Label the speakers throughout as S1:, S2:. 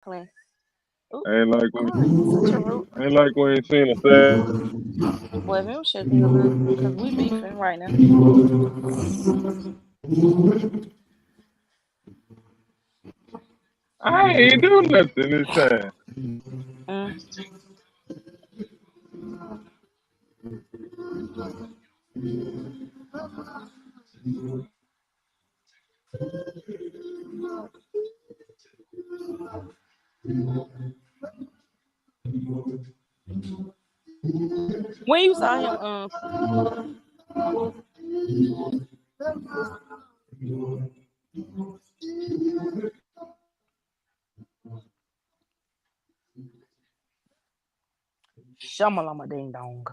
S1: Playing. Ooh,
S2: Ain't like we,
S1: Corey, you such a rude.
S2: ain't like we ain't seen a sad.
S1: Boy, if you don't shut the hell up, because we beefing right now.
S2: I ain't do nothing this time.
S1: Mm. When you saw him, shamalama ding dong.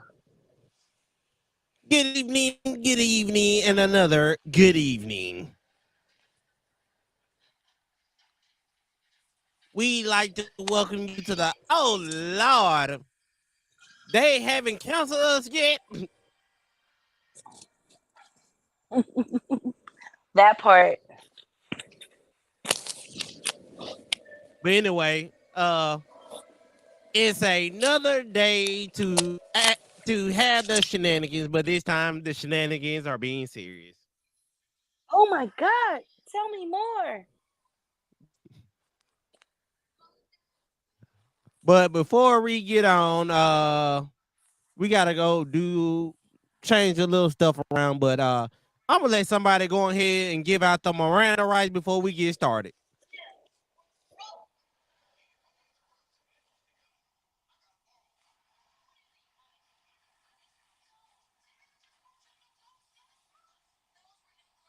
S3: Good evening, and another good evening. We like to welcome you to the oh Lord. They haven't canceled us yet.
S1: That part.
S3: But anyway, it's another day to have the shenanigans, but this time the shenanigans are being serious.
S1: Oh my God. Tell me more.
S3: But before we get on, we gotta go change a little stuff around. But I'm gonna let somebody go ahead and give out the Miranda rights before we get started.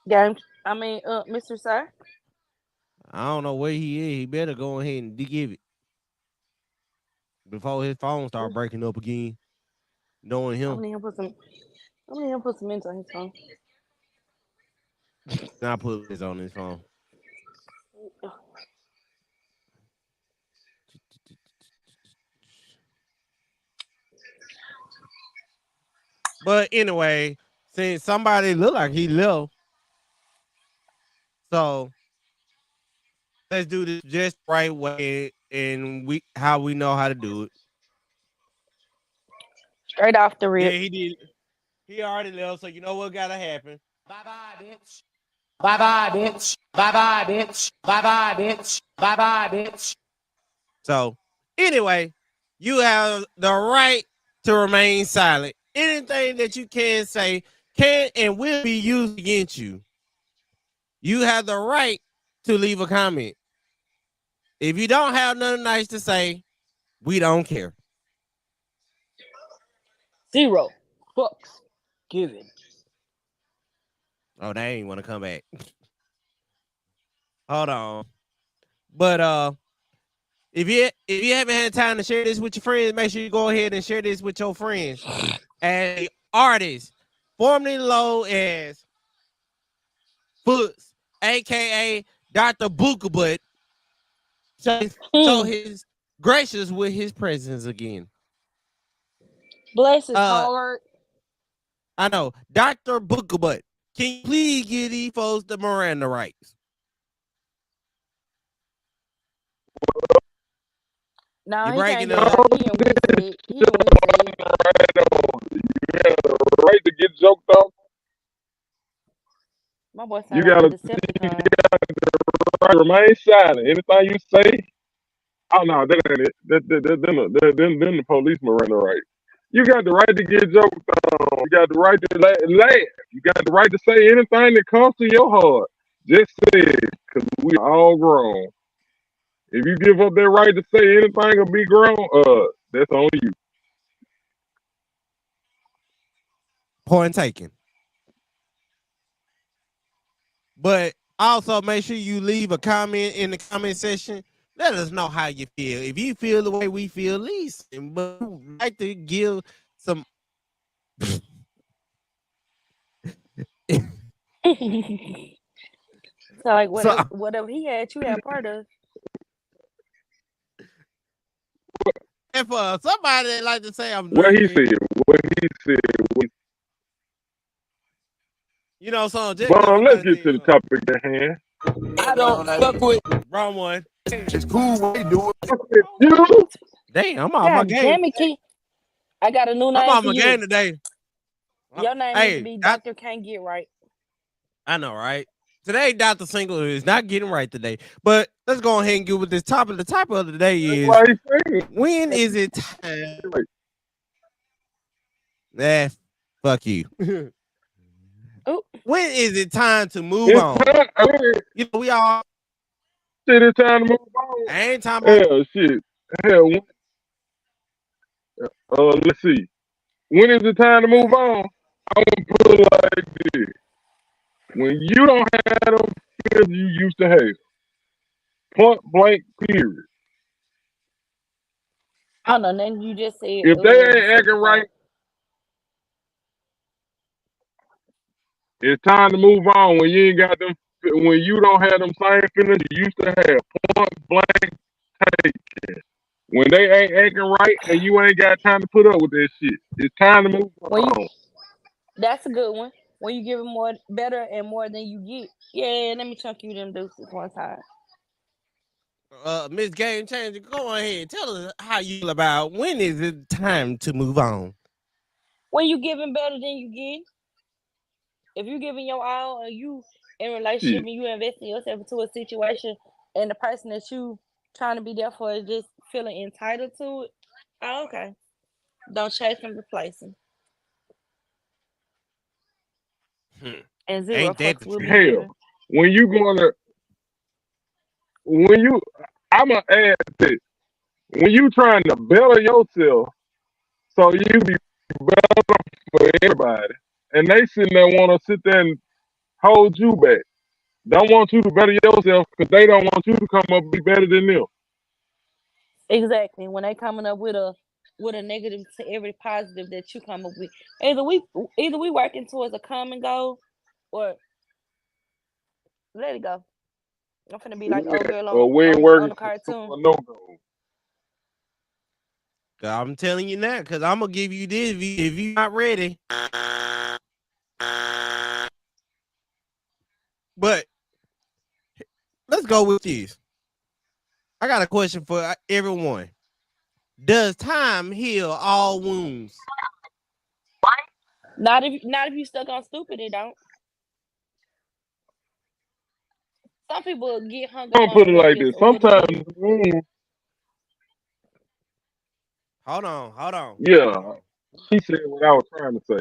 S1: Game. Mr. Sir.
S3: I don't know where he is. He better go ahead and give it before his phone start breaking up again. Knowing
S1: I'm
S3: him,
S1: gonna put some. I'm gonna put some mints on his phone.
S3: I put this on his phone. But anyway, since somebody looked like he left, so let's do this just the right way and we how we know how to do it.
S1: Straight off the
S3: Yeah,
S1: rip.
S3: he did. He already left, so you know what gotta happen.
S4: Bye bye, bitch. Bye bye, bitch. Bye bye, bitch. Bye bye, bitch. Bye bye, bitch.
S3: So anyway, you have the right to remain silent. Anything that you can say can and will be used against you. You have the right to leave a comment. If you don't have nothing nice to say, we don't care.
S1: 0 fucks given.
S3: Oh, they ain't want to come back. Hold on. But if you haven't had time to share this with your friends, make sure you go ahead and share this with your friends. As an artist, formerly known as Foots, aka Dr. Bookabutt, so his gracious with his presence again.
S1: Bless his heart.
S3: I know, Dr. Bookabutt. Can you please give these folks the Miranda rights?
S1: No,
S3: You're
S1: he can't
S3: breaking
S1: do
S3: up.
S1: it. He in Wizard. He in Wizard.
S2: You got the right to get joked off.
S1: My boy
S2: You
S1: sound like
S2: got
S1: a
S2: to
S1: Decepticon.
S2: remain silent. Anything you say, oh no, that ain't it. Then the police Miranda right. You got the right to get joked on. You got the right to laugh. You got the right to say anything that comes to your heart. Just say it, because we all grown. If you give up that right to say anything or be grown, that's on you.
S3: Point taken. But also make sure you leave a comment in the comment section. Let us know how you feel. If you feel the way we feel, listen. But we'd like to give some.
S1: So like
S3: So,
S1: whatever he had, you had part of.
S3: and for somebody that like to say I'm
S2: What he
S3: drinking,
S2: said, what he said.
S3: you know, so just because
S2: But let's
S3: somebody
S2: get to the
S3: says
S2: topic at hand.
S4: I don't fuck with.
S3: wrong one.
S5: It's cool when they do it.
S2: You?
S3: Damn, I'm off my
S1: God
S3: game.
S1: damn it, Key. I got a new
S3: I'm
S1: name
S3: off
S1: for
S3: my
S1: you.
S3: game today.
S1: Your name needs to
S3: Hey,
S1: be Doctor Can't Get Right.
S3: I know, right? Today, Dr. Single is not getting right today. But let's go ahead and get with this topic. The topic of the day
S2: That's
S3: is,
S2: why he's saying it.
S3: when is it time? Nah, fuck you.
S1: Ooh.
S3: When is it time to move
S2: It's
S3: on?
S2: time.
S3: You know, we all
S2: Shit, it's time to move on.
S3: I ain't talking about
S2: Hell, shit. Hell, let's see. When is it time to move on? I'm gonna put it like this. When you don't have them feelings you used to have. Point blank, period.
S1: I don't know. Then you just said
S2: If they
S1: the
S2: ain't acting
S1: second part.
S2: right, it's time to move on. When you ain't got them, when you don't have them same feelings you used to have. Point blank, take it. When they ain't acting right and you ain't got time to put up with that shit, it's time to move
S1: When you,
S2: on.
S1: that's a good one. When you give them more, better and more than you get. Yeah, let me chunk you them deuces one time.
S3: Miss Game Changer. Go ahead. Tell us how you feel about when is it time to move on.
S1: When you giving better than you get. If you giving your all and you in relationship
S2: Shit.
S1: and you investing yourself into a situation and the person that you trying to be there for is just feeling entitled to it, oh, okay. Don't chase them, replace them. And zero
S3: Ain't that
S1: fucks
S3: the
S1: will
S3: truth?
S1: be
S2: Hell,
S1: given.
S2: when you gonna, when you, I'ma add this. When you trying to better yourself, so you be better for everybody, and they sitting there want to sit there and hold you back. Don't want you to better yourself because they don't want you to come up and be better than them.
S1: Exactly. When they coming up with a negative to every positive that you come up with. Either we working towards a common goal or let it go. I'm finna be like old
S2: Yeah.
S1: girl
S2: Or we ain't
S1: on
S2: working
S1: the cartoon.
S2: for no goal.
S3: I'm telling you now, because I'm gonna give you this if you not ready. But let's go with this. I got a question for everyone. Does time heal all wounds?
S1: Not if you stuck on stupid, it don't. Some people get hung
S2: I'm
S1: up
S2: gonna
S1: on
S2: put it
S1: what
S2: like
S1: if
S2: this.
S1: or what it could
S2: Sometimes,
S1: be.
S3: Hold on.
S2: yeah, she said what I was trying to say.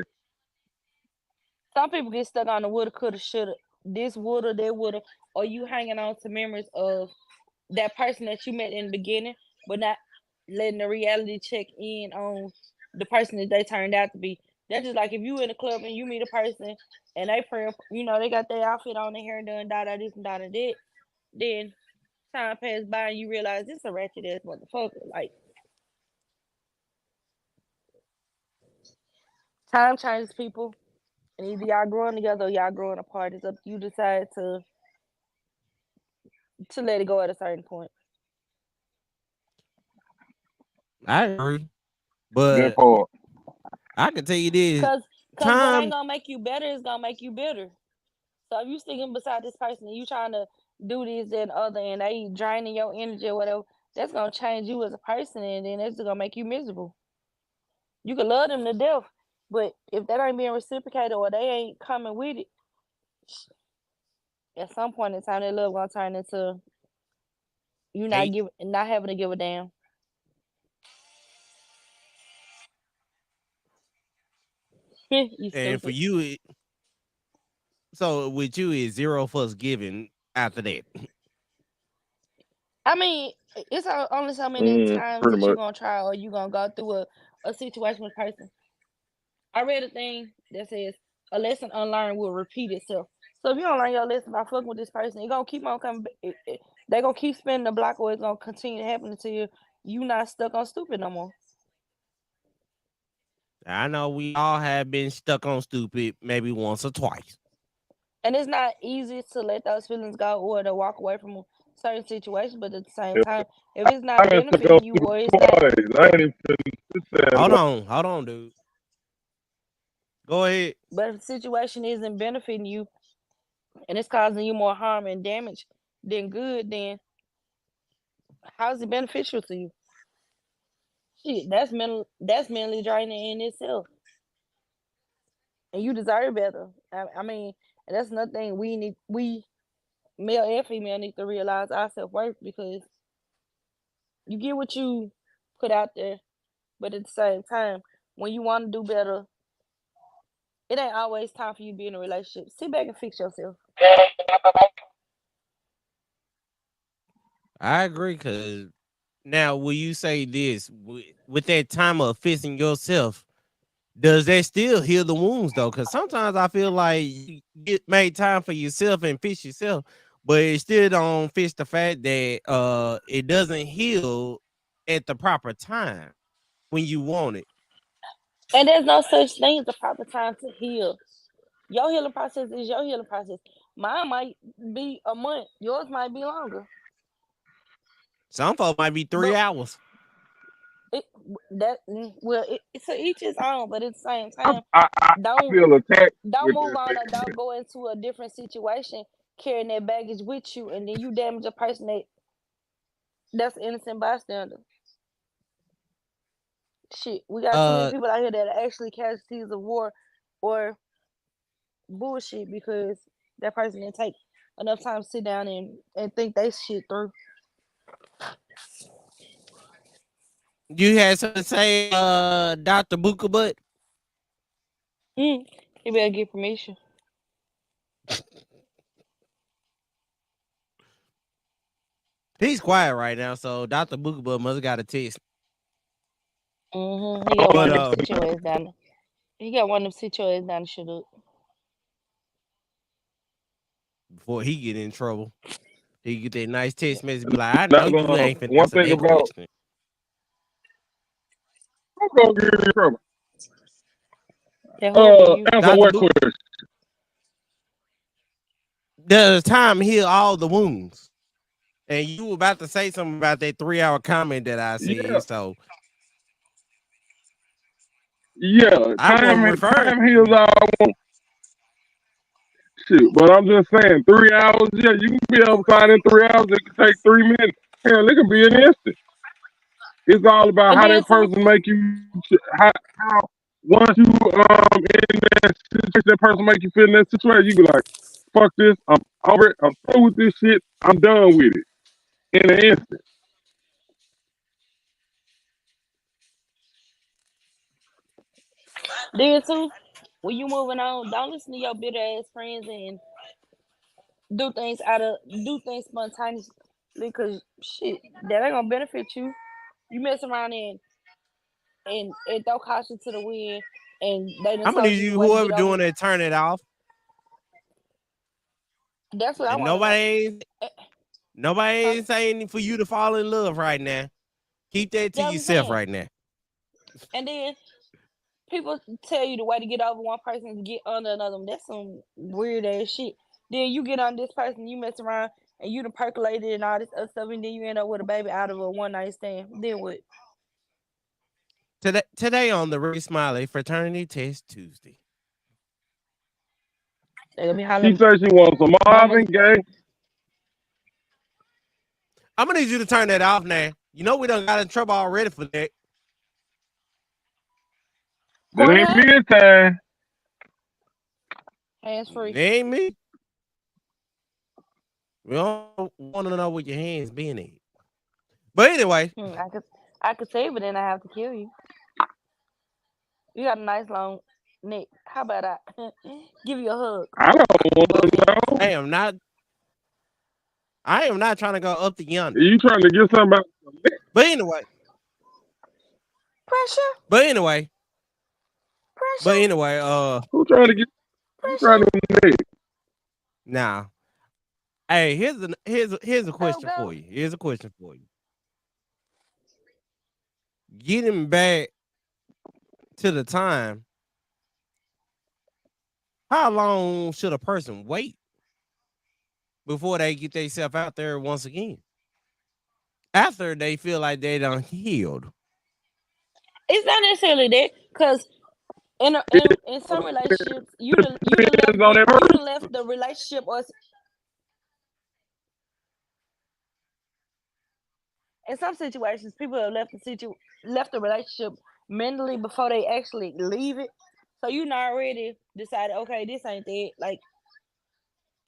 S1: Some people get stuck on the woulda, coulda, shoulda, this woulda, that woulda, or you hanging on to memories of that person that you met in the beginning, but not letting the reality check in on the person that they turned out to be. That's just like if you in a club and you meet a person and they they got their outfit on, their hair done, da da this and da da that. Then time passed by and you realize this a ratchet ass motherfucker. Like time changes people, and either y'all growing together or y'all growing apart. It's up to you decide to let it go at a certain point.
S3: I agree.
S2: That
S3: But
S2: part.
S3: I can tell you this.
S1: Cause what ain't
S3: Time
S1: gonna make you better is gonna make you bitter. So if you sticking beside this person and you trying to do this and other and they draining your energy or whatever, that's gonna change you as a person and then that's gonna make you miserable. You can love them to death, but if that ain't being reciprocated or they ain't coming with it, at some point in time that love gonna turn into you
S3: hate.
S1: not having to give a damn. You
S3: And for
S1: stupid.
S3: you, so with you is zero fucks given after that.
S1: I mean, it's only so many times
S2: Pretty
S1: that you
S2: much.
S1: gonna try or you gonna go through a situation with a person. I read a thing that says a lesson unlearned will repeat itself. So if you don't learn your lesson by fucking with this person, it gonna keep on coming. They gonna keep spinning the block, or it's gonna continue to happen until you not stuck on stupid no more.
S3: I know we all have been stuck on stupid maybe once or twice.
S1: And it's not easy to let those feelings go or to walk away from a certain situation. But at the same
S2: Yeah.
S1: time, if it's
S2: I
S1: not
S2: done took off
S1: benefiting you or it's not,
S2: twice. I ain't even finished
S3: Hold on, dude. Go ahead.
S1: but if the situation isn't benefiting you and it's causing you more harm and damage than good, then How's it beneficial to you? Shit, that's mentally draining in itself. And you deserve better. I mean, and that's another thing we male and female need to realize our self worth because you get what you put out there, but at the same time, when you want to do better, it ain't always time for you to be in a relationship. Sit back and fix yourself.
S3: I agree because now, will you say this with that time of fixing yourself? Does that still heal the wounds though? Because sometimes I feel like you get made time for yourself and fix yourself, but it still don't fix the fact that it doesn't heal at the proper time when you want it.
S1: And there's no such thing as a proper time to heal. Your healing process is your healing process. Mine might be a month. Yours might be longer.
S3: Some folks might be three
S1: But
S3: hours.
S1: it's to each his own. But at the same
S2: I,
S1: time,
S2: I, I I
S1: don't
S2: feel attacked
S1: don't
S2: with
S1: move
S2: this
S1: on or
S2: statement.
S1: don't go into a different situation carrying that baggage with you, and then you damage a person that's an innocent bystander. Shit, we got too many
S3: Uh,
S1: people out here that are actually casualties of war or bullshit because that person didn't take enough time to sit down and think they shit through.
S3: you had something to say, Dr. Booker, but
S1: Mm. You better get permission.
S3: he's quiet right now, so Dr. Booker but must have got a text.
S1: He got
S3: But
S1: one of them situations down. He got one of them situations down the shit up.
S3: before he get in trouble, he get that nice text message, be like, "I know
S2: Not
S3: you
S2: gonna.
S3: ain't finna
S2: One
S3: answer
S2: thing
S3: that
S2: about
S3: question."
S2: I'm gonna give you trouble.
S1: That who'll be you.
S2: Answer
S3: Dr.
S2: what
S3: Booker,
S2: question?
S3: does time heal all the wounds? And you were about to say something about that 3 hour comment that I
S2: Yeah,
S3: said, so
S2: yeah.
S3: I was referring
S2: Time
S3: to
S2: heals
S3: you.
S2: all shit. But I'm just saying, 3 hours. Yeah, you can be outside in 3 hours. It can take 3 minutes. Hell, it can be an instant. It's all about
S1: And
S2: how
S1: then
S2: that
S1: too,
S2: person make you. How once you in that situation, that person make you feel in that situation, you be like, fuck this. I'm over it. I'm through with this shit. I'm done with it in an instant.
S1: then too, when you moving on, don't listen to your bitter ass friends and do things spontaneously because shit that ain't gonna benefit you. You mess around and throw caution to the wind, and they done
S3: I'm gonna
S1: told
S3: need
S1: you the
S3: you,
S1: way to
S3: whoever
S1: get over.
S3: doing that, turn it off.
S1: That's what I
S3: And
S1: want to know. Eh,
S3: nobody
S1: Huh?
S3: ain't saying for you to fall in love right now. Keep that to
S1: That's what I'm
S3: yourself
S1: saying.
S3: right now.
S1: And then people tell you the way to get over one person is to get under another. That's some weird ass shit. Then you get on this person, you mess around, and you done percolated and all this other stuff, and then you end up with a baby out of a one night stand. Then what?
S3: Today on the Ricky Smiley Fraternity Test Tuesday.
S1: They gonna be
S2: She
S1: hollering,
S2: said she wants some
S1: mamas.
S2: Marvin Gaye.
S3: I'm gonna need you to turn that off now. You know we done got in trouble already for that.
S2: That ain't
S1: Pornhub,
S2: me this time.
S1: hands
S3: It
S1: free.
S3: ain't me. We don't want to know what your hands being at. But anyway,
S1: I could save it, and I have to kill you. You got a nice long neck. How about I give you a hug?
S2: I don't want
S1: Both
S2: to
S1: ends.
S2: know.
S3: I am not. I am not trying to go up to yonder.
S2: You trying to get something about
S3: But anyway,
S1: Pressure,
S3: but anyway, but
S1: pressure,
S3: anyway.
S2: who trying to get who trying
S1: pressure.
S2: to get?
S3: Now, hey, here's a
S1: Go
S3: question for
S1: go.
S3: you. Here's a question for you. Getting back to the time, how long should a person wait before they get themselves out there once again? After they feel like they done healed.
S1: It's not necessarily that, cause in some relationships,
S2: Depends on that
S1: you done
S2: person.
S1: left the relationship or in some situations, people have left the relationship mentally before they actually leave it. So you not already decided, okay, this ain't that. Like,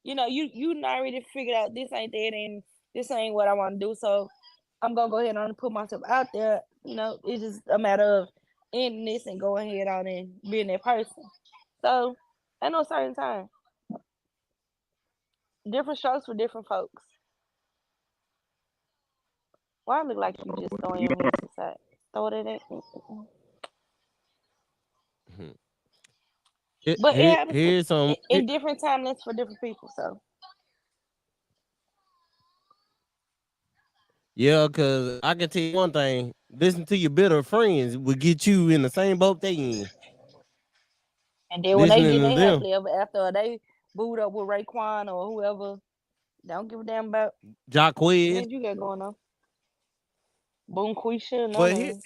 S1: you not already figured out this ain't that, and this ain't what I want to do. So I'm gonna go ahead on and put myself out there. It's just a matter of ending this and going ahead on and being that person. So at no certain time, different strokes for different folks. Why I look like you just throwing your hands aside? Throw it at it.
S3: Mhm.
S1: But it happens
S3: Here's some.
S1: in different timelines for different people. So
S3: Yeah, because I can tell you one thing: listen to your bitter friends will get you in the same boat they in.
S1: and then when they
S3: Listening
S1: get
S3: to
S1: their
S3: them,
S1: happily ever after, they booed up with Raekwon or whoever. They don't give a damn about
S3: Jacquez.
S1: what you got going on. Boom, Quisha, none
S3: But
S1: of them.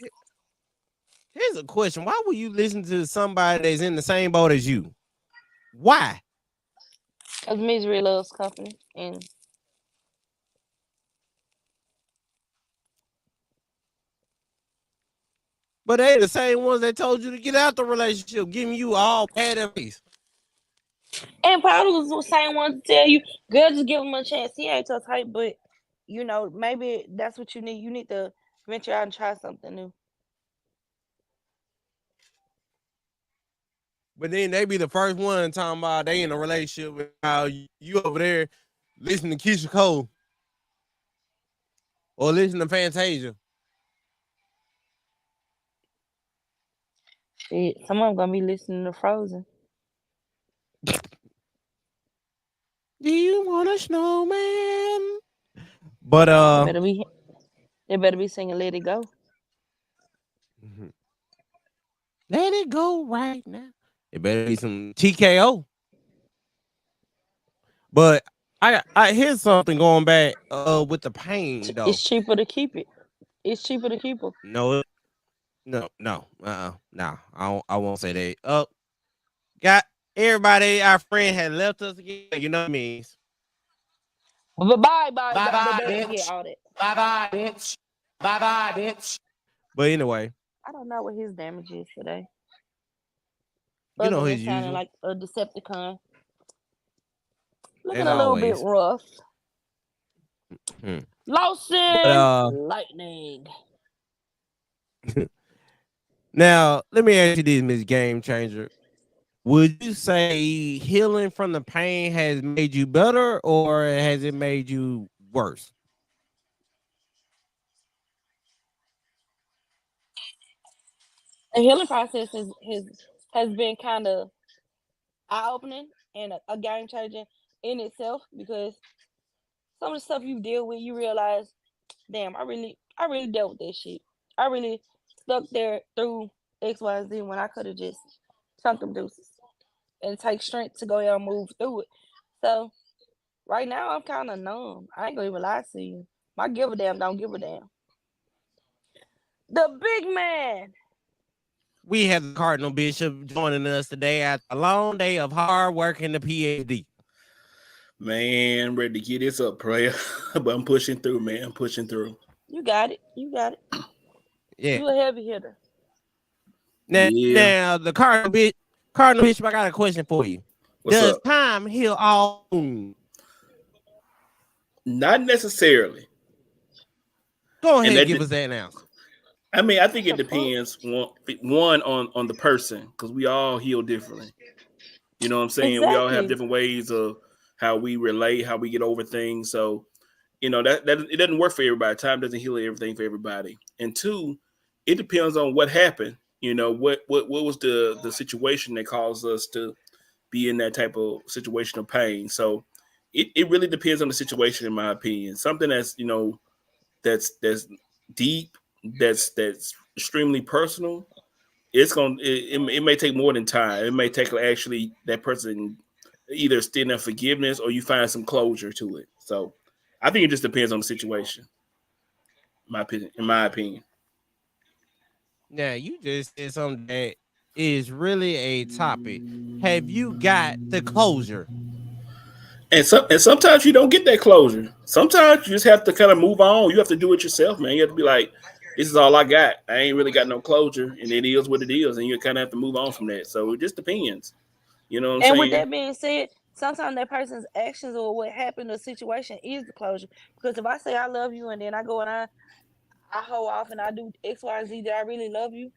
S3: here's a question: why would you listen to somebody that's in the same boat as you? Why?
S1: Cause misery loves company, and
S3: But they the same ones that told you to get out the relationship, giving you all bad advice.
S1: probably was the same one to tell you, girl, just give him a chance. He ain't your type, but maybe that's what you need. You need to venture out and try something new.
S3: But then they be the first one talking about they in a relationship with how you over there listening to Keisha Cole or listening to Fantasia.
S1: Shit, some of them gonna be listening to Frozen.
S3: Do you want a snowman? But
S1: They better be, they better be singing "Let It Go."
S3: let it go right now. It better be some TKO. But I hear something going back with the pain though.
S1: It's cheaper to keep it. It's cheaper to keep them.
S3: No, no. No. I won't say that. Got everybody, our friend had left us again. You know what it means.
S1: But bye, bye,
S4: Bye
S1: bye, bye,
S4: bye,
S1: bye. Yeah,
S4: bitch.
S1: all that.
S4: Bye bye, bitch. Bye bye, bitch.
S3: But anyway,
S1: I don't know what his damage is today,
S3: you
S1: other
S3: know
S1: than
S3: his
S1: sounding
S3: usual.
S1: like a Decepticon, looking
S3: As
S1: a little bit
S3: always.
S1: rough.
S3: Hmm. But
S1: Lawson Lightning.
S3: now let me ask you this, Miss Game Changer. Would you say healing from the pain has made you better or has it made you worse?
S1: The healing process has been kind of eye opening and a game changer in itself because some of the stuff you deal with, you realize, damn, I really dealt with that shit. I really stuck there through XYZ when I could have just chunked them deuces and take strength to go ahead and move through it. So right now I'm kind of numb. I ain't gonna even lie to you. My give a damn don't give a damn. The big man.
S3: We have the Cardinal Bishop joining us today after a long day of hard work in the PhD.
S6: Man, ready to get this up, prayer. But I'm pushing through, man. I'm pushing through.
S1: You got it. You got it.
S3: Yeah.
S1: You a heavy hitter.
S6: Yeah.
S3: Now the Cardinal Bishop, I got a question for you.
S6: What's
S3: Does
S6: up?
S3: time heal all wounds?
S6: Not necessarily.
S3: Go
S6: And
S3: ahead and
S6: that
S3: give us that answer.
S6: I mean, I
S1: What
S6: think it
S1: the fuck?
S6: depends one on the person because we all heal differently. You know what I'm saying? We all have
S1: Exactly.
S6: different ways of how we relate, how we get over things. So, that it doesn't work for everybody. Time doesn't heal everything for everybody. And two, it depends on what happened. What was the situation that caused us to be in that type of situation of pain. So it really depends on the situation, in my opinion. Something that's deep, that's extremely personal. It may take more than time. It may take actually that person either extending forgiveness or you find some closure to it. So I think it just depends on the situation. In my opinion.
S3: Now you just said something that is really a topic. Have you got the closure?
S6: And sometimes you don't get that closure. Sometimes you just have to kind of move on. You have to do it yourself, man. You have to be like, this is all I got. I ain't really got no closure, and it is what it is, and you kind of have to move on from that. So it just depends. You know what I'm
S1: And with
S6: saying?
S1: that being said, sometimes that person's actions or what happened or situation is the closure. Because if I say I love you and then I go and I hold off and I do X, Y, and Z that I really love you,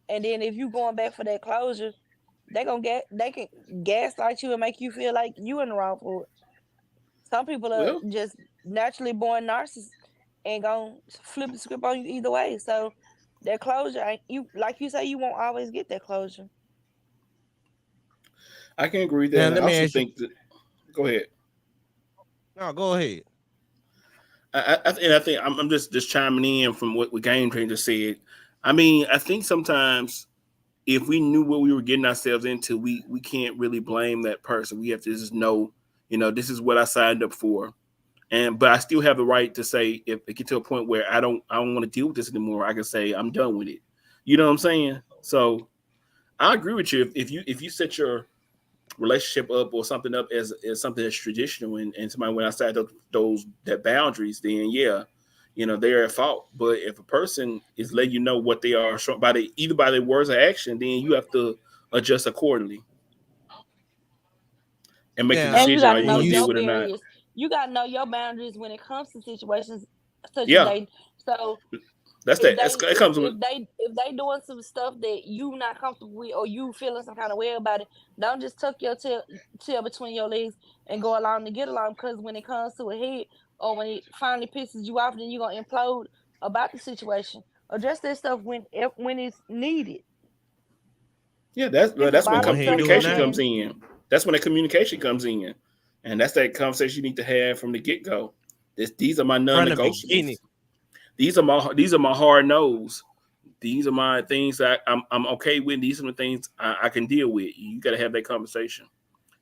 S1: and then if you going back for that closure, they can gaslight you and make you feel like you in the wrong for it. Some people are
S6: Well,
S1: just naturally born narcissists and gonna flip the script on you either way. So that closure, you like you say, you won't always get that closure.
S6: I can agree with that.
S3: Now
S6: And I
S3: let me
S6: also
S3: ask you.
S6: think that. Go ahead.
S3: No, go ahead.
S6: And I think I'm just chiming in from what Game Changer said. I mean, I think sometimes if we knew what we were getting ourselves into, we can't really blame that person. We have to just know, this is what I signed up for. But I still have the right to say if it get to a point where I don't want to deal with this anymore, I can say I'm done with it. You know what I'm saying? So I agree with you. If you set your relationship up or something up as something that's traditional and somebody went outside those that boundaries, then yeah, they're at fault. But if a person is letting you know what they are by either by their words or action, then you have to adjust accordingly and make the
S3: Now
S1: And you
S6: decision:
S1: got
S6: are
S1: to
S6: you
S1: know
S3: when
S6: going to
S3: you
S6: deal
S1: your
S6: with it or not?
S1: barriers. You got to know your boundaries when it comes to situations such as
S6: Yeah,
S1: dating. So
S6: that's
S1: if
S6: that.
S1: they
S6: It comes with.
S1: if they doing some stuff that you not comfortable with or you feeling some kind of way about it, don't just tuck your tail between your legs and go along to get along. Because when it comes to a head or when it finally pisses you off, then you're gonna implode about the situation. Address that stuff when it's needed.
S6: Yeah, that's
S1: People
S6: that's when
S3: go
S1: bottle
S3: ahead and
S1: stuff
S3: do it
S1: up
S6: communication
S3: now.
S6: comes
S1: and
S6: in. That's when the communication comes in, and that's that conversation you need to have from the get go. These are my
S3: From the beginning.
S6: non-negotiables. These are my hard no's. These are my things that I'm okay with. These are the things I can deal with. You got to have that conversation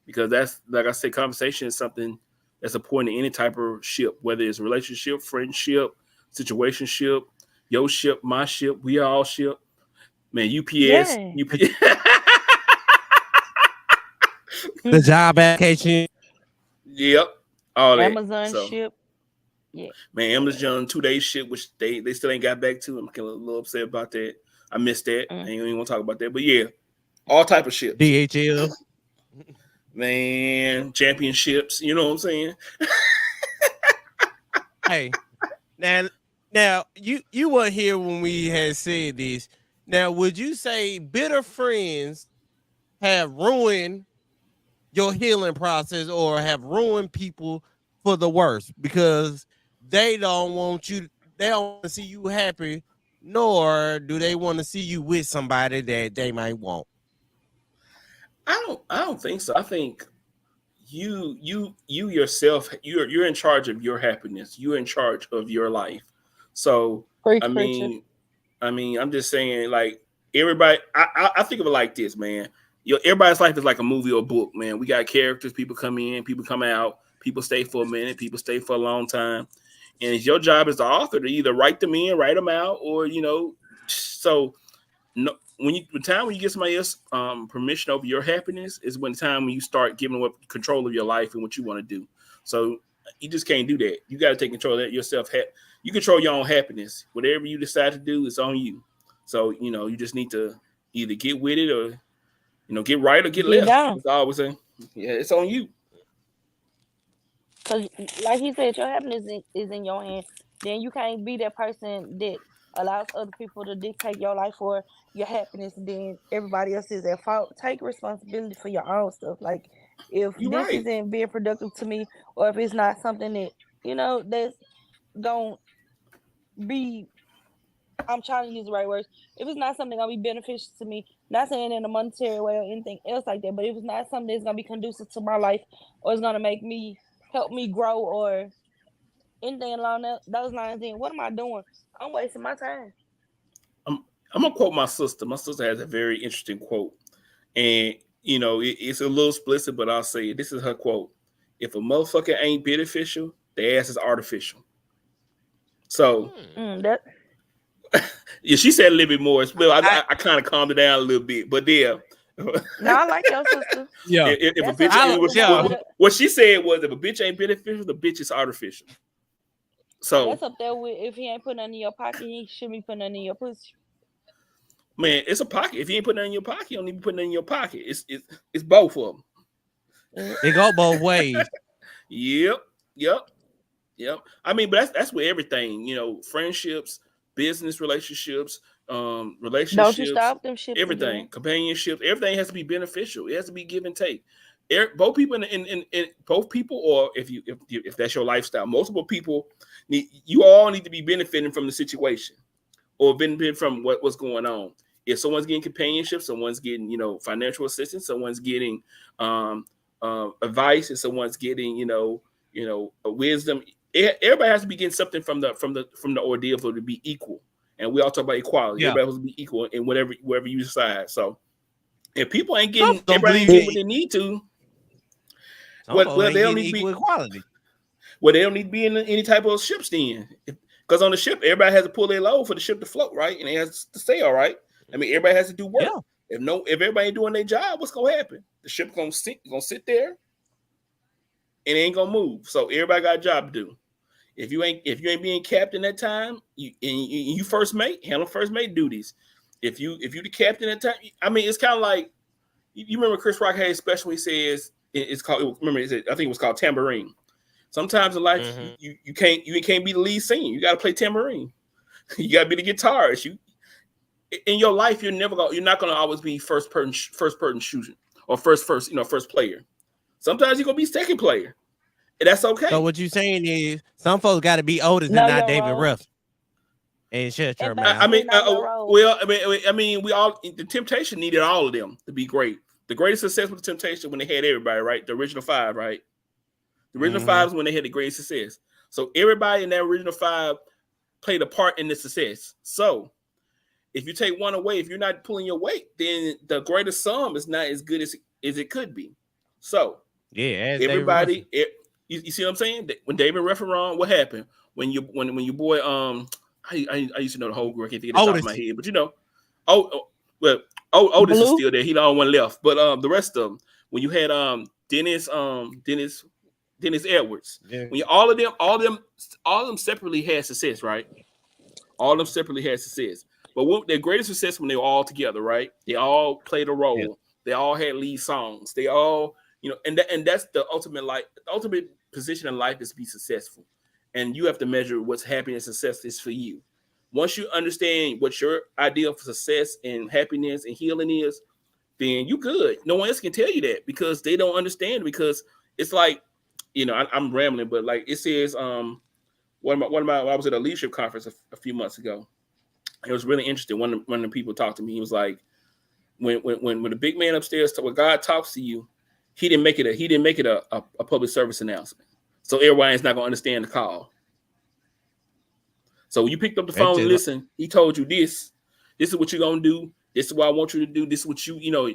S6: because that's like I said, conversation is something that's important in any type of ship, whether it's relationship, friendship, situationship, your ship, my ship, we all ship. Man, UPS,
S1: yeah.
S6: UPS.
S3: The job application.
S6: Yep, all that.
S1: Amazon
S6: So,
S1: ship. Yeah.
S6: man, Amazon 2 day shit, which they still ain't got back to. I'm a little upset about that. I missed that. I
S1: Mm.
S6: ain't even want to talk about that, but yeah, all type of ships,
S3: DHL.
S6: man, championships. You know what I'm saying?
S3: Hey, now, you weren't here when we had said this. Now, would you say bitter friends have ruined your healing process or have ruined people for the worse because they don't want you? They don't want to see you happy, nor do they want to see you with somebody that they might want.
S6: I don't think so. I think you yourself you're in charge of your happiness. You're in charge of your life. So I
S1: Preach, preacher.
S6: mean, I'm just saying, like everybody. I think of it like this, man. Everybody's life is like a movie or a book, man. We got characters. People come in, people come out. People stay for a minute. People stay for a long time. And it's your job as the author to either write them in, write them out, or So no, the time when you get somebody else permission over your happiness is when the time when you start giving up control of your life and what you want to do. So you just can't do that. You got to take control of that yourself. You control your own happiness. Whatever you decide to do, it's on you. So you just need to either get with it or get right or get
S1: Get
S6: left.
S1: down.
S6: That's all I would say. Yeah, it's on you.
S1: Cause like he said, your happiness is in your hand. Then you can't be that person that allows other people to dictate your life or your happiness. Then everybody else is at fault. Take responsibility for your own stuff. Like if
S6: You're
S1: this
S6: right.
S1: isn't being productive to me, or if it's not something that that's gonna be. I'm trying to use the right words. If it's not something gonna be beneficial to me, not saying in a monetary way or anything else like that, but if it's not something that's gonna be conducive to my life or it's gonna make me help me grow or anything along those lines, then what am I doing? I'm wasting my time.
S6: I'm I'm gonna quote my sister. My sister has a very interesting quote, and it's a little explicit, but I'll say it. This is her quote: "If a motherfucker ain't beneficial, the ass is artificial." So
S3: Hmm.
S1: That
S6: yeah, she said a little bit more. Well,
S3: I
S6: I kind of calmed it down a little bit, but yeah,
S1: No, I like your sister.
S3: Yeah.
S6: If a
S1: That's up
S6: bitch,
S1: there with
S3: yeah.
S6: what she said was, if a bitch ain't beneficial, the bitch is artificial. So,
S1: that's up there with if he ain't putting nothing in your pocket, he shouldn't be putting nothing in your pussy.
S6: man, it's a pocket. If you ain't putting nothing in your pocket, you don't need to be putting it in your pocket. It's both of them.
S3: It go both ways.
S6: Yep, yep, yep. I mean, but that's with everything. You know, friendships, business relationships,
S1: Don't you
S6: relationships,
S1: stop them ships
S6: everything,
S1: again.
S6: companionships. Everything has to be beneficial. It has to be give and take. Both people in both people, or if that's your lifestyle, multiple people you all need to be benefiting from the situation or benefit from what's going on. If someone's getting companionship, someone's getting financial assistance, someone's getting advice, and someone's getting wisdom. Everybody has to be getting something from the ordeal for it to be equal. And we all talk about equality.
S3: Yeah.
S6: Everybody has to be equal in wherever you decide. So if people ain't
S3: Some
S6: getting,
S3: don't
S6: everybody ain't
S3: believe
S6: getting what they need to.
S3: Some
S6: Well,
S3: folks
S6: well,
S3: ain't
S6: they don't
S3: getting
S6: need to
S3: equal
S6: be.
S3: equality.
S6: Well, they don't need to be in any type of ships then, because on the ship, everybody has to pull their load for the ship to float, right? And it has to stay all right. I mean, everybody has to do work.
S3: Yeah.
S6: If everybody ain't doing their job, what's gonna happen? The ship gonna sit there, and it ain't gonna move. So everybody got a job to do. If you ain't being captain that time, you first mate, handle first mate duties. If you the captain at time, I mean, it's kind of like you remember Chris Rock had a special. He says it's called. Remember, I think it was called Tambourine. Sometimes in life,
S3: Mhm.
S6: you can't be the lead singer. You got to play tambourine. You got to be the guitarist. You in your life, you're not gonna always be first person shooting or first player. Sometimes you're gonna be second player, and that's
S3: So
S6: okay.
S3: what you saying is some folks got to be Otis and
S1: Know
S3: not
S1: your
S3: David
S1: role.
S3: Ruff. And shut your
S1: And
S3: mouth.
S6: I
S1: basically
S6: mean,
S1: know your role.
S6: well, I mean, we all the Temptation needed all of them to be great. The greatest success with the Temptation when they had everybody, right? The original five, right? The original five is when they had the greatest success. So everybody in that original five played a part in the success. So if you take one away, if you're not pulling your weight, then the greatest sum is not as good as it could be. So
S3: Yeah, as David Ruffin.
S6: everybody, you see what I'm saying? When David Ruffin wrong, what happened? When your boy I used to know the whole group. I can't think of the top of my head, but Otis is
S1: Blue.
S6: still there. He the only one left. But the rest of them, when you had Dennis Edwards,
S3: Yeah.
S6: when all of them separately had success, right? All of them separately had success. But their greatest success when they were all together, right? They all played a role.
S3: Yeah.
S6: They all had lead songs. They all, and that's the ultimate the ultimate position in life is to be successful. And you have to measure what's happiness and success is for you. Once you understand what your ideal for success and happiness and healing is, then you good. No one else can tell you that because they don't understand. Because it's like, I'm rambling, but like it says, one of my I was at a leadership conference a few months ago. It was really interesting. One of the people talked to me. He was like, when the big man upstairs, when God talks to you, he didn't make it a public service announcement. So everyone's not gonna understand the call. So you picked up the phone and listen. He told you this. This is what you're gonna do. This is what I want you to do. This is what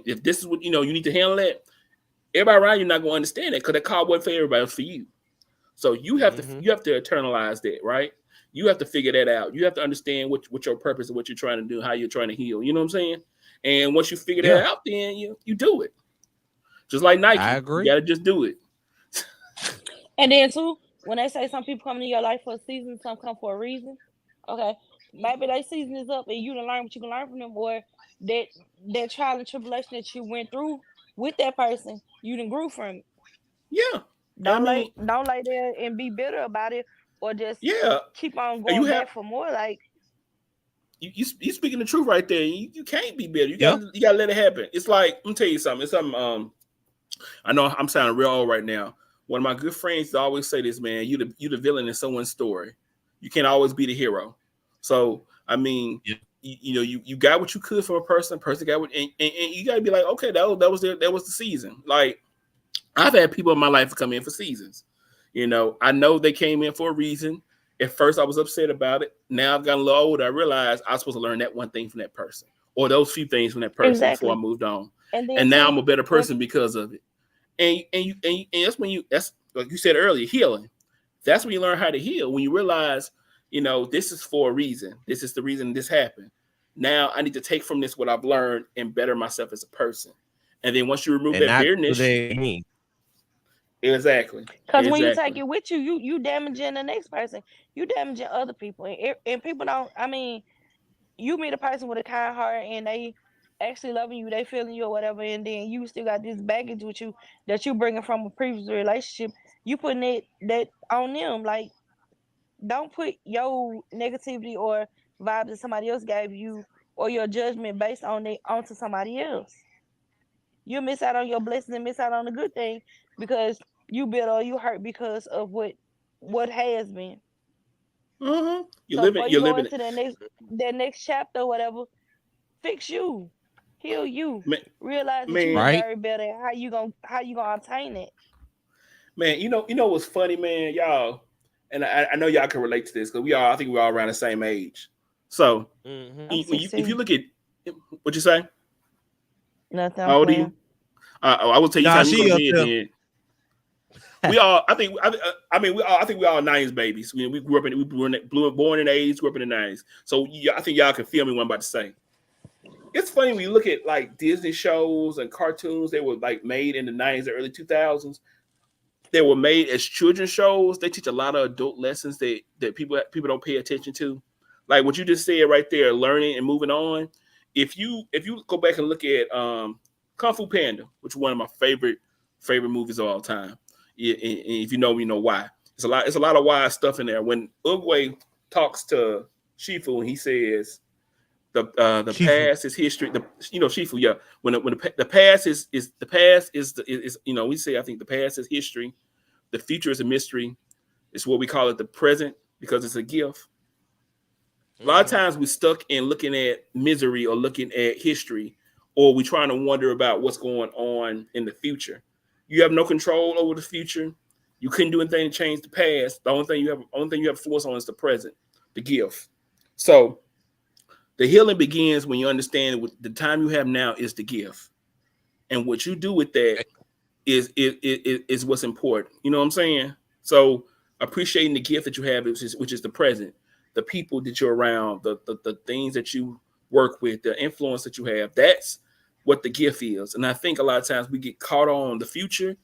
S6: if this is what you need to handle that. Everybody around you not gonna understand it because that call wasn't for everybody, it was for you. So you have to internalize that, right? You have to figure that out. You have to understand what your purpose and what you're trying to do, how you're trying to heal. You know what I'm saying? And once you figure that out, then you do it. Just like Nike.
S3: I agree.
S6: You gotta just do it.
S1: And then too, when they say some people come into your life for a season, some come for a reason. Okay, maybe that season is up and you done learn what you can learn from them, or that trial and tribulation that you went through with that person, you done grew from it.
S6: Yeah.
S1: Don't lay there and be bitter about it, or just keep on going back for more. Like
S6: you speaking the truth right there. You can't be bitter. You gotta let it happen. It's like, let me tell you something. It's something. I know I'm sounding real old right now. One of my good friends always say this, man. You the villain in someone's story. You can't always be the hero. So I mean, you got what you could from a person. Person got what, and you gotta be like, okay, that was the season. Like I've had people in my life come in for seasons. I know they came in for a reason. At first, I was upset about it. Now I've gotten a little older. I realized I was supposed to learn that one thing from that person, or those few things from that person before I moved on. And now I'm a better person because of it. And that's like you said earlier, healing. That's when you learn how to heal. When you realize, this is for a reason. This is the reason this happened. Now I need to take from this what I've learned and better myself as a person. And then once you remove
S3: and
S6: that
S3: not do
S6: bitterness,
S3: that again.
S6: exactly,
S1: Because when you take
S6: exactly.
S1: it with you, you damaging the next person. You damaging other people, and people don't. I mean, you meet a person with a kind heart, and they actually loving you, they feeling you or whatever, and then you still got this baggage with you that you bringing from a previous relationship. You putting it that on them. Like, don't put your negativity or vibes that somebody else gave you or your judgment based on it onto somebody else. You miss out on your blessings and miss out on the good thing because you bitter or you hurt because of what has been.
S6: Mm-hmm.
S1: So before you
S6: You're
S1: go
S6: living it,
S1: into that next chapter or whatever, fix you, heal you,
S6: man.
S1: realize that you
S6: Man,
S3: Right?
S1: deserve better, and how you gonna obtain it.
S6: man, you know what's funny, man, y'all, and I know y'all can relate to this because I think we're all around the same age. So
S3: Mm-hmm.
S1: I'm
S6: if you
S1: 16.
S6: look at what you say,
S1: Nothing. I'm
S6: how old are
S1: playing.
S6: you? I will tell you
S3: Nah,
S6: time you go to
S3: she up
S6: bed.
S3: there.
S6: Then we all, I mean, I think we all '90s babies. We grew up in, born in the '80s, grew up in the '90s. So I think y'all can feel me what I'm about to say. It's funny when you look at like Disney shows and cartoons that were like made in the '90s, or early 2000s. They were made as children's shows. They teach a lot of adult lessons that people don't pay attention to. Like what you just said right there, learning and moving on. If you go back and look at Kung Fu Panda, which is one of my favorite movies of all time. Yeah, and if you know, you know why. It's a lot of wise stuff in there. When Uguay talks to Shifu and he says the
S3: Chifu.
S6: past is history. Shifu, yeah. The past is the past is we say I think the past is history, the future is a mystery. It's what we call it the present because it's a gift. A lot of
S3: Mm-hmm.
S6: times we're stuck in looking at misery or looking at history, or we're trying to wonder about what's going on in the future. You have no control over the future. You couldn't do anything to change the past. The only thing you have force on is the present, the gift. So the healing begins when you understand what the time you have now is the gift, and what you do with that is what's important. You know what I'm saying? So appreciating the gift that you have, which is the present, the people that you're around, the things that you work with, the influence that you have. That's what the gift is. And I think a lot of times we get caught on the future,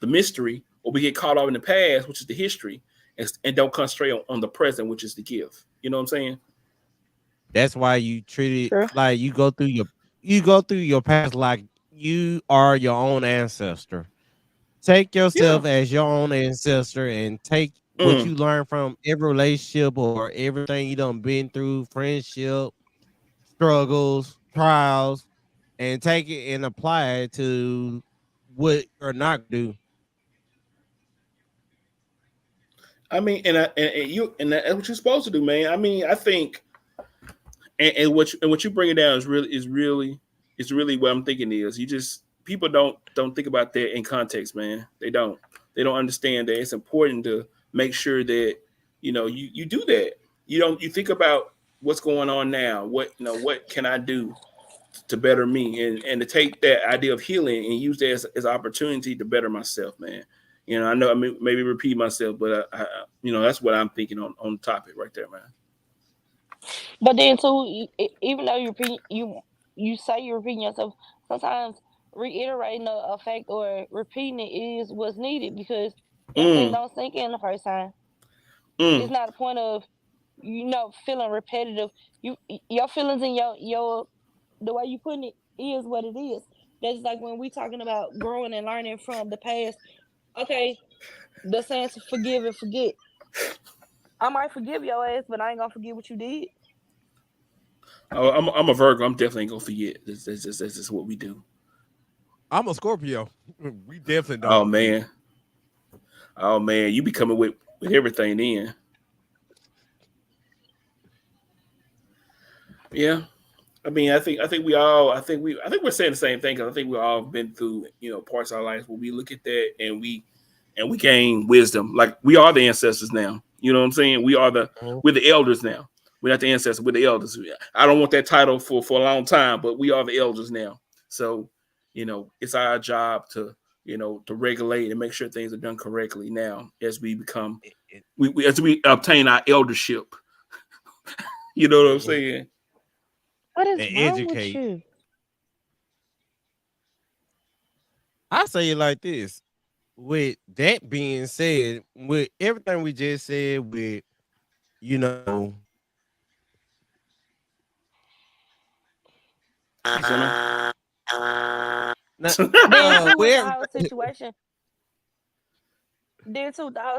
S6: the mystery, or we get caught up in the past, which is the history, and don't concentrate on the present, which is the gift. You know what I'm saying?
S3: That's why you treat it
S1: True.
S3: like you go through your past like you are your own ancestor. Take
S6: Yeah.
S3: yourself as your own ancestor and take what
S6: Mm.
S3: you learn from every relationship or everything you done been through, friendship, struggles, trials, and take it and apply it to what you're not do.
S6: I mean, that's what you're supposed to do, man. I mean, I think and what you bring it down is really what I'm thinking is you just people don't think about that in context, man. They don't understand that it's important to make sure that you do that. You think about what's going on now. What can I do to better me, and to take that idea of healing and use that as an opportunity to better myself, man. I know I maybe repeat myself, but that's what I'm thinking on the topic right there, man.
S1: But then too, even though you say you're repeating yourself, sometimes reiterating a fact or repeating it is what's needed because that thing
S6: Mm,
S1: don't sink in the first time. It's
S6: mm.
S1: not a point of feeling repetitive. Your feelings and your the way you putting it is what it is. That's like when we talking about growing and learning from the past. Okay, the saying to forgive and forget. I might forgive your ass, but I ain't gonna forget what you did.
S6: Oh, I'm a Virgo. I'm definitely gonna forget. This is what we do.
S3: I'm a Scorpio. We definitely don't
S6: Oh
S3: forget.
S6: man, oh man, you be coming with everything in. Yeah, I mean, I think we're saying the same thing because I think we all been through parts of our lives where we look at that and we gain wisdom. Like we are the ancestors now. You know what I'm saying?
S3: Mhm.
S6: We're the elders now. We're not the ancestors. We're the elders. I don't want that title for a long time, but we are the elders now. So it's our job to regulate and make sure things are done correctly now as we become as we obtain our eldership. You know what I'm
S3: Mhm.
S6: saying?
S1: What is
S3: And
S1: wrong with
S3: educate.
S1: you?
S3: I say it like this. With that being said, with everything we just said, with you know, not,
S1: Then too with the
S3: where
S1: whole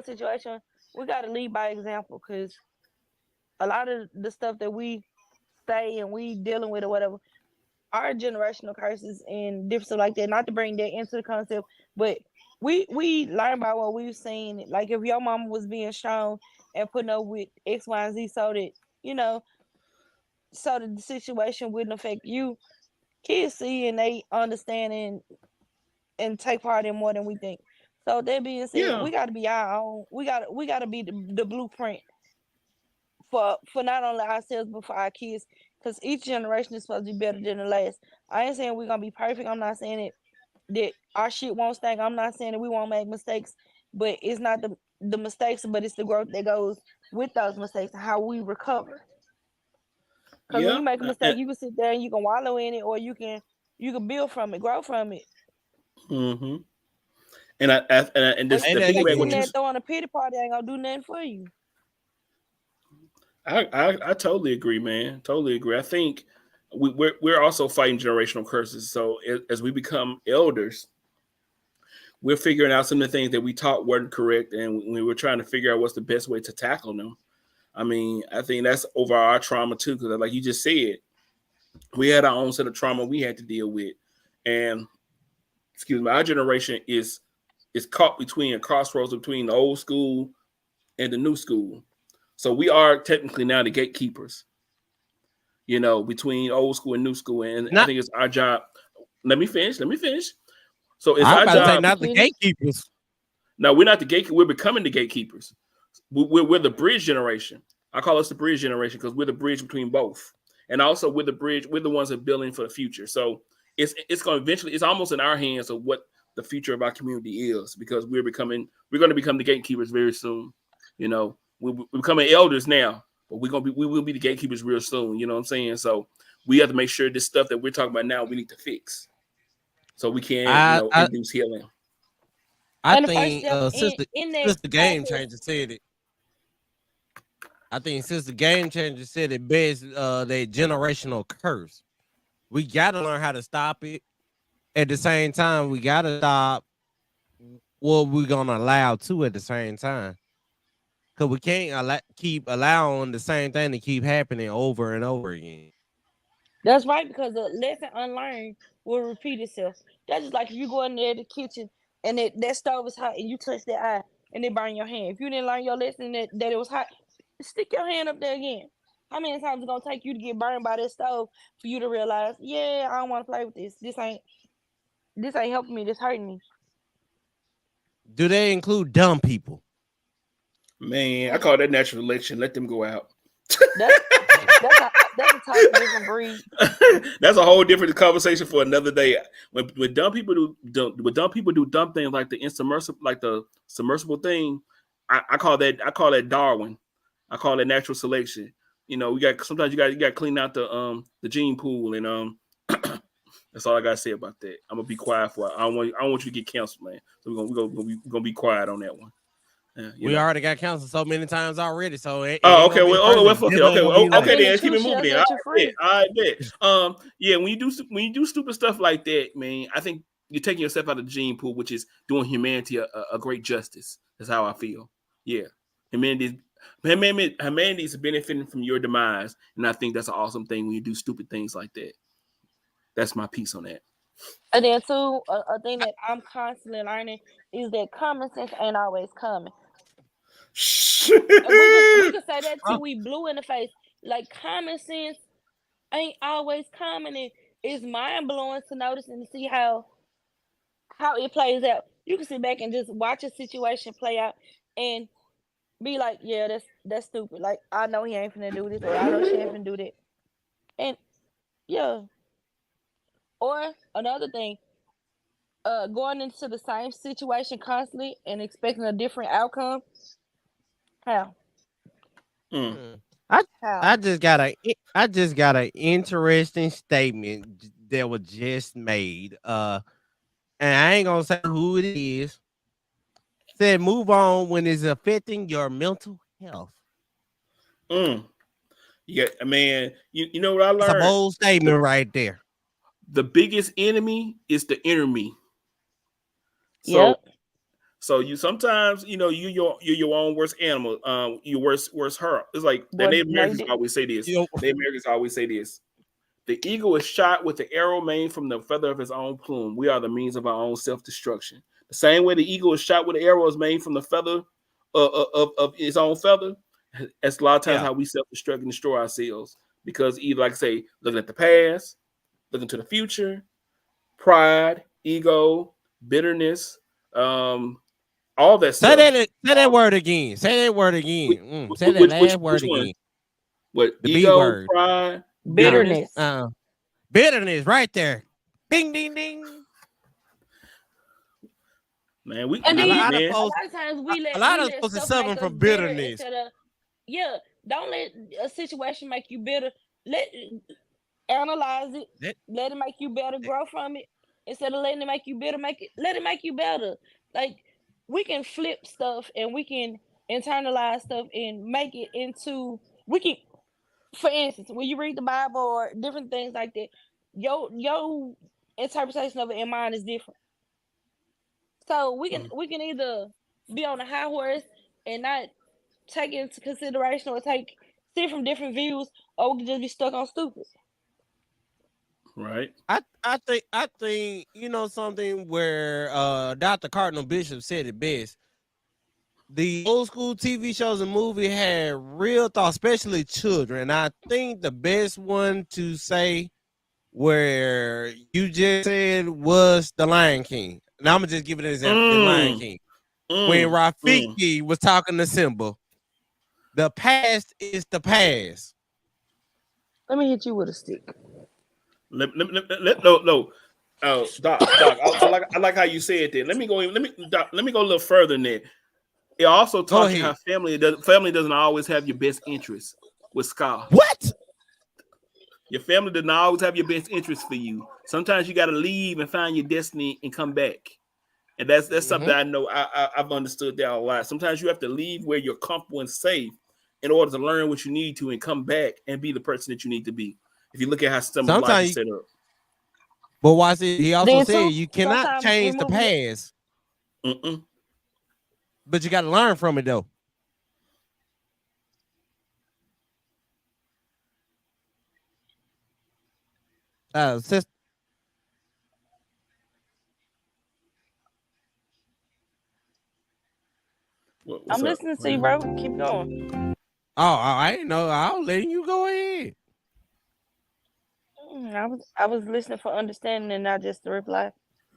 S1: situation, we gotta lead by example because a lot of the stuff that we say and we dealing with or whatever are generational curses and different stuff like that. Not to bring that into the concept, but we learn by what we've seen. Like if your mama was being shown and putting up with X, Y, and Z, so that you know, so that the situation wouldn't affect you. Kids see and they understand and take part in more than we think. So that being said,
S6: Yeah,
S1: we got to be our own. We got to be the blueprint for not only ourselves but for our kids. Because each generation is supposed to be better than the last. I ain't saying we're gonna be perfect. I'm not saying it that our shit won't stink. I'm not saying that we won't make mistakes, but it's not the mistakes, but it's the growth that goes with those mistakes and how we recover. Because when
S6: yeah,
S1: you make a mistake, you can sit there and you can wallow in it, or you can build from it, grow from it.
S6: mm-hmm. And
S1: Or
S6: this
S1: you
S3: ain't
S6: the
S3: that
S1: just
S6: feedback
S1: sitting
S6: what you
S3: again?
S1: there throwing a pity party ain't gonna do nothing for you.
S6: I totally agree, man. Totally agree. I think we're also fighting generational curses. So as we become elders, we're figuring out some of the things that we taught weren't correct, and we were trying to figure out what's the best way to tackle them. I mean, I think that's over our trauma too, because like you just said, we had our own set of trauma we had to deal with, and excuse me, our generation is caught between a crossroads between the old school and the new school. So we are technically now the gatekeepers, between old school and new school. And I
S3: Not.
S6: think it's our job. Let me finish. Let me finish. So it's
S3: I'm
S6: our
S3: about to say
S6: job.
S3: not the
S1: Finish.
S3: gatekeepers.
S6: Now we're not the gatekeeper. We're becoming the gatekeepers. We're the bridge generation. I call us the bridge generation because we're the bridge between both, and also we're the bridge. We're the ones that are building for the future. So it's going to eventually. It's almost in our hands of what the future of our community is because we're going to become the gatekeepers very soon. We're becoming elders now, but we will be the gatekeepers real soon. You know what I'm saying? So we have to make sure this stuff that we're talking about now we need to fix so we can
S3: I I
S6: induce healing.
S3: I
S1: And the first
S3: think
S1: step in that
S3: sister game
S1: process,
S3: changer said it. I think sister game changer said it best. That generational curse. We gotta learn how to stop it. At the same time, we gotta stop what we're gonna allow to at the same time. Cause we can't keep allowing the same thing to keep happening over and over again.
S1: that's right, because the lesson unlearned will repeat itself. That's just like if you go in there the kitchen and that stove is hot and you touch that eye and it burn your hand. If you didn't learn your lesson that it was hot, stick your hand up there again. How many times it's gonna take you to get burned by that stove for you to realize, yeah, I don't want to play with this. This ain't helping me. This hurting me.
S3: Do they include dumb people?
S6: Man, I call that natural selection. Let them go out.
S1: That's that's a total different breed.
S6: That's a whole different conversation for another day. When dumb people do dumb things like the submersible thing, I call that Darwin. I call it natural selection. We got sometimes you got to clean out the gene pool, and that's all I gotta say about that. I'm gonna be quiet for it. I don't want you to get canceled, man. So we're gonna be quiet on that one. Yeah,
S3: We already got counseled so many times already, so it
S6: Oh,
S3: ain't
S6: okay.
S3: gonna be the
S6: Well,
S3: first
S6: well,
S3: one.
S6: fuck it.
S3: This
S6: Okay,
S3: ain't gonna
S6: well,
S3: be
S6: okay.
S3: like
S1: And
S6: Then
S1: the
S6: let's keep it
S1: truth
S6: moving.
S1: shall
S6: Then, all
S1: set you
S6: right,
S1: free.
S6: all right. Yeah. When you do stupid stuff like that, man, I think you're taking yourself out of the gene pool, which is doing humanity a great justice. That's how I feel. Yeah, humanity, humanity's benefiting from your demise, and I think that's an awesome thing when you do stupid things like that. That's my piece on that.
S1: And then too, a thing that I'm constantly learning is that common sense ain't always coming. And we could say that
S3: huh?
S1: till we blue in the face. Like common sense ain't always common, and it's mind blowing to notice and to see how it plays out. You can sit back and just watch a situation play out and be like, yeah, that's stupid. Like I know he ain't finna do this, or I know she ain't finna do that. And yeah. Or another thing, going into the same situation constantly and expecting a different outcome. How?
S6: Mm.
S3: Hmm. I
S1: How?
S3: I just got an interesting statement that was just made. and I ain't gonna say who it is, said move on when it's affecting your mental health.
S6: Yeah, man. You know what I
S3: That's a
S6: learned?
S3: bold statement right there.
S6: The biggest enemy is the inner me. So
S1: Yep.
S6: so you sometimes you're your own worst animal. Your worst hurt. It's like the
S1: Boy,
S6: Native
S1: no, you
S6: Americans
S1: didn't.
S6: always say this.
S3: You know,
S6: Native Americans always say this. The eagle is shot with the arrow made from the feather of his own plume. We are the means of our own self-destruction. The same way the eagle is shot with the arrow is made from the feather of his own feather. That's a lot of times
S3: yeah.
S6: how we self-destruct and destroy ourselves. Because either, like I say, looking at the past, looking to the future, pride, ego, bitterness, all that stuff.
S3: Say that word again. Say that word again. Say that last
S6: Which
S3: word
S6: one?
S3: again.
S6: What
S3: The B
S6: ego,
S3: word.
S6: pride,
S3: Uh,
S6: bitterness.
S1: Bitterness.
S3: bitterness right there. Ding ding ding.
S6: Man, we
S1: And
S3: A
S1: then
S6: we
S3: lot of
S6: man.
S1: a
S3: folks,
S1: lot of times
S3: a
S1: we
S3: lot of
S1: let
S3: folks is
S1: stuff make
S3: suffering
S1: us
S3: from
S1: bitter
S3: bitterness.
S1: instead of, yeah. Don't let a situation make you bitter. Let Analyze it.
S3: That-
S1: Let it make you better.
S3: that-
S1: Grow from it instead of letting it make you bitter. Let it make you better. Like we can flip stuff and we can internalize stuff and make it into we can. For instance, when you read the Bible or different things like that, your interpretation of it and mine is different. So we can either be on a high horse and not take into consideration or see from different views, or we can just be stuck on stupid.
S6: Right.
S3: I think you know something where Dr. Cardinal Bishop said it best. The old school TV shows and movie had real thought, especially children. I think the best one to say where you just said was the Lion King. Now I'm gonna just give it an example. The Lion
S6: Mm,
S3: King. When
S6: mm, mm.
S3: Rafiki was talking to Simba, the past is the past.
S1: Let me hit you with a stick.
S6: No. Oh, Doc. I like how you said that. Let me go a little further than that. It also
S3: Go
S6: taught you how
S3: ahead.
S6: family doesn't always have your best interests with Scar.
S3: What?
S6: Your family doesn't always have your best interests for you. Sometimes you got to leave and find your destiny and come back. And that's something
S3: Mm-hmm.
S6: I know I've understood that a lot. Sometimes you have to leave where you're comfortable and safe in order to learn what you need to and come back and be the person that you need to be. If you look at how some of life
S3: Sometimes,
S6: is set up.
S3: but watch it. He also
S1: Then
S3: said
S1: too,
S3: you cannot
S1: sometimes
S3: change the
S1: removing it.
S3: past,
S6: Mm-mm.
S3: but you got to learn from it though. Sis,
S6: What's
S1: I'm
S6: up?
S1: listening to you, bro. Keep going.
S3: I didn't know. I was letting you go ahead.
S1: I was listening for understanding and not just to reply.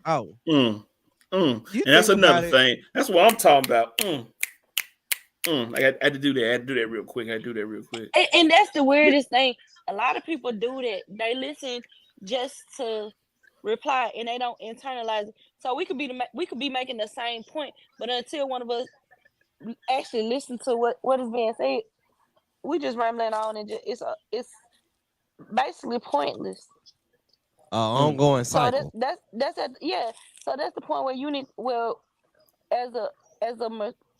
S3: Oh,
S6: Mm, and
S3: you
S6: that's
S3: think
S6: another
S3: about it.
S6: thing. That's what I'm talking about. I had to do that. I had to do that real quick.
S1: And that's the weirdest thing. A lot of people do that. They listen just to reply and they don't internalize it. So we could be making the same point, but until one of us actually listen to what is being said, we just rambling on and it's basically pointless.
S6: Mm,
S3: Ongoing
S1: So
S3: cycle.
S1: yeah. So that's the point where you need, well, as a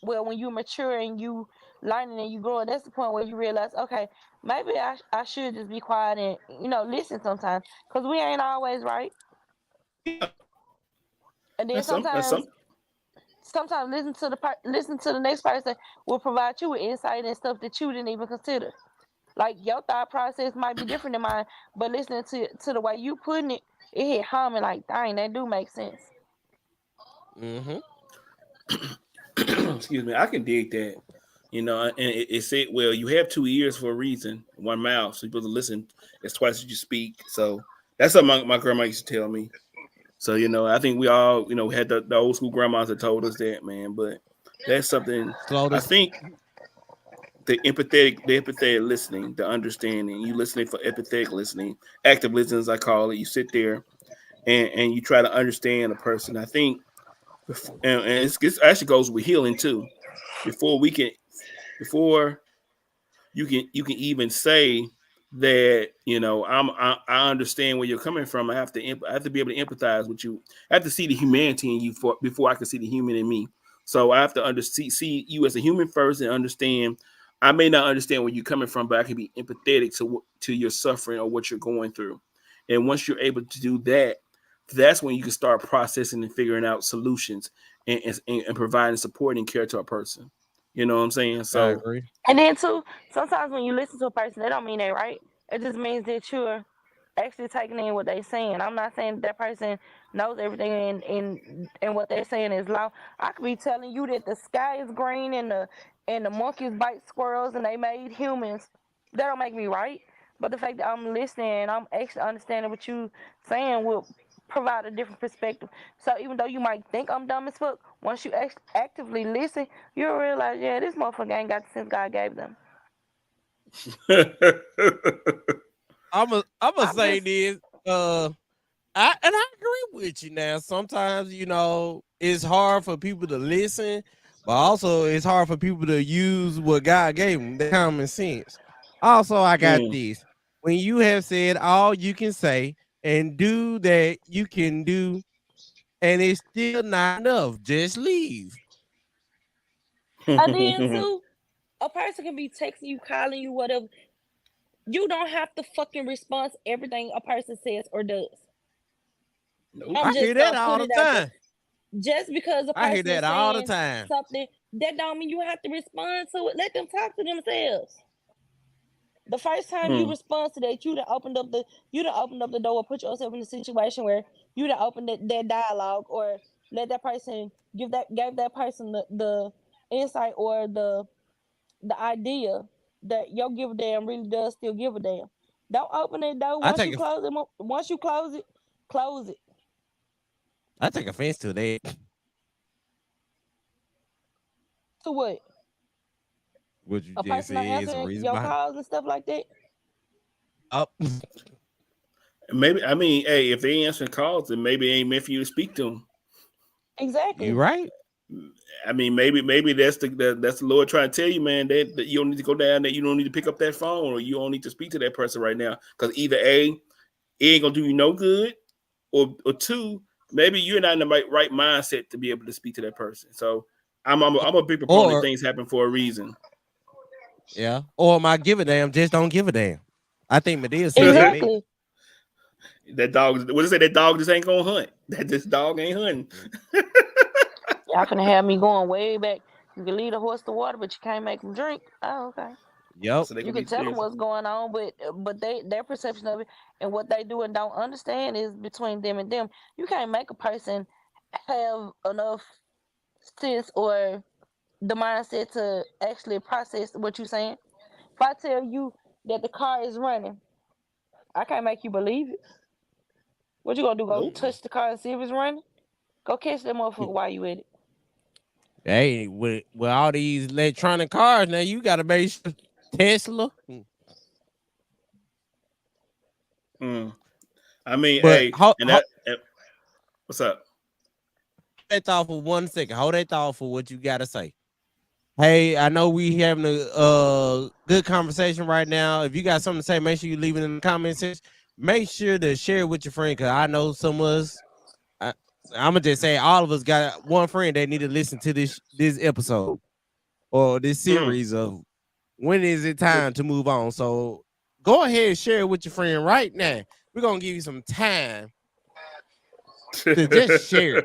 S1: well, when you mature and you learning and you growing, that's the point where you realize, okay, maybe I should just be quiet and listen sometimes, because we ain't always right.
S6: yeah,
S1: And then
S6: that's some.
S1: sometimes listen to the next person will provide you with insight and stuff that you didn't even consider. Like your thought process might be different than mine, but listening to the way you putting it, it hit home and like, dang, that do make sense.
S3: Mm-hmm.
S6: Excuse me. I can dig that. And it said, well, you have 2 ears for a reason, one mouth, so you're supposed to listen as twice as you speak. So that's what my grandma used to tell me. So I think we all had the old school grandmas that told us that, man. But that's something
S3: Slow
S6: I
S3: this.
S6: think the empathetic listening, the understanding, you listening for empathetic listening, active listening as I call it. You sit there and you try to understand a person. I think, and it actually goes with healing too. Before we can, before you can even say that I understand where you're coming from. I have to be able to empathize with you. I have to see the humanity in you before I can see the human in me. So I have to see you as a human first and understand. I may not understand where you're coming from, but I can be empathetic to your suffering or what you're going through. And once you're able to do that, that's when you can start processing and figuring out solutions and providing support and care to a person. You know what I'm saying?
S3: I
S6: So
S3: agree.
S1: And then too, sometimes when you listen to a person, that don't mean they right. It just means that you're actually taking in what they're saying. I'm not saying that person knows everything and what they're saying is law. I could be telling you that the sky is green and the monkeys bite squirrels and they made humans. That don't make me right. But the fact that I'm listening and I'm actually understanding what you saying will provide a different perspective. So even though you might think I'm dumb as fuck, once you actively listen, you'll realize, yeah, this motherfucker ain't got the sense God gave them.
S3: I'm gonna
S1: I'm
S3: say
S1: just
S3: this. I agree with you now. Sometimes it's hard for people to listen, but also it's hard for people to use what God gave them, the common sense. Also, I got
S6: mm.
S3: this. When you have said all you can say and do that you can do, and it's still not enough, just leave.
S1: and then too, a person can be texting you, calling you, whatever. You don't have to fucking respond to everything a person says or does.
S6: Nope.
S1: I'm
S3: I hear
S1: just
S3: that
S1: gonna
S3: all
S1: put
S3: the
S1: it out there.
S3: time.
S1: Just because a
S3: I hear
S1: person
S3: that
S1: is
S3: all the
S1: saying
S3: time.
S1: something, that don't mean you have to respond to it. Let them talk to themselves. The first time you
S6: Mm.
S1: respond to that, you done opened up the door, put yourself in a situation where you done opened that dialogue, or let that person gave that person the insight or the idea that your give a damn really does still give a damn. Don't open that door
S3: I
S1: once
S3: take
S1: you
S3: a,
S1: close it. Once you close it.
S3: I take offense to that.
S1: To what?
S3: What you
S1: A
S3: just
S1: person
S3: said
S1: not
S3: is a
S1: answering
S3: reason
S1: your
S3: behind.
S1: calls and stuff like that.
S3: Up.
S6: Maybe I mean, hey, if they answering calls, then maybe it ain't meant for you to speak to them.
S3: You
S1: Exactly.
S3: right.
S6: I mean, maybe that's the Lord trying to tell you, man, that you don't need to go down there. You don't need to pick up that phone, or you don't need to speak to that person right now, because either A, it ain't gonna do you no good, or two, maybe you're not in the right mindset to be able to speak to that person. So I'm a big proponent.
S3: Or
S6: Things happen for a reason.
S3: yeah. Or my give a damn just don't give a damn. I think Medea said that best.
S1: Exactly.
S6: That dog. What is it? That dog just ain't gonna hunt. That this dog ain't hunting.
S1: Y'all finna have me going way back. You can lead a horse to water, but you can't make them drink. Oh, okay.
S3: Yep.
S6: So they
S1: You
S6: gonna
S1: can
S6: be
S1: tell them
S6: serious.
S1: what's going on, but their perception of it and what they do and don't understand is between them and them. You can't make a person have enough sense or the mindset to actually process what you're saying. If I tell you that the car is running, I can't make you believe it. What you gonna do? Go
S6: Nope.
S1: touch the car and see if it's running? Go catch that motherfucker while you at it.
S3: Hey, with all these electronic cars now, you got to make sure Tesla.
S6: Mm. I mean,
S3: But
S6: hey, and what's up?
S3: that thought for 1 second. Hold that thought for what you got to say. Hey, I know we having a good conversation right now. If you got something to say, make sure you leave it in the comments section. Make sure to share it with your friend, because I know some of us. I, I'm gonna just say all of us got one friend that need to listen to this episode or this
S6: Mm.
S3: series of when is it time to move on. So go ahead and share it with your friend right now. We're gonna give you some time to just share it.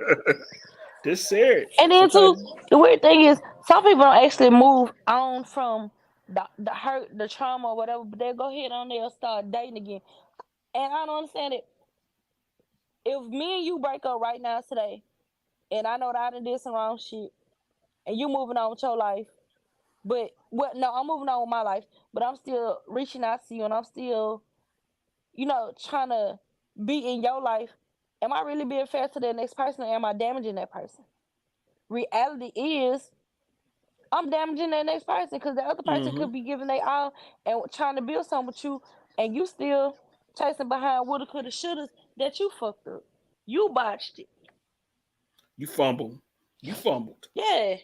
S6: Just say it.
S1: And then too,
S6: Sometimes.
S1: the weird thing is, some people don't actually move on from the hurt, the trauma, or whatever, but they'll go ahead on there and start dating again. And I don't understand it. If me and you break up right now today, and I know that I did some wrong shit, and you moving on with your life, but what? No, I'm moving on with my life, but I'm still reaching out to you, and I'm still, trying to be in your life. Am I really being fair to the next person, or am I damaging that person? Reality is, I'm damaging that next person because the other person
S6: Mm-hmm.
S1: could be giving they all and trying to build something with you, and you still chasing behind woulda, coulda, shouldas that you fucked up. You botched it.
S6: You fumbled. You fumbled.
S1: Yeah,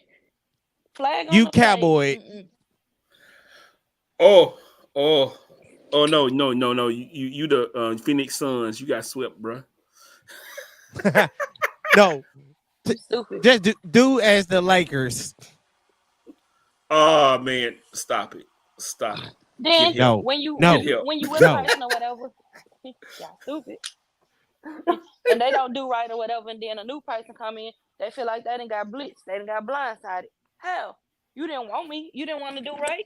S1: flag on
S3: You
S1: the play.
S3: cowboy.
S1: Mm-mm.
S6: Oh, oh. Oh no. You the Phoenix Suns. You got swept, bro.
S3: No,
S1: You stupid.
S3: just do as the Lakers.
S6: Oh man, stop it. Stop it. Get
S1: Then
S6: help.
S3: No,
S1: when you
S6: Get
S3: no,
S6: help.
S1: when you with a
S3: no.
S1: person or whatever, y'all stupid. And they don't do right or whatever, and then a new person come in, they feel like they done got blitzed, they done got blindsided. Hell, you didn't want me, you didn't want to do right.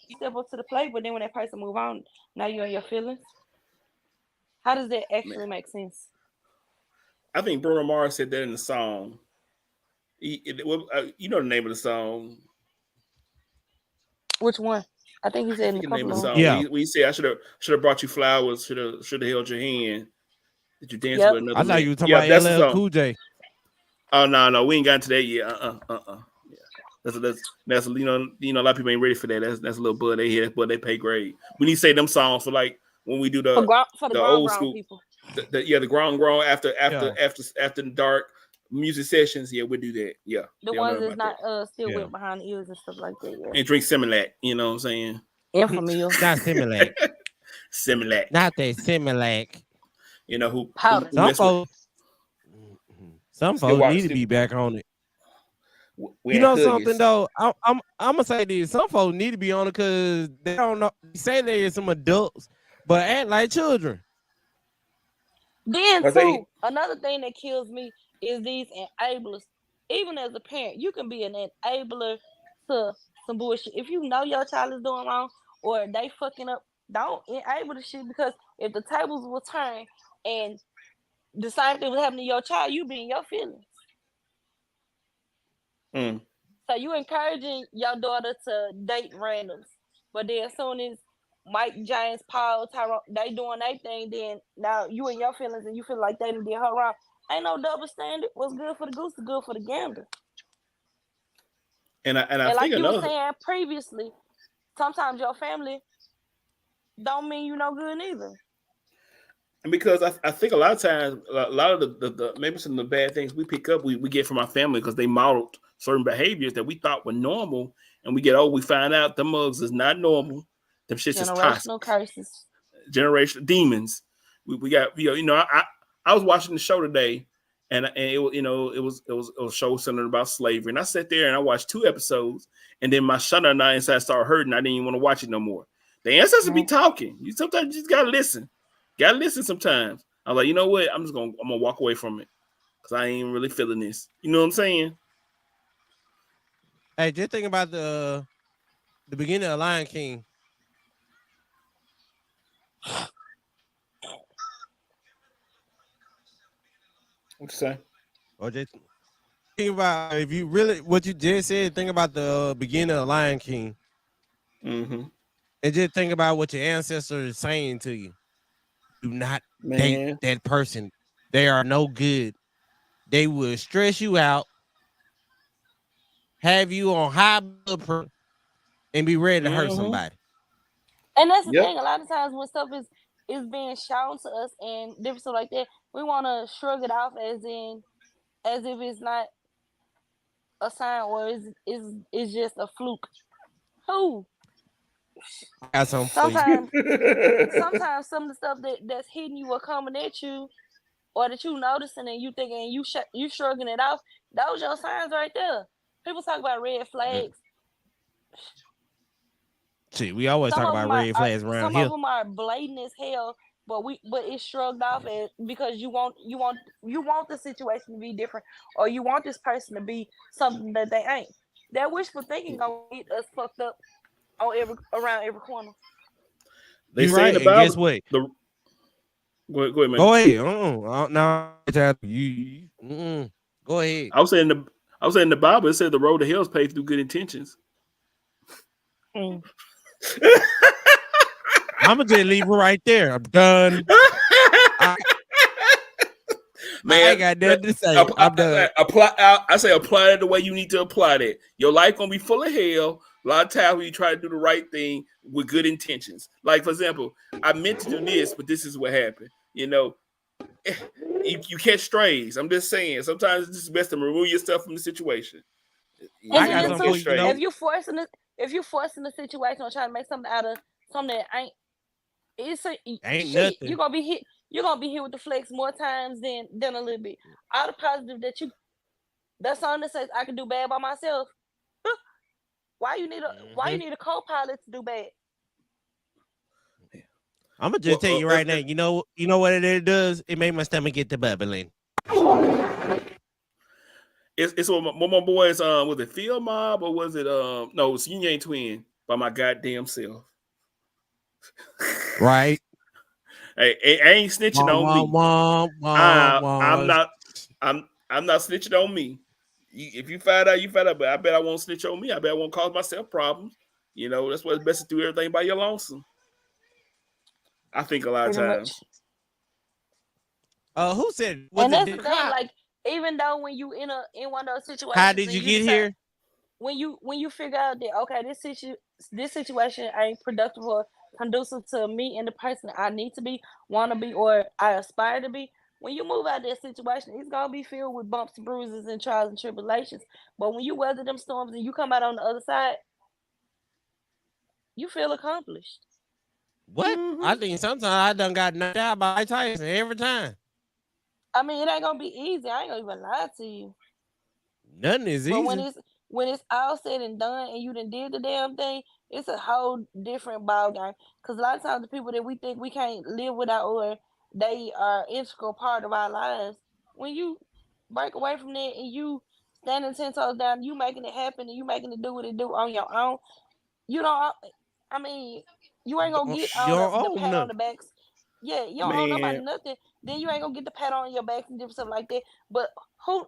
S1: You step up to the plate, but then when that person move on, now you're in your feelings. How does that
S6: Man,
S1: actually make sense?
S6: I think Bruno Mars said that in the song. You know the name of the song.
S1: Which one? I think he
S6: I
S1: said in a
S6: forget the name
S1: couple
S6: of the
S1: of them.
S6: song.
S3: Yeah,
S6: We say I should have brought you flowers. Should have held your hand. Did you dance
S1: Yep.
S6: with another
S3: I thought
S6: man?
S3: you were talking
S6: Yeah,
S3: about
S6: that's the
S3: LL
S6: song.
S3: Cool J.
S6: Oh no, we ain't gotten to that yet. Yeah. That's a lot of people ain't ready for that. That's a little bud they hear, but they pay grade. We need to say them songs for like when we do
S1: For the
S6: the
S1: grown
S6: old
S1: grown
S6: school,
S1: people.
S6: the grown
S3: Yeah,
S6: after the dark music sessions. Yeah, we do that. Yeah,
S1: The
S6: y'all know
S1: ones that's
S6: about that.
S1: not still
S3: yeah.
S1: wet behind the ears and stuff like that, yeah.
S6: And drink Similac. You know what I'm saying?
S1: Infamil.
S3: Not Similac.
S6: Similac.
S3: Not that Similac.
S6: You know who
S1: Powder.
S3: Some
S6: mess with
S3: folks, some
S6: still
S3: folks
S6: watch
S3: need to
S6: still
S3: be back on it. You
S6: wearing
S3: know something
S6: Huggies.
S3: though, I'm gonna say this. Some folks need to be on it because they don't know. They say they're some adults, but act like children.
S1: Then
S6: Cause they
S1: too, another thing that kills me is these enablers. Even as a parent, you can be an enabler to some bullshit. If you know your child is doing wrong or they fucking up, don't enable the shit because if the tables will turn and the same thing was happening to your child, you be in your feelings.
S6: mm,
S1: So you encouraging your daughter to date randoms, but then as soon as Mike, James, Paul, Tyrone, they doing their thing, then now you in your feelings and you feel like they done did her wrong. Ain't no double standard. What's good for the goose is good for the gander.
S6: and I
S1: And
S6: think
S1: like you were
S6: another
S1: saying previously, sometimes your family don't mean you no good neither.
S6: and because I think a lot of times a lot of the maybe some of the bad things we pick up we get from our family because they modeled certain behaviors that we thought were normal, and we get old we find out the mugs is not normal. Them shits is toxic.
S1: Generational curses.
S6: Generation demons. We got I was watching the show today, and it was it was a show centered about slavery, and I sat there and I watched 2 episodes, and then my shudder and I inside started hurting. I didn't even want to watch it no more. The ancestors be
S1: Right.
S6: talking. You sometimes you just gotta listen. Gotta listen sometimes. I was like, you know what? I'm gonna walk away from it because I ain't really feeling this. You know what I'm saying?
S3: Hey, just think about the beginning of Lion King.
S6: What you say?
S3: Or just think about if you really what you just said. Think about the beginning of Lion King,
S6: Mm-hmm.
S3: and just think about what your ancestors are saying to you. Do not date
S6: Man.
S3: that person. They are no good. They will stress you out, have you on high blood pressure, and be ready to hurt
S6: Mm-hmm.
S3: somebody.
S1: And that's the
S6: Yep.
S1: thing. A lot of times when stuff is being shown to us and different stuff like that, we want to shrug it off as if it's not a sign or is just a fluke. Who?
S3: I got something for you.
S1: Sometimes sometimes some of the stuff that's hitting you or coming at you or that you noticing and you thinking you shrugging it off, those your signs right there. People talk about red flags.
S3: See, we always
S1: Some
S3: talk
S1: of
S3: about
S1: them
S3: red flags around
S1: some of
S3: here.
S1: them are blatant as hell, but it's shrugged off as because you want the situation to be different or you want this person to be something that they ain't. That wishful thinking gonna get us fucked up on around every corner.
S6: They
S3: You
S6: say in
S3: right,
S6: the
S3: and guess
S6: Bible
S3: what?
S6: the go ahead, man.
S3: Go ahead. No, go ahead.
S6: I was saying the Bible it said the road to hell is paved through good intentions.
S1: Mm.
S3: I'm gonna just leave it right there. I'm done. I
S6: Man,
S3: ain't got nothing to say. I'm done.
S6: I say apply it the way you need to apply that. Your life gonna be full of hell. A lot of times when you try to do the right thing with good intentions. Like for example, I meant to do this, but this is what happened. You catch strays. I'm just saying. Sometimes it's just best to remove yourself from the situation.
S1: And
S3: I
S6: You
S3: got
S1: then
S6: gonna
S3: something
S6: catch
S3: for
S1: too,
S3: you. You know,
S6: strays.
S1: if you forcing the situation or trying to make something out of something that ain't, It's a
S3: Ain't
S1: shit. You're
S3: nothing.
S1: gonna be hit. You're gonna be hit with the flex more times than a little bit. All the positive that you. That song that says I can do bad by myself. Why you
S3: Hmm.
S1: need a co-pilot to do bad?
S3: I'm gonna just
S6: Well,
S3: tell you right now. You know what it does? It made my stomach get to bubbling.
S6: it's what my boys was it Field Mob or was it no, it's Yin Yang Twin by my goddamn self.
S3: Right?
S6: Hey, I ain't snitching
S3: Wah,
S6: on
S3: wah,
S6: me.
S3: wah, wah,
S6: I'm
S3: wah.
S6: not I'm not snitching on me. If you find out, you find out. But I bet I won't snitch on me. I bet I won't cause myself problems. You know, that's why it's best to do everything by your lonesome. I think a lot of
S1: Pretty much.
S6: times.
S3: Who said? Was
S1: And
S3: it
S1: that's the
S3: Dick
S1: thing.
S3: Hop?
S1: Like, even though when you in one of those
S3: How
S1: situations
S3: did
S1: and
S3: you
S1: you
S3: get
S1: decide,
S3: here?
S1: when you figure out that, okay, this situation ain't productive or conducive to me and the person I need to be, want to be, or I aspire to be. When you move out of that situation, it's gonna be filled with bumps and bruises and trials and tribulations. But when you weather them storms and you come out on the other side, you feel accomplished.
S3: What? I
S6: Hmm.
S3: think sometimes I done got knocked out by Tyson every time.
S1: I mean, it ain't gonna be easy. I ain't gonna even lie to you.
S3: Nothing is
S1: But
S3: easy.
S1: when it's all said and done and you done did the damn thing, it's a whole different ball game. Cause a lot of times the people that we think we can't live without or they are integral part of our lives, when you break away from that and you standing 10 toes down, you making it happen and you making it do what it do on your own, you don't. I mean, you ain't gonna get
S3: You
S1: all
S3: don't
S1: the
S3: own
S1: pat on the
S3: nothing.
S1: backs. Yeah, you don't owe nobody
S6: Man,
S1: nothing. Then you ain't gonna get the pat on your back and different stuff like that. But who,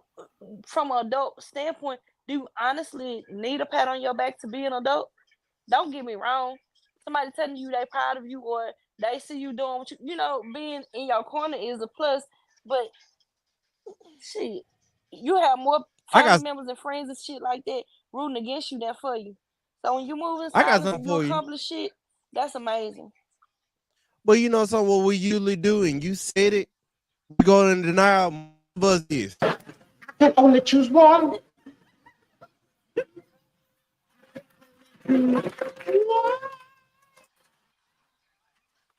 S1: from an adult standpoint, do you honestly need a pat on your back to be an adult? Don't get me wrong. Somebody telling you they proud of you or they see you doing what being in your corner is a plus. But shit, you have more
S3: I
S1: family
S3: got
S1: members and friends and shit like that rooting against you than for you. So when you move in
S3: I got
S1: silence
S3: something
S1: and you
S3: for you.
S1: accomplish shit, that's amazing.
S3: But you know something what we usually do, and you said it, we go in denial. Most of us is.
S4: Can only choose one.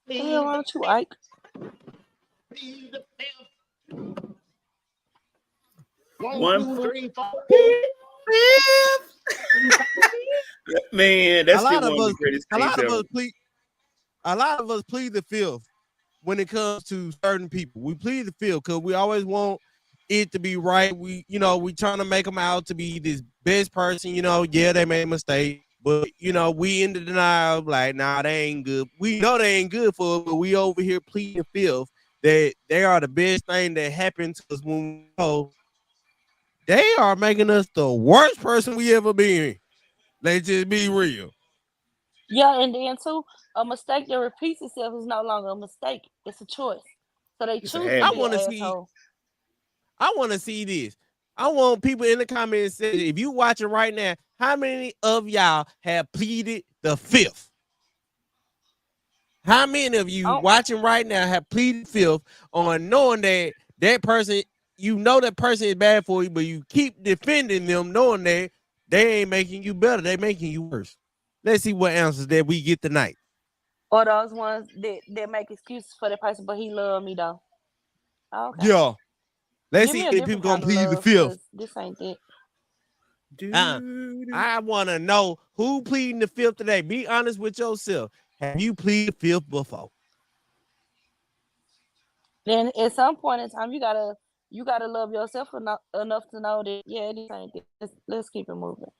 S1: The hell wrong with you, Ike?
S4: One,
S6: one
S4: two, three, four.
S6: man,
S3: A
S6: that's still
S3: lot
S6: one
S3: of
S6: of the
S3: us,
S6: greatest
S3: a
S6: things
S3: lot of
S6: ever.
S3: us plead, a lot of us plead the fifth when it comes to certain people. We plead the fifth because we always want it to be right. We trying to make them out to be this best person. Yeah, they made a mistake, but we in the denial, like, nah, they ain't good. We know they ain't good for us, but we over here pleading the fifth that they are the best thing that happened to us when we know they are making us the worst person we ever been. Let's just be real.
S1: Yeah, and then too, a mistake that repeats itself is no longer a mistake. It's a choice. So they
S6: It's a
S1: choose to
S3: I
S6: habit.
S1: be an
S3: want to see.
S1: asshole.
S3: I want to see this. I want people in the comments say, if you watching right now, how many of y'all have pleaded the fifth? How many of you
S1: Oh,
S3: watching right now have pleaded fifth on knowing that person, that person is bad for you, but you keep defending them, knowing that they ain't making you better, they making you worse. Let's see what answers that we get tonight.
S1: or those ones that make excuses for the person, but he love me though. Okay,
S3: Yeah. Let's
S1: give
S3: see
S1: me a
S3: if people
S1: different
S3: gonna
S1: kind of
S3: plead the
S1: love,
S3: fifth.
S1: cause this ain't it.
S3: Uh,
S6: Dude.
S3: I want to know who pleading the fifth today. Be honest with yourself. Have you pleaded the fifth before?
S1: Then at some point in time, you gotta love yourself enough to know that this ain't it. Let's keep it moving.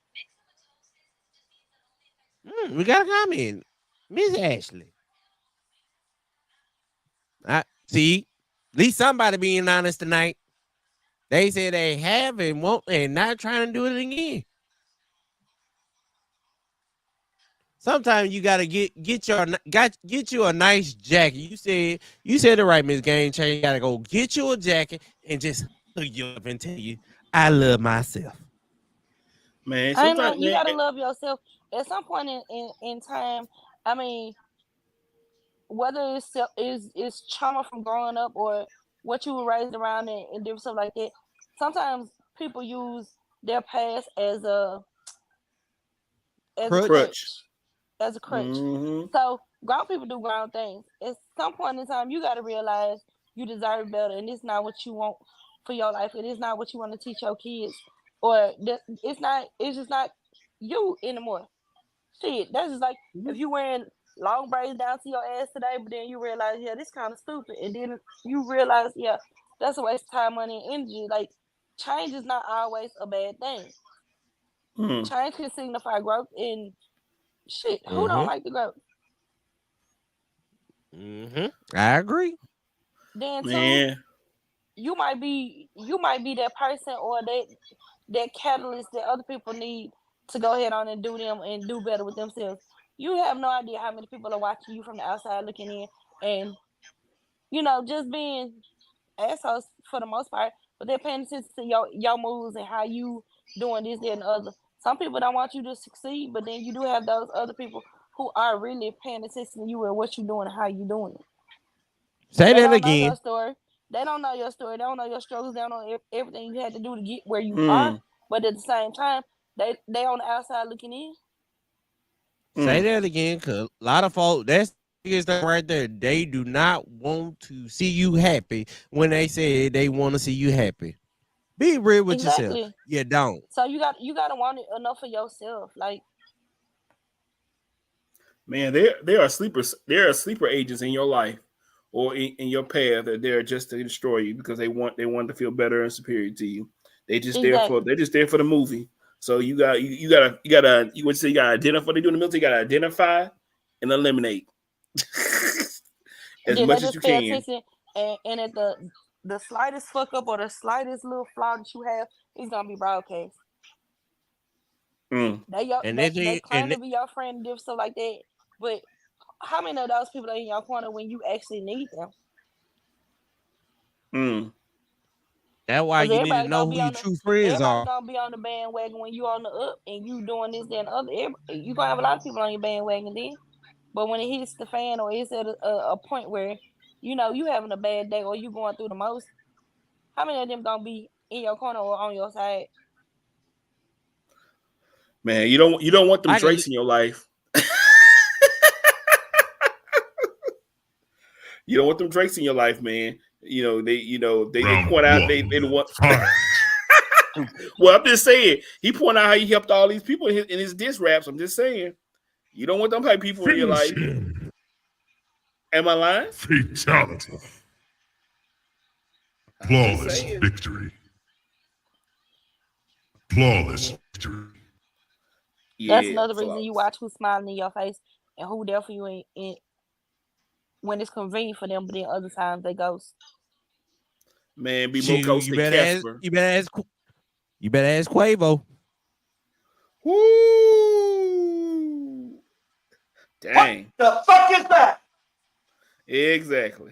S3: We got a comment. Miss Ashley. I see. At least somebody being honest tonight. They said they have and won't and not trying to do it again. Sometimes you gotta get you a nice jacket. You said it right, Miss Game Changer. You gotta go get you a jacket and just hug you up and tell you I love myself.
S6: Man,
S1: I ain't
S6: sometimes
S1: lying. You
S6: man,
S1: gotta love yourself. At some point in time, I mean, whether it's trauma from growing up or what you were raised around and different stuff like that, sometimes people use their past as a
S3: Crutch.
S6: crutch.
S1: crutch, as a crutch.
S6: Hmm.
S1: So Grown people do grown things. At some point in time, you got to realize you deserve better, and it's not what you want for your life. It is not what you want to teach your kids, or it's not. It's just not you anymore. Shit, that's just like if you wearing long braids down to your ass today, but then you realize, yeah, this kind of stupid, and then you realize, yeah, that's a waste of time, money, and energy. Like change is not always a bad thing.
S6: Mm.
S1: Change can signify growth, and shit, who don't
S3: Mm-hmm.
S1: like the growth?
S3: Mm-hmm. I agree.
S1: Then too,
S6: Man.
S1: you might be that person or that catalyst that other people need to go ahead on and do them and do better with themselves. You have no idea how many people are watching you from the outside looking in, and just being assholes for the most part, but they're paying attention to your moves and how you doing this, that, and the other. Some people don't want you to succeed, but then you do have those other people who are really paying attention to you and what you're doing and how you doing it.
S3: Say
S1: They
S3: that
S1: don't know your
S3: again.
S1: story. They don't know your story. They don't know your struggles. They don't know everything you had to do to get where you are.
S6: Mm.
S1: But at the same time, they on the outside looking in.
S3: Say
S6: Mm.
S3: that again, cause a lot of folks, that's the biggest thing right there. They do not want to see you happy when they say they want to see you happy. Be real with yourself.
S1: Exactly.
S3: You don't.
S1: So you got to want it enough for yourself. Like
S6: Man, there are sleepers. There are sleeper agents in your life or in your path that they're just to destroy you because they want to feel better and superior to you.
S1: exactly.
S6: They're just there for the movie. So you would say you gotta identify what they do in the military. You gotta identify and eliminate
S1: And
S6: as
S1: then they
S6: much as you
S1: just pay
S6: can.
S1: attention, and at the slightest fuck up or the slightest little flaw that you have, it's gonna be broadcast.
S6: Mm.
S3: And
S1: They claim
S3: and
S1: to be your friend and stuff like that, but how many of those people are in your corner when you actually need them?
S6: Mm.
S3: that's why
S1: Because
S3: you need to know who your true friends
S1: everybody
S3: are.
S1: gonna be on the bandwagon when you on the up and you doing this, that, and other. You gonna have a lot of people on your bandwagon then. But when it hits the fan or it's at a point where you having a bad day or you going through the most, how many of them gonna be in your corner or on your side?
S6: Man, you don't want them
S3: I can
S6: Drakes in your life. You don't want them Drakes in your life, man. They
S5: Round
S6: point out they
S5: one,
S6: don't want.
S5: fight.
S6: Well, I'm just saying he point out how he helped all these people in his diss raps. I'm just saying you don't want them type people in your
S5: Finish
S6: life.
S5: him.
S6: Am I lying?
S5: Fatality.
S6: I'm just
S5: Flawless
S6: saying.
S5: victory. Flawless victory.
S1: That's
S6: Yeah,
S1: another reason you
S6: flawless.
S1: watch who's smiling in your face and who there for you when it's convenient for them, but then other times they ghost.
S6: Man, be more
S3: shoot.
S6: ghost than Casper.
S3: You better ask Quavo.
S6: Woo! Dang.
S4: The fuck is that?
S6: Exactly.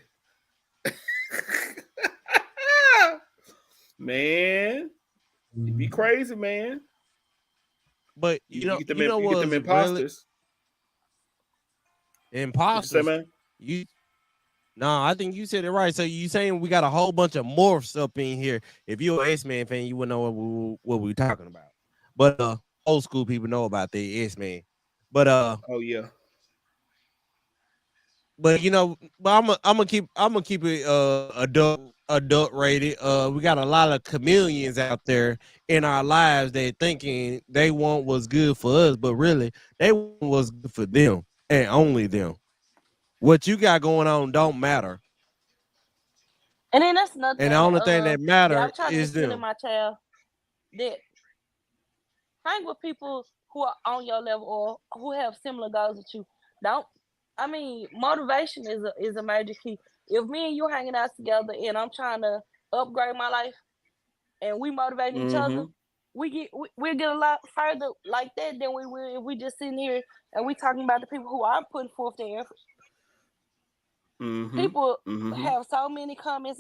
S6: Man, you be crazy, man.
S3: But you know
S6: You get them
S3: what's really
S6: imposters. What you say,
S3: imposters.
S6: man?
S3: You No, I think you said it right. So you saying we got a whole bunch of morphs up in here. If you're an X-Men fan, you would know what we talking about. But old school people know about the X-Men. But
S6: Oh yeah.
S3: but I'm gonna keep it adult rated. We got a lot of chameleons out there in our lives that thinking they want what's good for us, but really they want what's good for them and only them. What you got going on don't matter.
S1: And then that's another
S3: And the
S1: thing
S3: only thing that
S1: that I'm
S3: matter
S1: trying to
S3: is
S1: instill in
S3: them.
S1: my child, that hang with people who are on your level or who have similar goals with you. Don't I mean motivation is a major key. If me and you hanging out together and I'm trying to upgrade my life and we motivate each other,
S6: Mm-hmm.
S1: we'll get a lot further like that than we will if we just sitting here and we talking about the people who are putting forth their effort.
S6: Mm-hmm.
S1: People
S6: Mm-hmm.
S1: have so many comments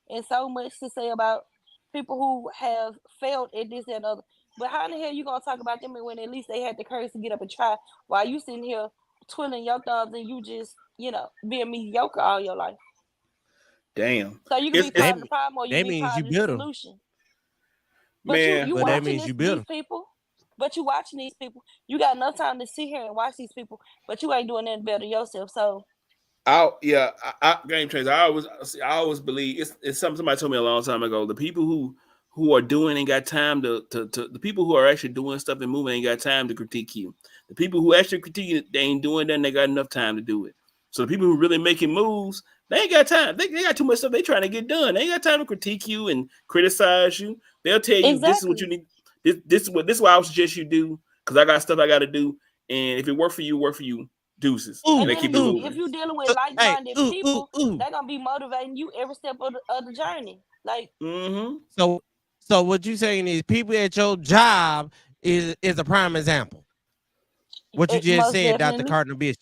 S1: and so much to say about people who have failed at this and other. But how in the hell you gonna talk about them when at least they had the courage to get up and try while you sitting here twiddling your thumbs and you just, being mediocre all your life.
S6: Damn.
S1: So you can be
S6: It's
S1: part of
S3: That
S1: the problem or you can
S3: that
S1: be
S3: means
S1: part
S3: you
S1: of the
S3: bitter.
S1: solution. But you
S6: man.
S1: you
S3: But that
S1: watching
S3: means you
S1: these
S3: bitter.
S1: people. But you watching these people, you got enough time to sit here and watch these people, but you ain't doing nothing better yourself. So
S6: Game changer. I always believe it's something somebody told me a long time ago. The people who are doing ain't got time to the people who are actually doing stuff and moving ain't got time to critique you. The people who actually critique you, they ain't doing that and they got enough time to do it. So the people who really making moves, they ain't got time. They got too much stuff they trying to get done. They ain't got time to critique you and criticize you. They'll tell you this is what you
S1: exactly.
S6: need. This is what I would suggest you do because I got stuff I got to do. And if it work for you, work for you. Deuces.
S3: Ooh,
S6: And
S1: And
S6: they
S1: then
S6: keep it
S3: ooh,
S1: if
S6: moving.
S1: you dealing with like
S3: hey,
S1: minded
S3: ooh, ooh,
S1: people,
S3: ooh.
S1: they're gonna be motivating you every step of the journey. Like
S6: Mm-hmm.
S3: So, so what you saying is people at your job is a prime example. What you
S1: it,
S3: just
S1: most
S3: said, Dr.
S1: definitely.
S3: Cardinal Bishop.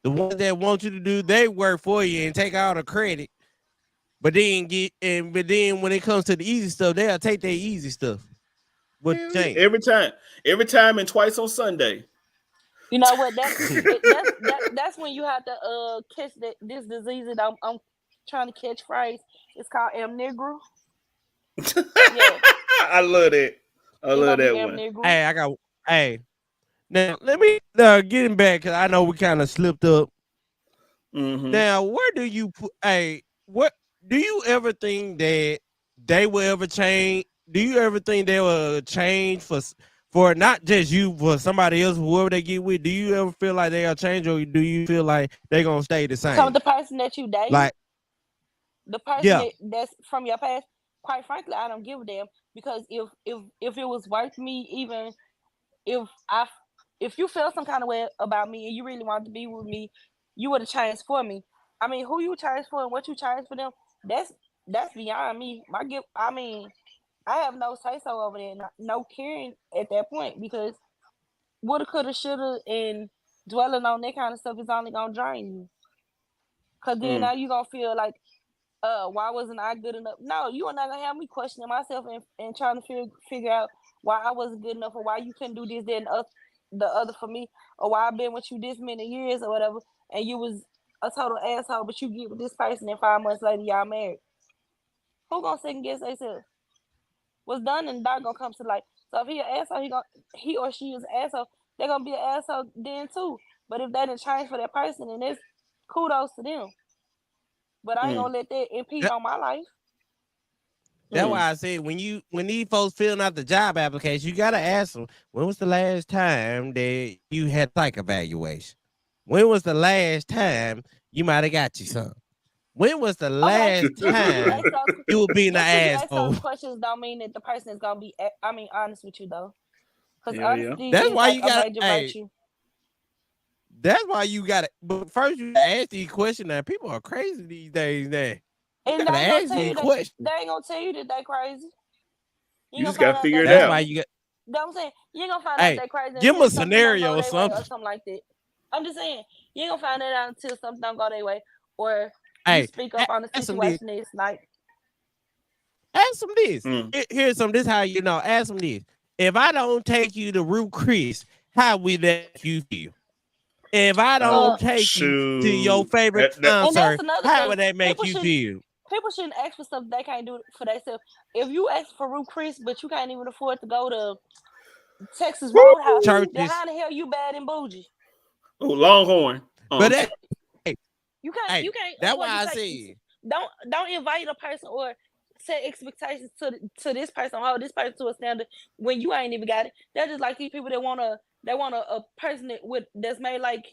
S3: The ones that want you to do they work for you and take all the credit, but then when it comes to the easy stuff, they'll take their easy stuff. What
S6: Hell yeah.
S3: change?
S6: Every time, and twice on Sunday.
S1: You know what? That's when you have to catch this disease that I'm trying to catch phrase. It's called amnigru. Yeah,
S6: I love that. I
S1: it's
S6: love
S1: gonna be
S6: that one.
S1: amnigru.
S3: Hey, I got hey. Now let me get him back because I know we kind of slipped up.
S6: Mm-hmm.
S3: Now, where do you put? Hey, what do you ever think that they will ever change? Do you ever think they will change for not just you, for somebody else, whoever they get with? Do you ever feel like they'll change, or do you feel like they're gonna stay the
S1: Some of
S3: same?
S1: the person that you dating,
S3: Like,
S1: the person
S3: yeah,
S1: that's from your past. Quite frankly, I don't give a damn because if it was worth me, even if I if you feel some kind of way about me and you really wanted to be with me, you would have changed for me. I mean, who you changed for and what you changed for them, that's that's beyond me. My gift. I mean, I have no say so over there, no caring at that point because woulda, coulda, shoulda, and dwelling on that kind of stuff is only gonna drain you. Cause then
S6: Mm.
S1: now you gonna feel like, why wasn't I good enough? No, you are not gonna have me questioning myself and trying to figure out why I wasn't good enough or why you couldn't do this, that, and the other for me, or why I've been with you this many years or whatever, and you was a total asshole, but you get with this person and 5 months later y'all married. Who gonna second guess themselves? What's done and done gonna come to light. So if he an asshole, he or she is an asshole, they're gonna be an asshole then too. But if they didn't change for that person, then it's kudos to them. But I ain't
S6: Mm.
S1: gonna let that impede
S3: that,
S1: on my life.
S3: that's
S6: Mm.
S3: why I said when these folks filling out the job application, you gotta ask them when was the last time that you had psych evaluation. When was the last time you might have got you some? When was the
S1: Okay,
S3: last
S1: just because you
S3: time
S1: ask those,
S3: you were being an
S1: just because you ask
S3: asshole?
S1: those questions, don't mean that the person is gonna be. I mean, honest with you though, because
S6: Hell yeah.
S1: honesty
S3: That's
S1: is
S3: why
S1: like
S3: you
S1: a
S3: got
S1: major
S3: hey,
S1: virtue.
S3: that's why you gotta but first you gotta ask these questions. Now people are crazy these days now. You
S1: And they
S3: gotta
S1: ain't gonna
S3: ask
S1: tell
S3: these
S1: you that
S3: questions.
S1: they ain't gonna tell you that they crazy. You
S6: You
S1: ain't
S6: just
S1: gonna
S6: gotta
S1: find out
S6: figure
S1: they
S6: it
S3: That's
S1: crazy.
S3: why
S6: out.
S3: you got
S1: You know what I'm saying? You ain't gonna find out
S3: hey,
S1: they crazy
S3: give them a
S1: until something don't go
S3: scenario or
S1: their way or
S3: something.
S1: something like that. I'm just saying, you ain't gonna find that out until something don't go their way or you
S3: Hey,
S1: speak up on the
S3: ask them this.
S1: situation. It's like,
S3: Ask them this.
S6: Mm.
S3: Here's some this how you know. Ask them this. If I don't take you to Root Chris, how will that make you feel? If I
S1: uh,
S3: don't take you to your
S6: Shoot.
S3: favorite
S6: That
S1: and that's
S3: concert,
S1: another
S3: how
S1: thing.
S3: would that make
S1: People
S3: you
S1: shouldn't
S3: feel?
S1: people shouldn't ask for stuff they can't do for themselves. If you ask for Ruth Chris, but you can't even afford to go to Texas Roadhouse,
S6: Woo!
S1: then
S3: Churches,
S1: how the hell you bad and bougie?
S6: Oh, Longhorn.
S3: but that, hey,
S1: You
S3: hey,
S1: can't
S3: that's
S1: afford to
S3: why I
S1: take.
S3: said
S1: Don't invite a person or set expectations to this person, hold this person to a standard when you ain't even got it. They're just like these people that want a person that's made like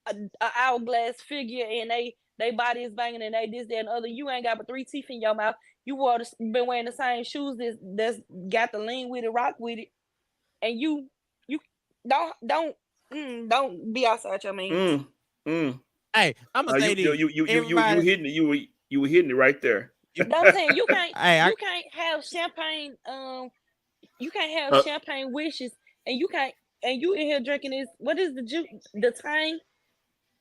S1: a hourglass figure and they body is banging and they this that and other. You ain't got but three teeth in your mouth. You been wearing the same shoes that's got the lean with it, rock with it, and you don't be outside your means.
S6: Mm. Mm.
S3: hey, I'm gonna say
S6: You
S3: this.
S6: you you you you you
S3: Everybody,
S6: hitting it. You were hitting it right there.
S3: you,
S1: I'm saying
S3: hey,
S1: you can't have champagne you can't have
S6: uh,
S1: champagne wishes and you can't and you in here drinking this what is the juice the tang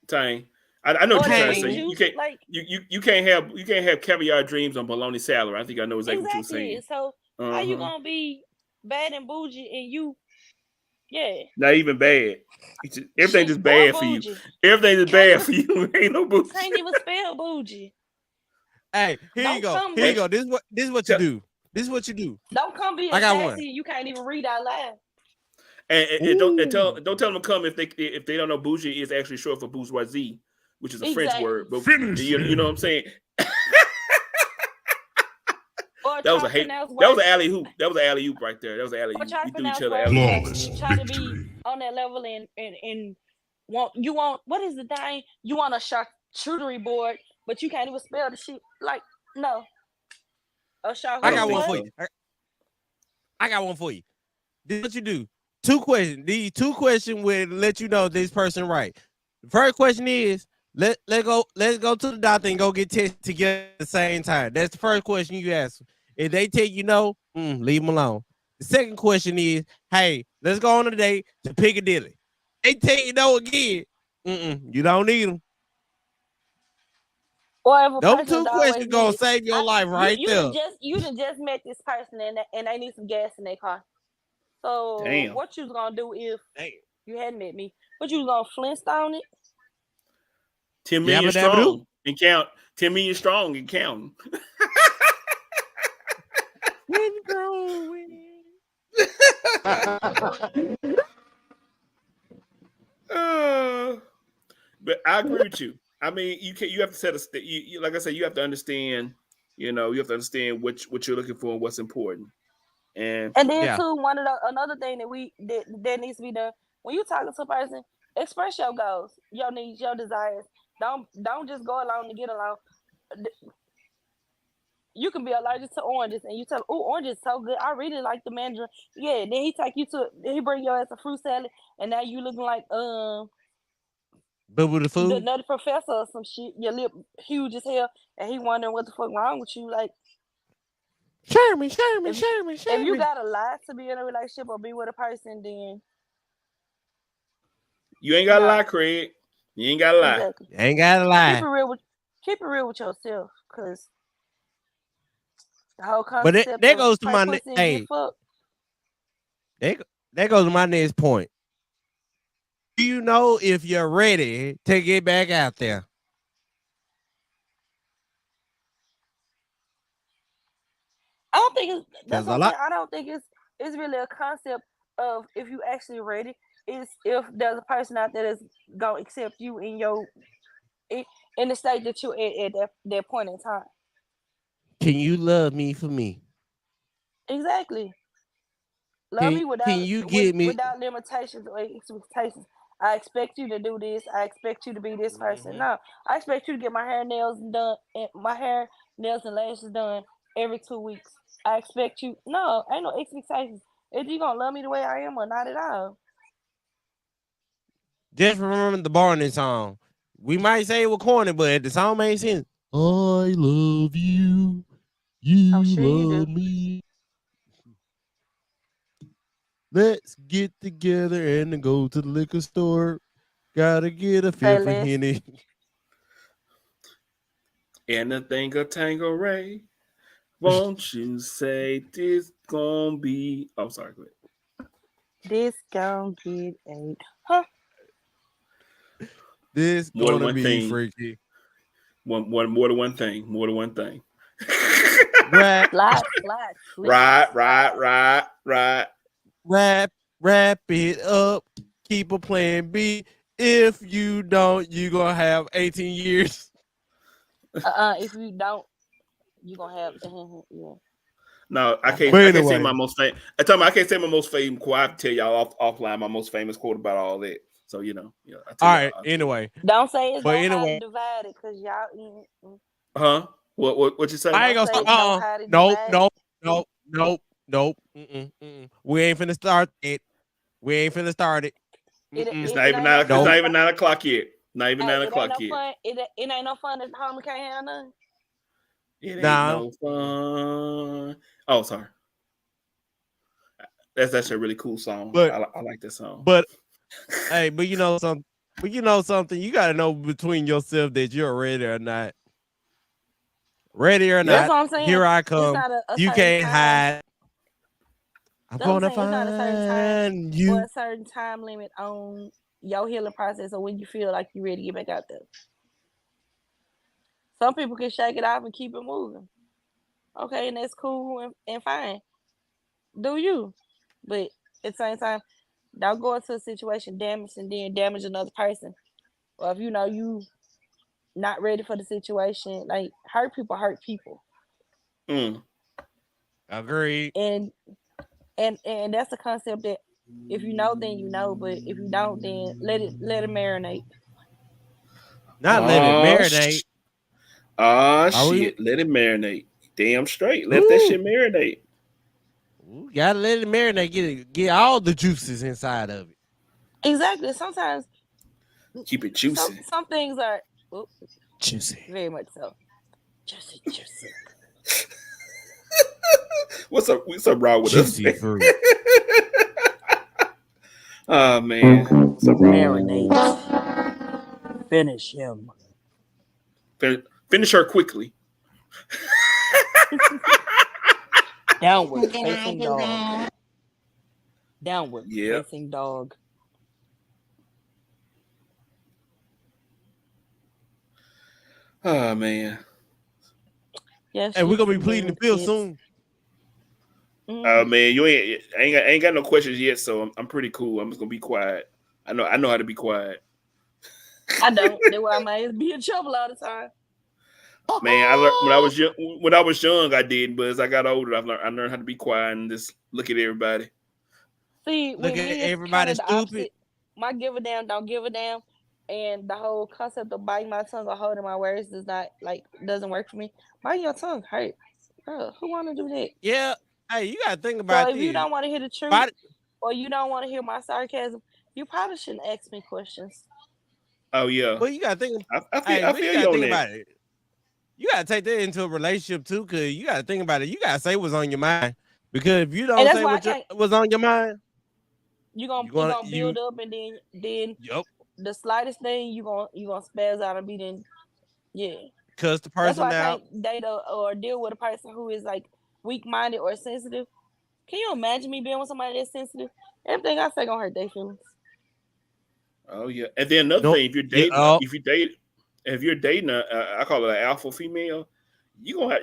S6: Tang. I know what
S1: or
S6: you're
S1: that
S6: trying to
S1: pink
S6: say.
S3: Tang.
S6: You
S1: juice
S6: can't
S1: like
S6: you can't have caviar dreams on bologna salad. I think I know exactly what you're
S1: exactly.
S6: saying.
S1: So how
S6: Uh
S1: you
S6: huh.
S1: gonna be bad and bougie and you yeah
S6: Not even bad. Everything
S1: shit
S6: just
S1: or
S6: bad for you.
S1: bougie
S6: Everything is
S1: can't
S6: bad
S1: even
S6: for you. Ain't no bullshit.
S1: can't even spell bougie.
S3: Hey, here you
S1: Don't
S3: go.
S1: come
S3: Here you
S6: Hey,
S3: go.
S1: with
S3: This is what you
S6: tell,
S3: do. This is what you do.
S1: Don't come being
S3: I got
S1: sassy.
S3: one.
S1: You can't even read out loud.
S6: And
S3: Ooh.
S6: don't tell them to come if they don't know bougie is actually short for bourgeoisie, which is a French
S1: Exactly.
S6: word. But
S5: Finish
S6: you know what I'm
S5: him.
S6: saying?
S1: Or
S6: That was
S1: try
S6: a
S1: to
S6: hate.
S1: pronounce
S6: That was
S1: words.
S6: an alley hoop. That was an alley hoop right there. That was an alley
S1: Or
S6: hoop.
S1: try to
S6: We threw each
S1: pronounce
S6: other
S1: words.
S6: alley hoops.
S5: Flawless
S1: Try to be
S5: victory.
S1: on that level and want what is the thing? You want a charcuterie board, but you can't even spell the shit. Like no, a
S6: I
S3: I
S6: don't
S3: got
S1: charcuterie
S3: one
S6: think
S3: for
S1: what?
S3: you.
S6: so.
S3: I got one for you. This is what you do. 2 questions. These 2 questions will let you know this person right. The first question is let's go to the doctor and go get tested together at the same time. That's the first question you ask them. If they tell you no, leave them alone. The second question is, hey, let's go on a date to Piccadilly. They tell you no again. You don't need them.
S1: Or if a
S3: Them
S1: person is
S3: 2
S1: always
S3: questions gonna
S1: needed.
S3: save your life right there.
S1: You done just met this person and they need some gas in their car. So
S6: Damn.
S1: what you was gonna do if
S3: Damn.
S1: you hadn't met me? What you was gonna Flintstone it?
S6: 10 million
S3: Yabba dabba doo.
S6: strong and count. 10 million strong and counting.
S3: When growing.
S6: But I agree with you. I mean, you have to set a like I said, you have to understand. You have to understand what you're looking for and what's important. And
S1: And then
S3: Yeah.
S1: too, another thing that needs to be done when you talking to a person, express your goals, your needs, your desires. Don't just go along to get along. You can be allergic to oranges, and you tell, "Oh, orange is so good. I really like the mandarin." Yeah, then he bring your ass a fruit salad, and now you looking like
S3: Boo boo the
S1: the
S3: food.
S1: Nutty Professor or some shit. Your lip huge as hell, and he wondering what the fuck wrong with you. Like
S3: Sherman.
S1: if you gotta lie to be in a relationship or be with a person, then
S6: you ain't gotta
S1: no,
S6: lie, Craig. You ain't gotta lie.
S1: exactly.
S3: Ain't gotta
S1: Keep it
S3: lie.
S1: real with yourself, cause the whole
S3: But
S1: concept
S3: that
S1: of
S3: goes to
S1: pray
S3: my
S1: pussy and get
S3: hey,
S1: fucked.
S3: that goes to my next point. Do you know if you're ready to get back out there?
S1: I don't think that's
S3: Because
S1: what
S3: a
S1: I'm
S3: lot
S1: saying. I don't think it's really a concept of if you actually ready. It's if there's a person out there that's gonna accept you in the state that you're at that point in time.
S3: can you love me for me?
S1: Exactly. Love me
S3: Can you get me?
S1: without limitations or expectations. I expect you to do this. I expect you to be this person.
S3: Mhm.
S1: No, I expect you to get my hair, nails, and lashes done every 2 weeks. I expect you. No, ain't no expectations. If you gonna love me the way I am or not at all.
S3: Just remember the bar in this song. We might say it was corny, but the song made sense. I love you.
S1: I'm
S3: You
S1: sure you
S3: love
S1: do.
S3: me. Let's get together and go to the liquor store. Gotta get a
S1: Say
S3: fifth of
S1: less.
S3: Henny.
S6: Anything a tango ray. Won't you say this gonna be? Oh, sorry. Go ahead.
S1: This gon' get a huh?
S3: This
S6: More than
S3: gonna
S6: one
S3: be
S6: thing.
S3: freaky.
S6: One more than one thing. More than one thing.
S3: Rap,
S1: Slide, slip and slide.
S6: Right.
S3: wrap it up. Keep a plan B. If you don't, you gonna have 18 years.
S1: If you don't, you gonna have yeah.
S6: No, I
S1: Okay.
S6: can't.
S3: But
S6: I can't say
S3: anyway,
S6: my most famous. I tell me I can't say my most famous quote. I have to tell y'all offline my most famous quote about all that. So I tell
S3: all
S6: y'all.
S3: right. Anyway,
S1: Don't say it's
S3: but
S1: don't hide it
S3: anyway,
S1: divided, cause y'all.
S6: Huh? What you say?
S3: I ain't
S1: Don't
S3: gonna
S1: say
S3: start.
S1: it's don't hide it
S3: Nope,
S1: divided.
S3: nope, nope, nope, nope. We ain't finna start it. We ain't finna start it.
S6: It's not
S1: It
S6: even
S1: ain't no
S6: nine. It's
S1: fun.
S3: Nope.
S6: not even 9 o'clock yet. Not even
S1: Hey,
S6: nine
S1: it ain't
S6: o'clock
S1: no
S6: yet.
S1: fun. It ain't no fun if the homie can't have none.
S6: It ain't
S3: Nah.
S6: no fun. Oh, sorry. That's actually a really cool song.
S3: But
S6: I like that song.
S3: but hey, but you know something. But you know something. You gotta know between yourself that you're ready or not. Ready or
S6: Yeah.
S1: That's
S3: not,
S1: what I'm saying.
S3: here I
S1: It's
S3: come.
S1: not a
S3: You
S1: certain
S3: can't
S1: time.
S3: hide. I'm
S1: That's what I'm
S3: gonna
S1: saying. It's not a certain time
S3: find
S1: or
S3: you.
S1: a certain time limit on your healing process or when you feel like you're ready to get back out there. Some people can shake it off and keep it moving. Okay, and that's cool and fine. Do you? But at the same time, don't go into a situation damage and then damage another person. Or if you know you not ready for the situation, like hurt people.
S6: Mm.
S3: Agreed.
S1: And that's the concept that if you know, then you know. But if you don't, then let it marinate.
S3: Not let it
S6: Oh,
S3: marinate. Are we?
S6: shit. Let it marinate. Damn straight. Let that
S3: Ooh,
S6: shit marinate.
S3: ooh, gotta let it marinate. Get all the juices inside of it.
S1: Exactly. Sometimes
S6: Keep it
S1: some
S6: juicy.
S1: some things are oh,
S3: Juicy.
S1: very much so. Juicy.
S6: What's up wrong with us,
S3: Juicy
S6: man?
S3: fruit.
S6: Oh man. What's up wrong with
S1: Marinate. Finish him.
S6: Finish her quickly.
S1: Downward facing dog. Downward
S6: Yep.
S1: facing dog.
S6: Oh man.
S1: Yes,
S3: And we're
S1: yes,
S3: gonna be
S1: and
S3: pleading the
S1: then
S3: field
S1: it's
S3: soon.
S6: Oh
S1: mm,
S6: man, you ain't got no questions yet, so I'm pretty cool. I'm just gonna be quiet. I know how to be quiet.
S1: I don't. That's why I might be in trouble all the time.
S6: Man, I learned when I was young. When I was young, I did, but as I got older, I learned how to be quiet and just look at everybody.
S1: See,
S3: Look
S1: with
S3: at
S1: me, it's kind
S3: everybody
S1: of the
S3: stupid.
S1: opposite. My give a damn, don't give a damn, and the whole concept of biting my tongue or holding my words does not doesn't work for me. Biting your tongue hurt. Girl, who want to do that?
S3: Yeah. Hey, you gotta think
S1: So
S3: about
S1: if you
S3: this.
S1: don't want to hear the truth
S3: Body,
S1: or you don't want to hear my sarcasm, you probably shouldn't ask me questions.
S6: Oh yeah,
S3: but you gotta think. Hey,
S6: I
S3: but you
S6: feel
S3: gotta
S6: you on
S3: think
S6: that.
S3: about it. You gotta take that into a relationship too, cause you gotta think about it. You gotta say what's on your mind. Because if you
S1: And
S3: don't
S1: that's
S3: say
S1: why I can't.
S3: what's on your mind,
S1: You gonna
S3: you
S1: it
S3: gonna
S1: gonna
S3: you
S1: build up, and then
S3: yup,
S1: the slightest thing you gonna spaz out and be then yeah.
S3: cuss the
S1: That's why
S3: person
S1: I
S3: out.
S1: can't date or deal with a person who is like weak minded or sensitive. Can you imagine me being with somebody that's sensitive? Everything I say gonna hurt their feelings.
S6: Oh yeah, and then another
S3: No,
S6: thing,
S3: yeah, oh,
S6: if you're dating I call it an alpha female, you gonna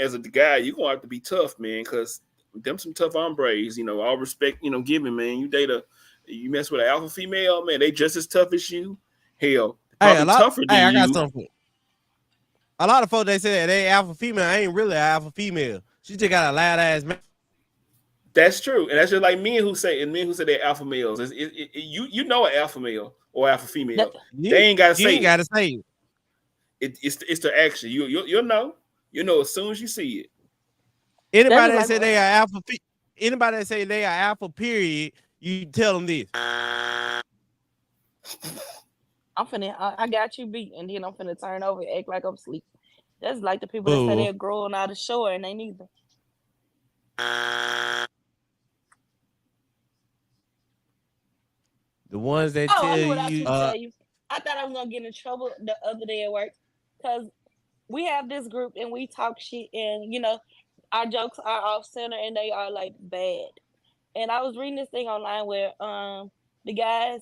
S6: as a guy, you gonna have to be tough, man, because them some tough hombres. You know, all respect, given, man. You mess with an alpha female, man, they just as tough as you. Hell,
S3: hey,
S6: probably tougher than
S3: I got
S6: you.
S3: something. A lot of folks they say that they alpha female ain't really an alpha female. She just got a loud ass mouth.
S6: That's true, and that's just like men who say they're alpha males. You know an alpha male or alpha
S1: That
S6: female. They ain't gotta
S3: You
S6: say
S3: ain't
S6: it.
S3: gotta say it.
S6: It's the action. You'll know. You know as soon as you see it.
S1: that's
S3: Anybody
S1: just
S3: that
S1: like
S3: say they are alpha, anybody that say they are alpha, period, you tell them this.
S1: I'm finna I got you beat and then I'm finna turn over and act like I'm asleep. That's like the people that say
S3: Boo.
S1: they're growing out of shore and they neither.
S3: The ones that
S1: Oh, I
S3: tell
S1: knew what I was
S3: you,
S1: gonna tell you. I thought I was gonna get in trouble the other day at work because we have this group and we talk shit and our jokes are off center and they are like bad. And I was reading this thing online where the guys,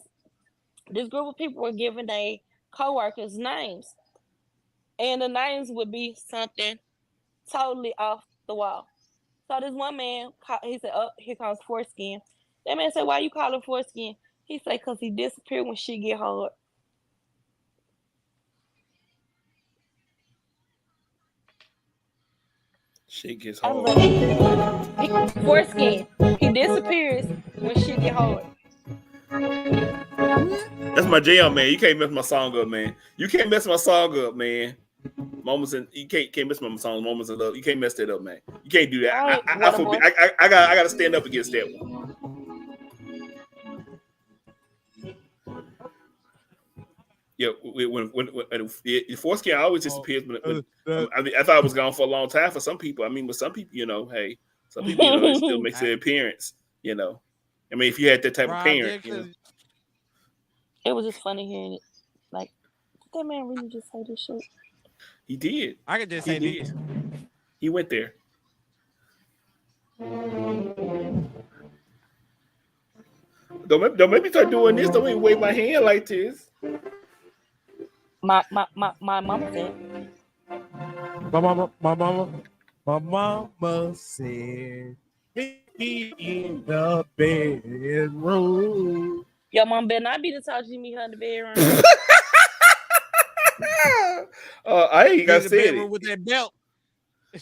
S1: this group of people were giving their coworkers names, and the names would be something totally off the wall. So this one man, he said, "Oh, here comes foreskin." That man said, "Why you call him foreskin?" He said, "Cause he disappeared when shit get hard."
S6: Shit gets
S1: I was
S6: hard.
S1: like, foreskin. He disappears when shit get hard.
S6: That's my jam, man. You can't mess my song up, man. You can't mess my song up, man. You can't mess my song. Moments of love. You can't mess that up, man. You can't do that.
S1: All right,
S6: I
S1: water
S6: forbid.
S1: boy.
S6: I got to stand up against that one. Yeah, when foreskin always disappears. I mean, I thought it was gone for a long time for some people. I mean, with some people, hey, some people, it still makes
S3: I,
S6: their appearance. I mean, if you had that type of parent,
S3: projects, is-
S1: It was just funny hearing it. Like, did that man really just say this shit?
S6: he did.
S3: I could just
S6: He
S3: say
S6: did.
S3: this.
S6: He went there. Don't make me start doing this. Don't make me wave my hand like this.
S1: My mama said,
S3: My mama. My mama said, "Meet in the bedroom."
S1: Your mom better not be the talk to meet her in the bedroom.
S6: I ain't
S3: Get
S6: got
S3: in the
S6: said
S3: bedroom
S6: it.
S3: with that belt.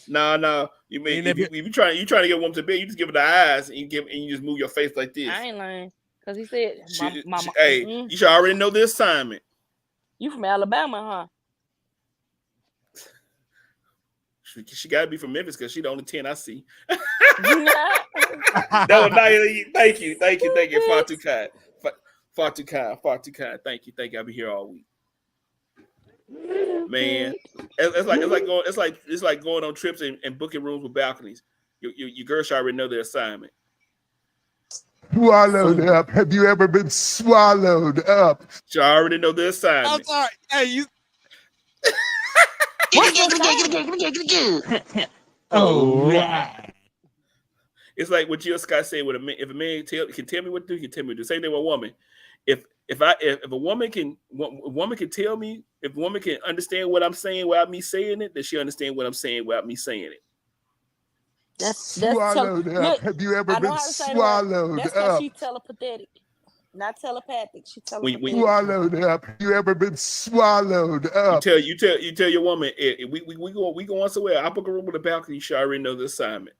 S6: No. You mean
S3: In
S6: if
S3: that
S6: you trying to get a woman to bed, you just give her the eyes and you just move your face like this.
S1: I ain't lying. Because he said, mama,
S6: Hey, you should already know the assignment.
S1: you from Alabama,
S6: She got to be from Memphis because she the only 10 I see.
S1: huh?
S6: That was nice. Thank you. Far too kind. Far too kind. Thank you. I'll be here all week. Man, it's like going on trips and booking rooms with balconies. Your girl should already know the assignment.
S5: Swallowed up. Have you ever been swallowed up?
S6: She already know the
S3: I'm
S6: assignment.
S3: sorry. Hey, you.
S1: What's the assignment?
S3: Oh, right.
S6: It's like what Jill Scott said: if a man can tell me what to do, he can tell me what to do. Same thing with a woman. If a woman can tell me, if a woman can understand what I'm saying without me saying it, then she understand what I'm saying without me saying it.
S1: That's
S5: Swallowed up.
S1: look,
S5: Have you ever
S1: I know
S5: been
S1: how to say the word.
S5: swallowed
S1: That's because
S5: up?
S1: she's telepathetic. Not telepathic. She
S6: When
S1: telepathetic.
S5: Swallowed up. Have you ever been swallowed up?
S6: you tell your woman, we go on somewhere. I book a room with a balcony. You should already know the assignment.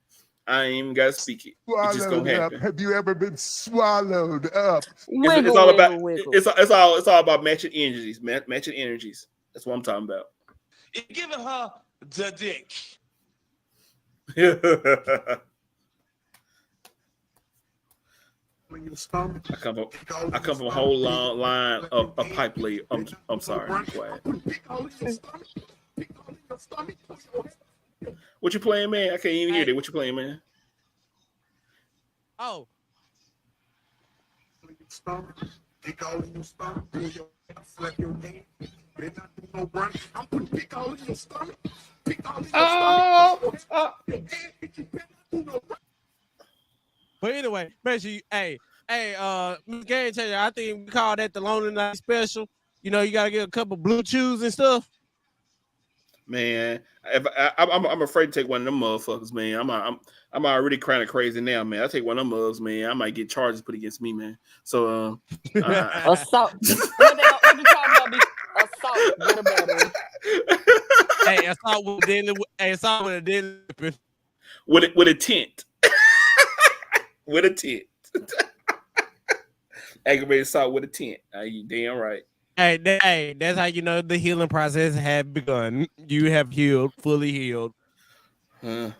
S6: I ain't even gotta speak it. It's just
S5: Swallowed
S6: gonna
S5: up.
S6: happen.
S5: Have you ever been swallowed up?
S6: It's
S1: Wiggle,
S6: all about
S1: wiggle, wiggle.
S6: it's all about matching energies. Matching energies. That's what I'm talking about.
S4: You're giving her the dick.
S6: I come from a whole long line of a pipe layer. I'm sorry. Be quiet. What you playing, man? I can't even hear that. What you playing, man?
S3: Oh. But anyway, make sure you, Miss Game Changer, I think we call that the Lonely Night Special. You know, you got to get a couple Blue Chews and stuff.
S6: Man, I'm afraid to take one of them motherfuckers, man. I'm already kind of crazy now, man. I take one of them mugs, man. I might get charges put against me, man. So,
S1: assault. What you talking about? Be assault with a battery.
S3: Hey, assault with a deadly weapon.
S6: With a tent. With a tent. Aggravated assault with a tent. You damn right.
S3: Hey, that's how you know the healing process had begun. You have healed, fully healed.
S6: Huh.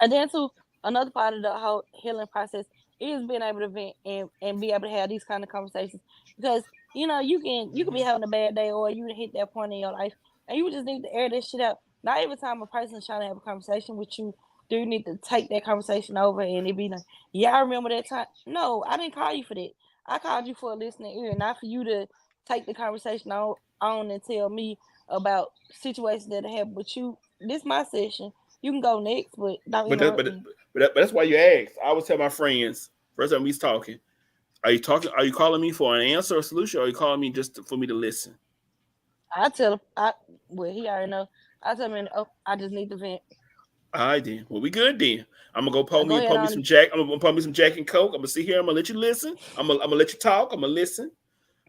S1: And then too, another part of the whole healing process is being able to vent and be able to have these kind of conversations. Because, you know, you can be having a bad day or you hit that point in your life and you just need to air this shit out. Not every time a person is trying to have a conversation with you, do you need to take that conversation over and it be like, yeah, I remember that time. No, I didn't call you for that. I called you for a listening ear, not for you to take the conversation on and tell me about situations that happen. But this my session. You can go next, but don't
S6: But that,
S1: interrupt
S6: but,
S1: me.
S6: but that's why you asked. I always tell my friends, first time he's talking, are you calling me for an answer or solution, or are you calling me just for me to listen?
S1: I tell him, he already know. I tell him, oh, I just need to vent.
S6: All right then. Well, we good then. I'm gonna go
S1: Go ahead
S6: pour me
S1: on.
S6: some Jack. I'm gonna pour me some Jack and Coke. I'm gonna sit here. I'm gonna let you listen. I'm gonna let you talk. I'm gonna listen.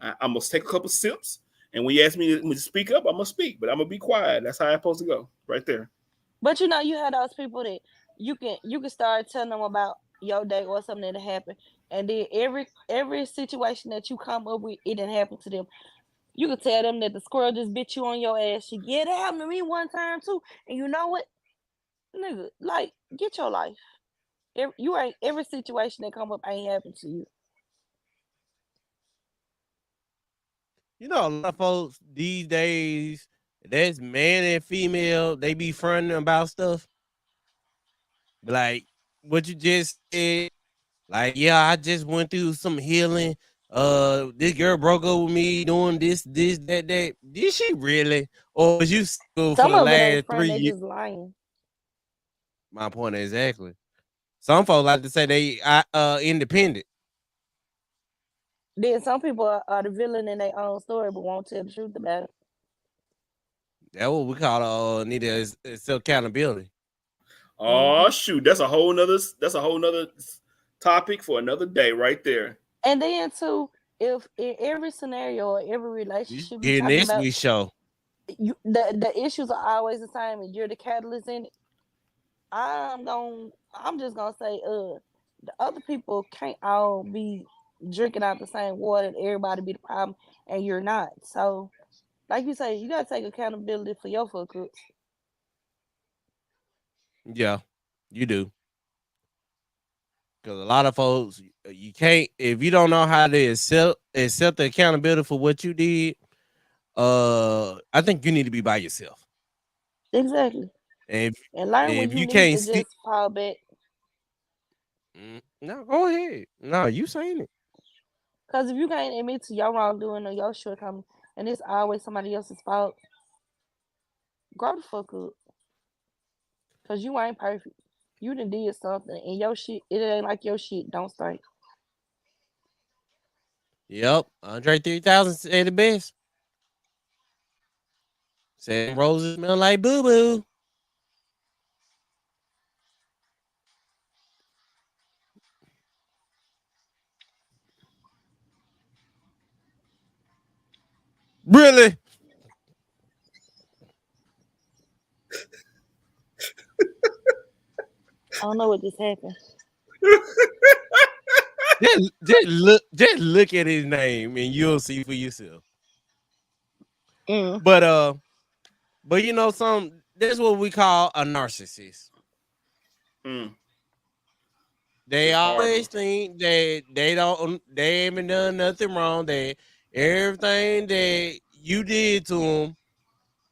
S6: I'm gonna take a couple sips. And when you ask me to speak up, I'm gonna speak. But I'm gonna be quiet. That's how I'm supposed to go. Right there.
S1: But you know, you have those people that you can start telling them about your day or something that happened, and then every situation that you come up with, it didn't happen to them. You can tell them that the squirrel just bit you on your ass. Yeah, that happened to me one time too. And you know what, nigga, like get your life. Every situation that come up ain't happened to you.
S3: You know, a lot of folks these days, that's man and female, they be fronting about stuff. Like what you just said, like, yeah, I just went through some healing. This girl broke up with me doing this, that. Did she really? Or was you single for
S1: Some
S3: the
S1: of it ain't
S3: last
S1: friend,
S3: 3
S1: they
S3: years?
S1: just lying.
S3: My point exactly. Some folks like to say they independent.
S1: Then some people are the villain in their own story, but won't tell the truth about it.
S3: That's what we call need self accountability.
S6: Oh shoot, that's a whole nother topic for another day right there.
S1: And then too, if in every scenario or every
S3: You
S1: relationship you
S3: getting
S1: talking
S3: this
S1: about,
S3: week's show.
S1: the issues are always the same, and you're the catalyst in it. I'm just gonna say, the other people can't all be drinking out the same water and everybody be the problem, and you're not. So, like you say, you gotta take accountability for your fuck ups.
S3: Yeah, you do. Because a lot of folks, you can't if you don't know how to accept the accountability for what you did. I think you need to be by yourself.
S1: Exactly.
S3: And
S1: And learn when
S3: if
S1: you
S3: you
S1: need
S3: can't
S1: to
S3: see,
S1: just fall back.
S3: no, go ahead. No, you saying it.
S1: Cause if you can't admit to your wrongdoing or your shortcoming, and it's always somebody else's fault, grow the fuck up. Cause you ain't perfect. You done did something, and your shit, it ain't like your shit don't stink.
S3: Yep, Andre 3000 said the best. Said roses smell like boo boo. Really?
S1: I don't know what just happened.
S3: Just look at his name and you'll see for yourself.
S1: Mm.
S3: But you know some that's what we call a narcissist.
S6: Mm,
S3: They
S6: it's
S3: always
S6: horrible.
S3: think that they haven't done nothing wrong. That everything that you did to them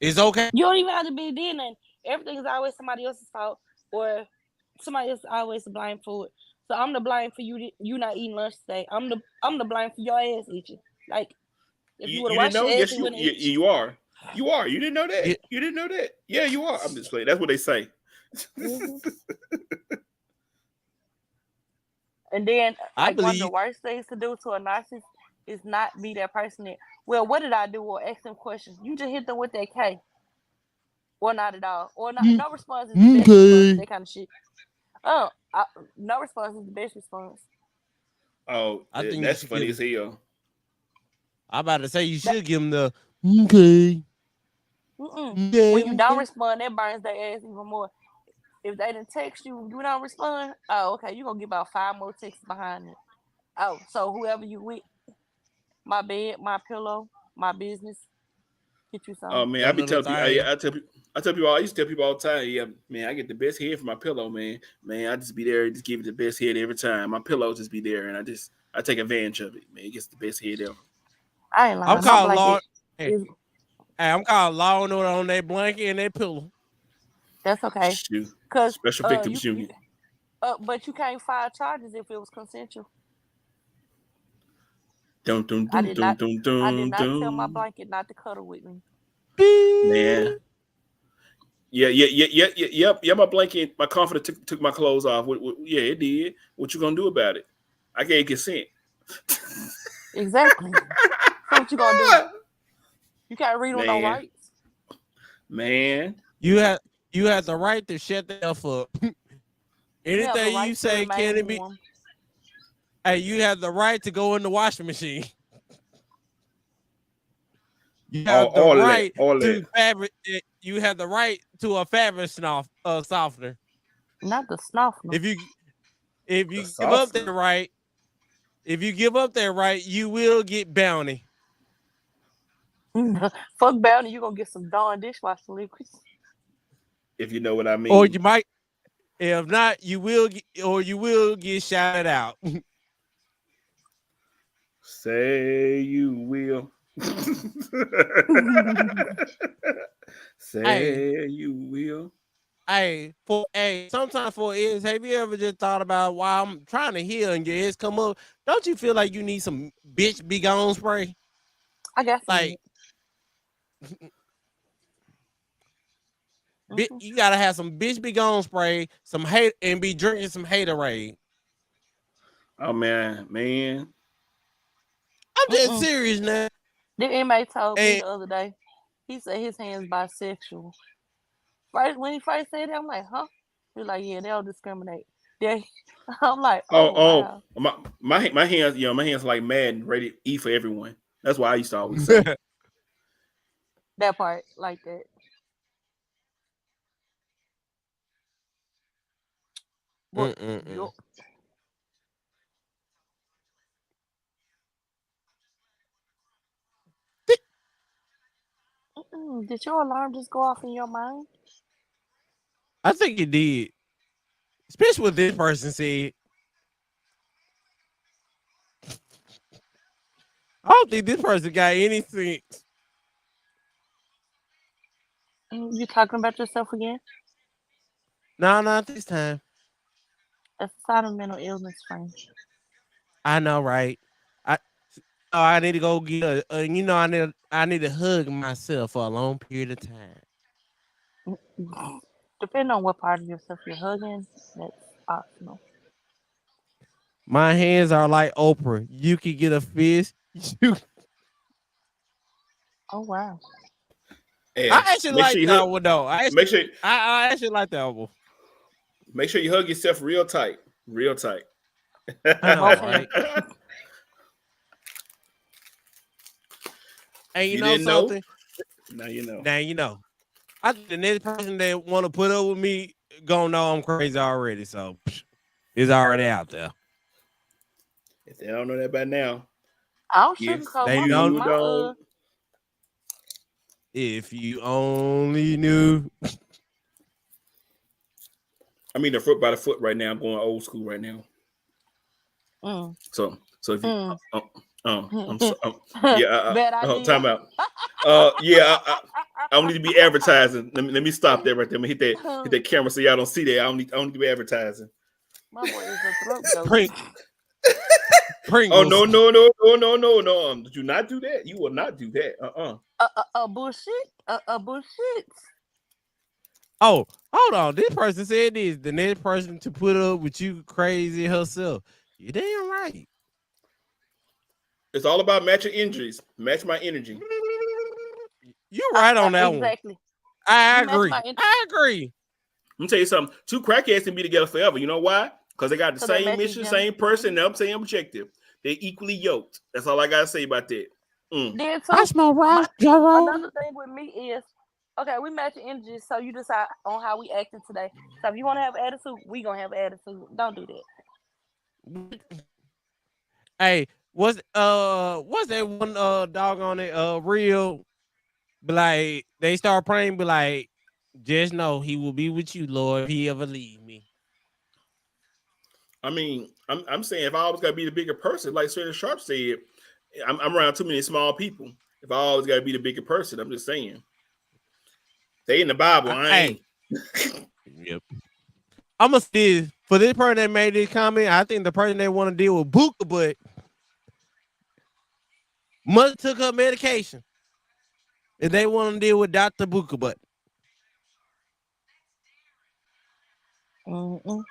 S3: is okay.
S1: You don't even have to be doing nothing. Everything is always somebody else's fault, or somebody else always to blame for it. So I'm the blame for you not eating lunch today. I'm the blame for your ass itching. Like if you would have
S6: You didn't
S1: washed
S6: know?
S1: your ass,
S6: Yes,
S1: it
S6: you
S1: wouldn't
S6: you,
S1: itch.
S6: you are. You are. You didn't know that.
S3: Yeah,
S6: You didn't know that. Yeah, you are. I'm just playing. That's what they say.
S1: Hmm. And then,
S3: I
S1: like, one of the
S3: believe.
S1: worst things to do to a narcissist is not be that person that, well, what did I do? Or ask them questions. You just hit them with that K, or not at all, or not. No response is the best response.
S3: Okay.
S1: That kind of shit. Oh, no response is the best response.
S6: Oh,
S3: I think you
S6: that's
S3: should
S6: funny
S3: give
S6: as
S3: him.
S6: hell.
S3: I'm about to say you
S1: That,
S3: should give him the okay.
S1: when
S3: Okay.
S1: you don't respond, that burns their ass even more. If they didn't text you, you don't respond. Oh, okay, you gonna get about 5 more texts behind it. Oh, so whoever you with, my bed, my pillow, my business, get you
S6: Oh
S1: some.
S6: man, I
S3: That
S6: be
S3: little
S6: telling people.
S3: thing.
S6: I tell people. I used to tell people all the time. Yeah, man, I get the best head for my pillow, man. Man, I just be there, just give it the best head every time. My pillow just be there, and I take advantage of it. Man, it gets the best head ever.
S1: I ain't
S3: I'm
S1: lying. My
S3: calling law.
S1: blanket
S3: Hey,
S1: is
S3: I'm calling law and order on that blanket and that pillow.
S1: that's okay.
S6: Shoot,
S1: Cause
S6: special victims
S1: you
S6: unit.
S1: but you can't file charges if it was consensual.
S6: Dun dun
S1: I
S6: dun
S1: did
S6: dun
S1: not
S6: dun
S1: I did
S6: dun
S1: not tell my
S6: dun.
S1: blanket not to cuddle with me.
S6: Man,
S3: Beep.
S6: yeah. My blanket, my comforter took my clothes off. Yeah, it did. What you gonna do about it? I gave consent.
S1: Exactly. So what you gonna do? You can't read on no
S6: Man,
S1: rights.
S6: man.
S3: You have you have the right to shut the f up.
S1: You have the
S3: Anything you
S1: right to
S3: say can
S1: remain
S3: it be?
S1: warm.
S3: Hey, you have the right to go in the washing machine. You have the
S6: All of that,
S3: right
S6: all of that.
S3: to fabric. You have the right to a fabric softener.
S1: Not the snuffler.
S3: If you if
S6: The
S3: you give up that
S6: softener.
S3: right, if you give up that right, you will get bounty,
S1: Fuck bounty, you gonna get some Dawn dishwasher liquids.
S6: If you know what I
S3: or
S6: mean.
S3: you might. If not, you will get shouted out.
S6: Say you will.
S3: Hey,
S6: Say you will.
S3: sometimes for is. Have you ever just thought about while I'm trying to heal and your ears come up? Don't you feel like you need some bitch be gone spray?
S1: I got some
S3: Like,
S1: mint. Hmm.
S3: you gotta have some bitch be gone spray, some hate, and be drinking some haterade.
S6: Oh man.
S3: I'm just
S1: Mm-mm.
S3: serious now.
S1: The inmate told me
S3: And
S1: the other day. He said his hands bisexual. First, when he first said that, I'm like, huh? He's like, yeah, they don't discriminate. They, I'm like,
S6: Oh,
S1: oh
S6: oh,
S1: wow,
S6: my hands, my hands are like Madden, ready to eat for everyone. That's what I used to always say.
S1: that part like that. But
S3: Mm-mm-mm.
S1: yo, did your alarm just go off in your mind?
S3: I think it did, especially what this person said. I don't think this person got any sense.
S1: You talking about yourself again?
S3: No, not this time.
S1: That's a sign of mental illness, friend.
S3: I know, right? I oh, I need to go get I need to hug myself for a long period of time.
S1: Depending on what part of yourself you're hugging, that's optional.
S3: My hands are like Oprah. You can get a fist. You,
S1: Oh wow.
S6: And
S3: I actually
S6: make sure
S3: like
S6: you
S3: that
S6: hug.
S3: one though.
S6: Make sure
S3: I actually like that one.
S6: make sure you hug yourself real tight, real tight.
S3: I know,
S1: Both hands.
S3: right? And
S6: If
S3: you
S6: you
S3: know
S6: didn't know,
S3: something?
S6: now you know.
S3: Now you know. I think the next person that want to put up with me gonna know I'm crazy already. So it's already out there.
S6: If they don't know that by now,
S1: I don't
S6: if
S1: sugarcoat
S3: They
S1: my
S3: don't.
S6: you
S1: my
S6: don't,
S3: If you only knew.
S6: I mean the foot by the foot right now. I'm going old school right now.
S1: mm,
S6: So if you,
S1: mm.
S6: I'm so, yeah,
S1: Bad idea.
S6: time out. Yeah, I don't need to be advertising. Let me stop there right there. Let me hit that camera so y'all don't see that. I don't need to be advertising.
S1: My boy is a throat goat.
S3: Pring-
S6: Oh
S3: Pringles.
S6: no! Do not do that. You will not do that.
S1: Bullshit. Bullshit.
S3: Oh, hold on. This person said this. The next person to put up with you crazy herself. You damn right.
S6: It's all about matching injuries. Match my energy.
S3: You right on that one.
S1: Exactly.
S3: I
S1: You match
S3: agree.
S1: my
S3: I agree.
S6: Let me tell you something. Two crackheads can be together forever. You know why? Because they got the
S1: so they
S6: same
S1: match
S6: mission,
S1: each other.
S6: same person, and same objective. They're equally yoked. That's all I gotta say about that.
S1: Then
S3: I
S1: too,
S3: smell
S1: my
S3: Ross Jerome.
S1: another thing with me is okay, we match energy, so you decide on how we acting today. So if you want to have attitude, we gonna have attitude. Don't do that.
S3: Hey, what's that one dog on it real? But like they start praying, be like, just know he will be with you, Lord, if he ever leave me.
S6: I mean, I'm saying if I always gotta be the bigger person, like Shannon Sharp said, I'm around too many small people. If I always gotta be the bigger person, I'm just saying. They in the Bible. I ain't.
S3: Hey, yep. I'm gonna say for this person that made this comment, I think the person that want to deal with Buka, but mother took her medication. If they want to deal with Dr. Buka, but
S1: Mm-mm.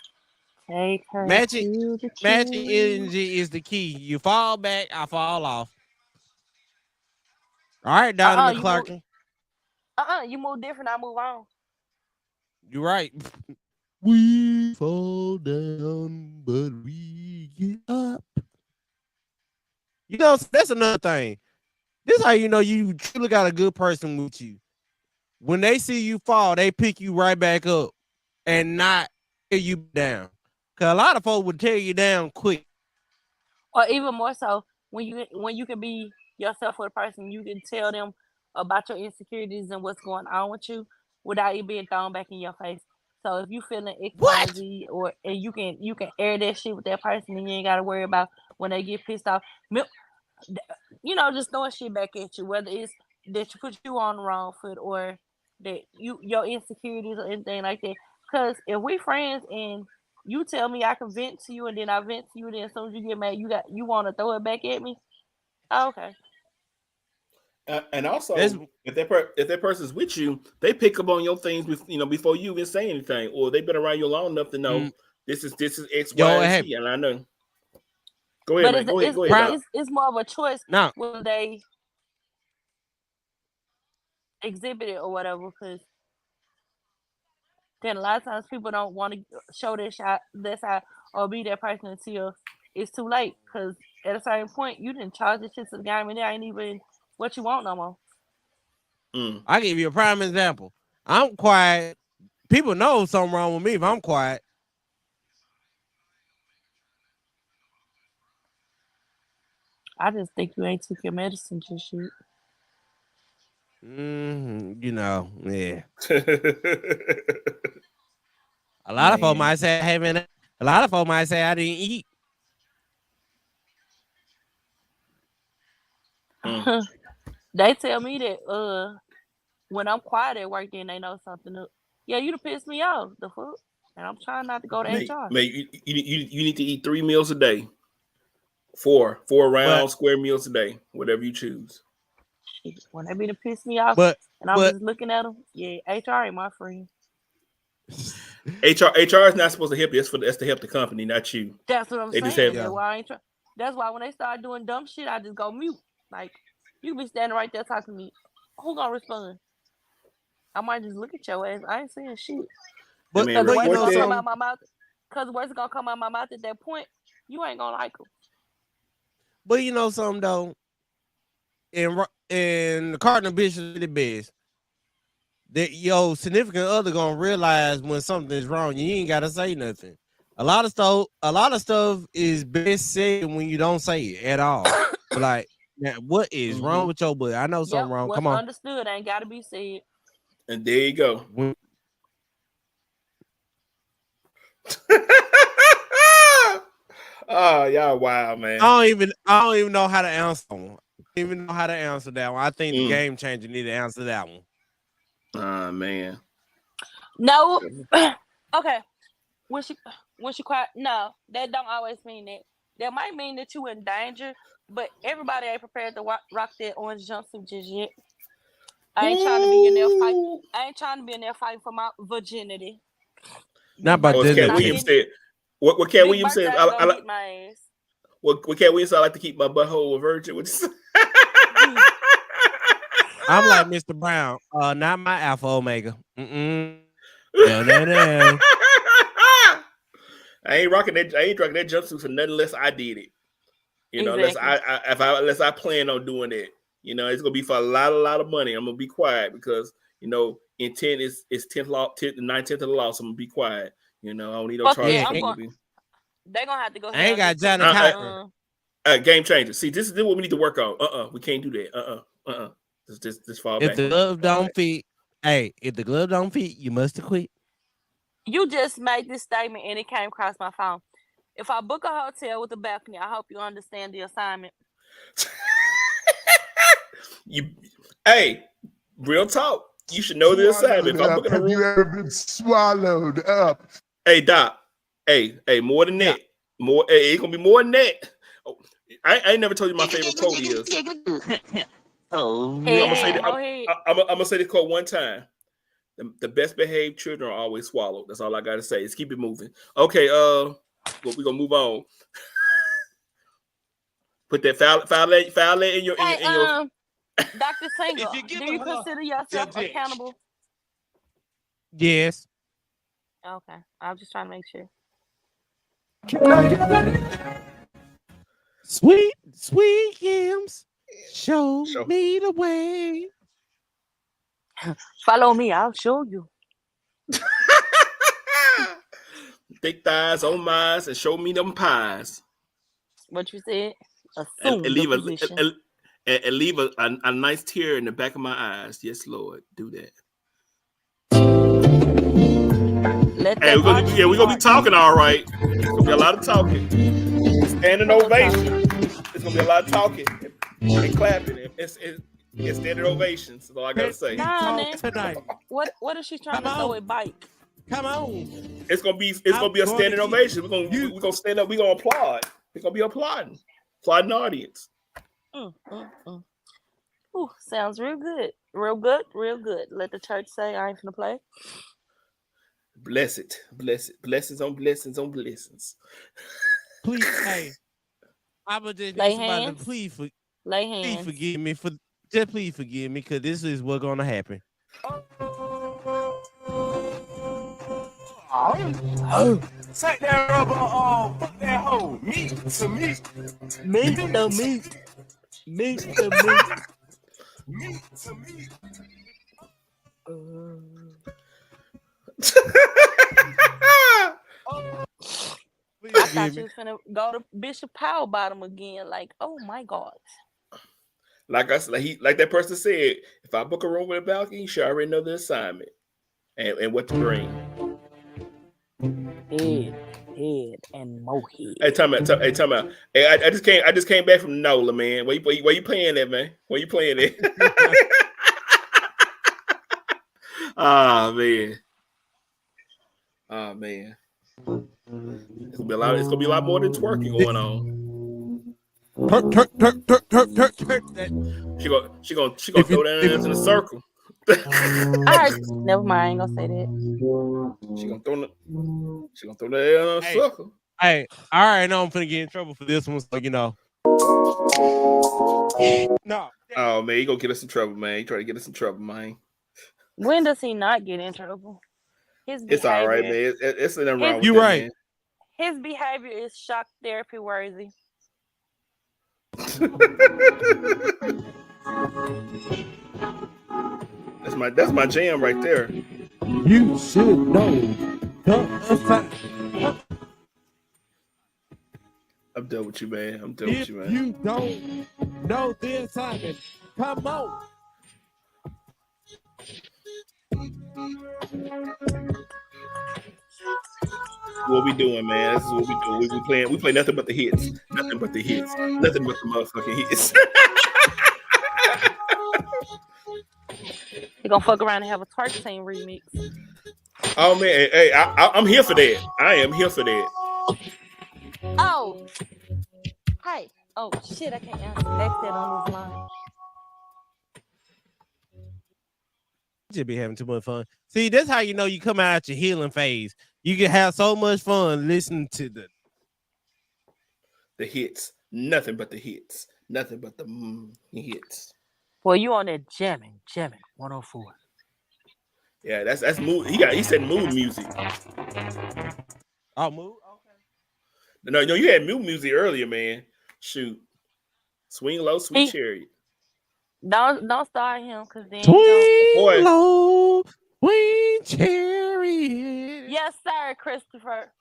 S1: Take her
S3: matching
S1: to the
S3: matching
S1: tree.
S3: energy is the key. You fall back, I fall off. All right, Donnie
S1: You move.
S3: McClarkin.
S1: You move different. I move on.
S3: You're right. We fall down, but we get up. You know, that's another thing. This is how you know you truly got a good person with you. When they see you fall, they pick you right back up and not tear you down. Cause a lot of folks would tear you down quick.
S1: Or even more so, when you can be yourself with a person, you can tell them about your insecurities and what's going on with you without it being thrown back in your face. So if you feeling X, Y, and
S3: What?
S1: Z, or and you can air that shit with that person, and you ain't gotta worry about when they get pissed off. Just throwing shit back at you, whether it's that you put you on the wrong foot or that your insecurities or anything like that. Because if we friends and you tell me I can vent to you and then I vent to you, then as soon as you get mad, you want to throw it back at me. Oh, okay.
S6: And
S3: That's
S6: also, if that person's with you, they pick up on your things, before you even say anything, or they've been around you long enough to know
S3: mm,
S6: this is X, Y,
S3: yo.
S6: and
S3: Hey,
S6: Z. And I know. Go ahead,
S1: But
S6: man. Go ahead,
S3: prime
S6: Doc.
S1: it's more of a choice
S3: now.
S1: when they exhibit it or whatever. Because then a lot of times people don't want to show their side or be that person until it's too late. Because at a certain point, you didn't charge this shit to the game, and there ain't even what you want no more.
S3: I give you a prime example. I'm quiet. People know something wrong with me if I'm quiet.
S1: I just think you ain't took your medicine just yet.
S3: You know, yeah. A lot of folks might say I haven't. A lot of folks might say I didn't eat.
S1: They tell me that when I'm quiet at work, then they know something up. Yeah, you done pissed me off. The fuck? And I'm trying not to go to HR.
S6: You need to eat 3 meals a day. Four round square meals a day, whatever you choose.
S1: When they be to piss me off, and I'm just looking at them, yeah, HR ain't my friend.
S6: HR is not supposed to help you. That's to help the company, not you.
S1: That's what I'm saying. That's why I ain't That's why when they start doing dumb shit, I just go mute. Like, you be standing right there talking to me. Who gonna respond? I might just look at your ass. I ain't saying shit.
S6: But
S1: the words gonna come out my mouth. Cause the words gonna come out my mouth at that point. You ain't gonna like them.
S3: But you know something though, in the Cardinal Bishop the best, that your significant other gonna realize when something is wrong. You ain't gotta say nothing. A lot of stuff is best said when you don't say it at all. Like, now, what is wrong with your butt? I know something wrong. Come on.
S1: Understood ain't gotta be said.
S6: And there you go. Oh, y'all wild, man.
S3: I don't even know how to answer one. I don't even know how to answer that one. I think the game changer need to answer that one.
S6: Man.
S1: No. Okay. When she quiet, no, that don't always mean that. That might mean that you in danger, but everybody ain't prepared to rock that orange jumpsuit just yet. I ain't trying to be in there fighting. I ain't trying to be in there fighting for my virginity.
S3: Not about
S6: what Cat Williams said. What Cat Williams said. I like
S1: my ass.
S6: What Cat Williams said. I like to keep my butthole a virgin.
S3: I'm like Mr. Brown. Not my Alpha Omega. No.
S6: I ain't rocking that jumpsuit for nothing unless I did it. You know,
S1: exactly.
S6: unless I plan on doing it. You know, it's gonna be for a lot of money. I'm gonna be quiet because intent is 9/10 of the law. So I'm gonna be quiet. You know, I don't need no charges.
S1: They're gonna have to go.
S3: I ain't got Johnny Cochran.
S6: Game changer. See, this is what we need to work on. We can't do that. Just fall back.
S3: If the glove don't fit, if the glove don't fit, you must have quit.
S1: You just made this statement and it came across my phone. If I book a hotel with a balcony, I hope you understand the assignment.
S6: Real talk. You should know the assignment. If I'm booking a room,
S5: have you ever been swallowed up?
S6: Hey, Doc. Hey, more than that. More. Hey, it's gonna be more than that. Oh, I ain't never told you my favorite quote is. I'm gonna say the quote one time. The best behaved children are always swallowed. That's all I gotta say. Let's keep it moving. Okay, we're gonna move on. Put that file in your
S1: Dr. Singer, do you consider yourself accountable?
S3: Yes.
S1: Okay. I was just trying to make sure.
S3: Sweet hymns, show me the way.
S1: Follow me, I'll show you.
S6: Thick thighs on mine and show me them pies.
S1: What you said?
S6: And leave a nice tear in the back of my eyes. Yes, Lord, do that. We're gonna be talking, all right. It's gonna be a lot of talking. Standing ovation. It's gonna be a lot of talking and clapping. It's standing ovations. That's all I gotta say.
S1: Tonight. What is she trying to say with bike?
S3: Come on.
S6: It's gonna be a standing ovation. We're gonna stand up. We're gonna applaud. It's gonna be applauding audience.
S1: Ooh, sounds real good. Real good. Let the church say I ain't gonna play.
S6: Blessed. Blessings on blessings on blessings.
S3: Please, hey, I would just
S1: lay
S3: need somebody
S1: hands.
S3: to please
S1: Please
S3: forgive me please forgive me because this is what's gonna happen. Oh. Suck that rubber, fuck that hoe. Meat to meat.
S1: Meat to meat. Meat to meat.
S3: Meat to meat.
S1: I thought you was finna go to Bishop Powell bottom again. Like, oh my God.
S6: Like I said, like that person said, if I book a room with a balcony, you should already know the assignment and what to bring.
S1: Head, and more head.
S6: Hey, time out. Hey, I just came back from NOLA, man. Where you playing at, man? Where you playing at? Oh man. It's gonna be a lot more than twerking going on.
S3: Turk.
S6: She gonna throw that ass in a circle.
S1: Never mind, I ain't gonna say that.
S6: She gonna throw that ass in a circle.
S3: Hey, all right, know I'm finna get in trouble for this one, so you know. No.
S6: Oh man, he gonna get us in trouble, man. He try to get us in trouble, man.
S1: When does he not get in trouble?
S6: It's all right, man. It's nothing wrong with
S3: you
S6: that,
S3: right.
S6: man.
S1: His behavior is shock therapy worthy.
S6: That's my jam right there.
S3: You should know.
S6: I'm done with you, man.
S3: If you don't know the assignment, come on.
S6: What we doing, man? This is what we do. We play nothing but the hits. Nothing but the hits. Nothing but the motherfucking hits.
S1: He gonna fuck around and have a twerk team remix.
S6: Oh man, hey, I'm here for that. I am here for that.
S1: Oh, hey. Oh shit, I can't answer. Ask that on this line.
S3: Just be having too much fun. See, that's how you know you come out your healing phase. You can have so much fun listening to
S6: the hits. Nothing but the hits. Nothing but the hits.
S1: Well, you on that jamming 104.
S6: Yeah, that's mood. He said mood music.
S3: Oh, mood? Okay.
S6: No, you had mood music earlier, man. Shoot. Swing low, sweet chariot.
S1: Don't start him, cause then
S3: swing low, sweet chariot.
S1: Yes, sir, Christopher.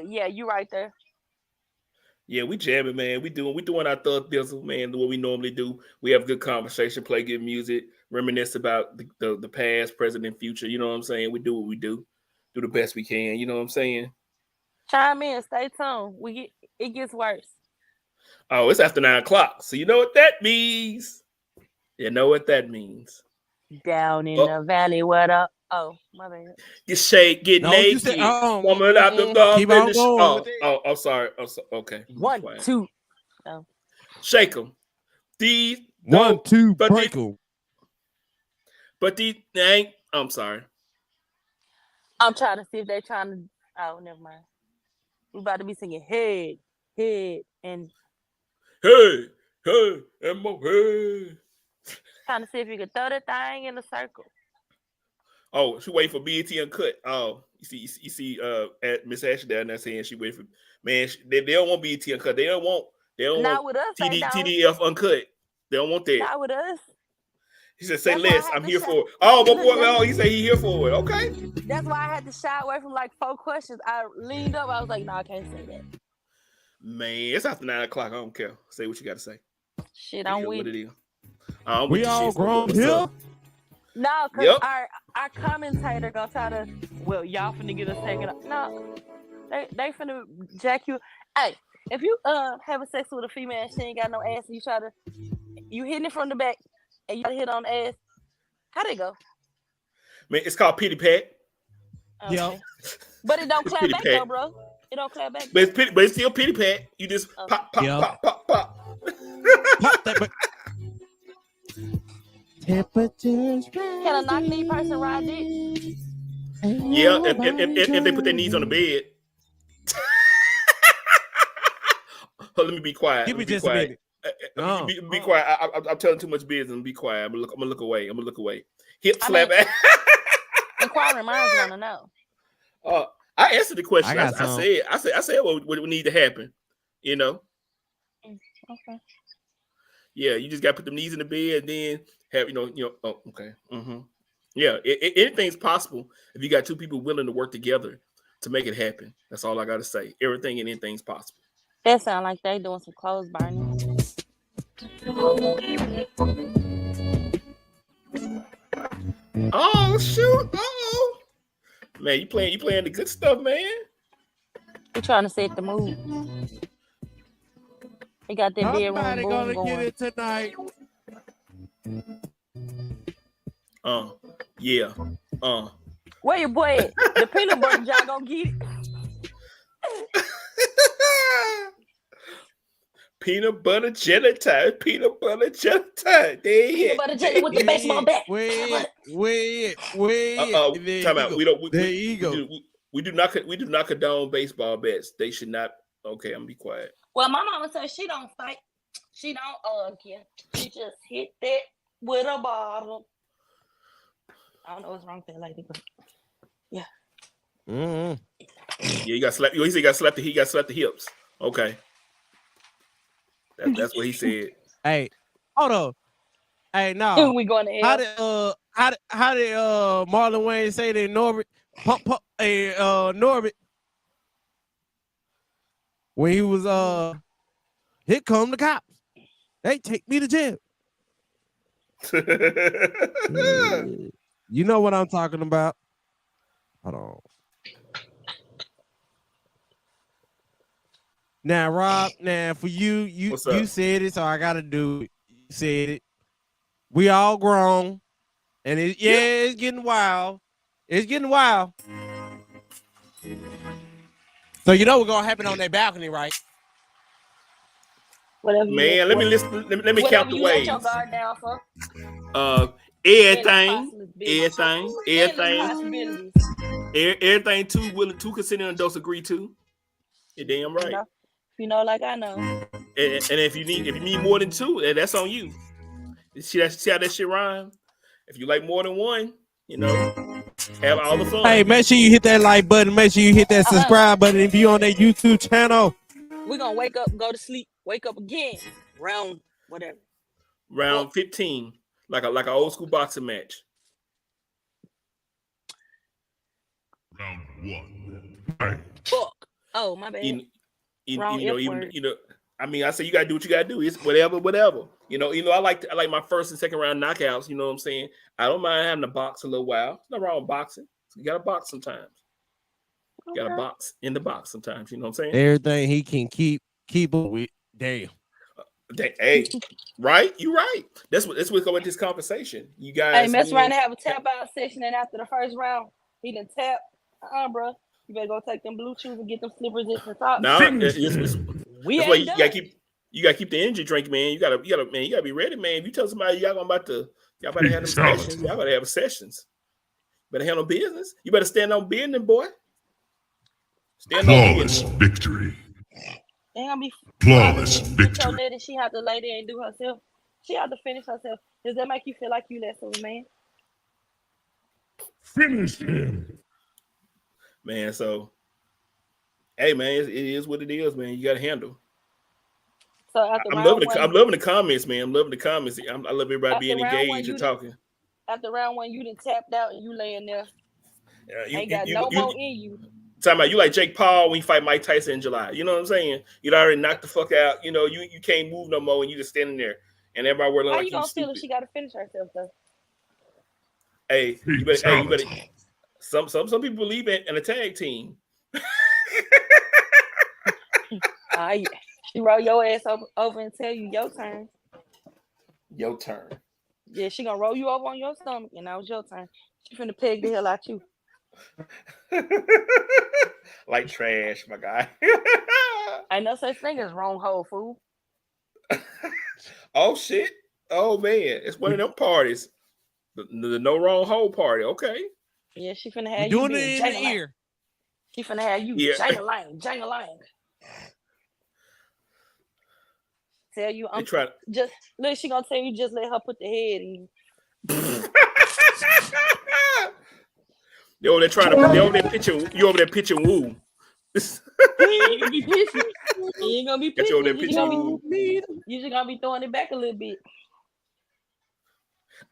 S1: Yeah, you right there.
S6: Yeah, we jamming, man. We doing our thug dizzle, man. What we normally do. We have good conversation, play good music, reminisce about the past, present, and future. You know what I'm saying? We do what we do the best we can. You know what I'm saying?
S1: Chime in, stay tuned. It gets worse.
S6: Oh, it's after 9 o'clock. So you know what that means. You know what that means.
S1: Down in the valley, what up? Oh, my bad.
S6: You shake, get naked. Woman out the
S3: keep on going.
S6: I'm sorry. Okay.
S1: 1, 2. Oh.
S6: Shake them. These
S3: 1, 2, break them.
S6: But these ain't. I'm sorry.
S1: I'm trying to see if they're trying to. Oh, never mind. We about to be singing head, and
S6: hey, and more head.
S1: Trying to see if you can throw that thing in a circle.
S6: Oh, she waiting for BET Uncut. Oh, you see, at Miss Ashley down there saying she waiting for man. They don't want BET Uncut. They don't want
S1: not with us.
S6: TDF Uncut. They don't want that.
S1: Not with us.
S6: He said, "Say less. I'm here for it." Oh, my boy. Oh, he said he here for it. Okay.
S1: That's why I had to shy away from like 4 questions. I leaned up. I was like, "No, I can't say that."
S6: Man, it's after 9 o'clock. I don't care. Say what you got to say.
S1: Shit, I'm with
S6: it.
S3: We all grown here.
S1: No, because our commentator gonna try to. Well, y'all finna get us taken up. No, they finna jack you. Hey, if you having sex with a female and she ain't got no ass, and you hitting it from the back, and you gotta hit on the ass. How'd it go?
S6: Man, it's called pity pat.
S1: Okay. Yo, but it don't clap back though, bro. It don't clap back.
S6: But it's still pity pat. You just pop.
S3: Pop that back. Temperatures.
S1: Can a knock-knee person ride dick?
S6: Yeah, if they put their knees on the bed. Let me be quiet.
S3: Give me just a minute.
S6: Be quiet. I'm telling too much business. Be quiet. I'm gonna look away. Hip slap.
S1: Inquiring minds want to know.
S6: I answered the question.
S3: I got some.
S6: I said what would need to happen. You know,
S1: Okay.
S6: yeah, you just got to put them knees in the bed and then have Oh, okay. Yeah, anything's possible if you got two people willing to work together to make it happen. That's all I got to say. Everything and anything's possible.
S1: That sound like they doing some clothes burning.
S6: Oh shoot! Oh man, you playing the good stuff, man.
S1: We trying to set the mood. He got that bedroom
S3: Somebody
S1: boom
S3: gonna
S1: going.
S3: get it tonight.
S6: Yeah.
S1: Where your boy at? The peanut butter jar gonna get it.
S6: Peanut butter jelly time. Peanut butter jelly time.
S1: Peanut butter jelly with the baseball bat.
S3: Wait.
S6: Time out.
S3: There you go.
S6: We do not condone baseball bats. They should not. Okay, I'm gonna be quiet.
S1: Well, my mama said she don't fight. She don't argue. She just hit that with a bottle. I don't know what's wrong with that lady, but yeah.
S3: Mm-hmm.
S6: Yeah, you got slapped. He said he got slapped the hips. Okay. That's what he said.
S3: Hey, hold on. Hey, no.
S1: We going to hell.
S3: How did Marlon Wayne say that Norbit Norbit when he was here come the cops. They take me to jail. You know what I'm talking about. Hold on. Now, Rob, for you said it, so I gotta do it. You said it. We all grown. And it's getting wild. It's getting wild. So you know what's gonna happen on that balcony, right?
S1: Whatever.
S6: Man, let me listen. Let me count the ways.
S1: Let your guard down for.
S6: Everything two consenting adults agree to. You're damn right.
S1: You know, like I know.
S6: And if you need more than two, that's on you. See how that shit rhyme? If you like more than one, have all the fun.
S3: Hey, make sure you hit that like button. Make sure you hit that subscribe button if you on that YouTube channel.
S1: We're gonna wake up, go to sleep, wake up again. Round
S6: 15. Like an old school boxing match.
S5: Round 1.
S1: Fuck. Oh, my bad.
S6: I mean, I say you gotta do what you gotta do. It's whatever. I like my first and second round knockouts. You know what I'm saying? I don't mind having to box a little while. There's nothing wrong with boxing. You gotta box sometimes. You gotta box in the box sometimes. You know what I'm saying?
S3: Everything he can keep up with. Damn.
S6: Hey, right? You right. That's what's going with this conversation. You guys.
S1: Hey, mess around and have a tap out session, and after the first round, he done tap. Bro. You better go take them blue shoes and get them slippers at the top.
S6: No, that's why you gotta keep the energy drink, man. You gotta be ready, man. If you tell somebody y'all about to have them sessions, y'all gotta have sessions. Better handle business. You better stand on business, boy.
S5: Flawless victory.
S1: Ain't gonna be
S5: flawless victory.
S1: Lady, she have to lay there and do herself. She have to finish herself. Does that make you feel like you less of a man?
S5: Finish him.
S6: Man, so hey man, it is what it is, man. You gotta handle.
S1: So
S6: I'm loving the comments, man. I'm loving the comments. I love everybody being engaged and talking.
S1: After round 1, you done tapped out and you laying there. Ain't got no more in you.
S6: Talking about you like Jake Paul when you fight Mike Tyson in July. You know what I'm saying? You'd already knocked the fuck out. You can't move no more and you just standing there. And everybody were like,
S1: how you gonna feel if she gotta finish herself though?
S6: Hey, you better some people believe in a tag team.
S1: She roll your ass over and tell you your turn.
S6: Your turn.
S1: Yeah, she gonna roll you over on your stomach, and that was your turn. She finna peg the hell out you.
S6: Like trash, my guy.
S1: Ain't no such thing as wrong hole, fool.
S6: Oh shit! Oh man, it's one of them parties. The no wrong hole party. Okay.
S1: Yeah, she finna have
S3: doing it in the ear.
S1: She finna have you jang-a-lang. Tell you I'm just look. She gonna tell you just let her put the head in.
S6: They over there trying to. They over there pitching. You over there pitching woo.
S1: You can be pitching. You ain't gonna be
S6: Got you over
S1: pitching.
S6: there
S1: You
S6: pitching.
S1: just gonna be throwing it back a little bit.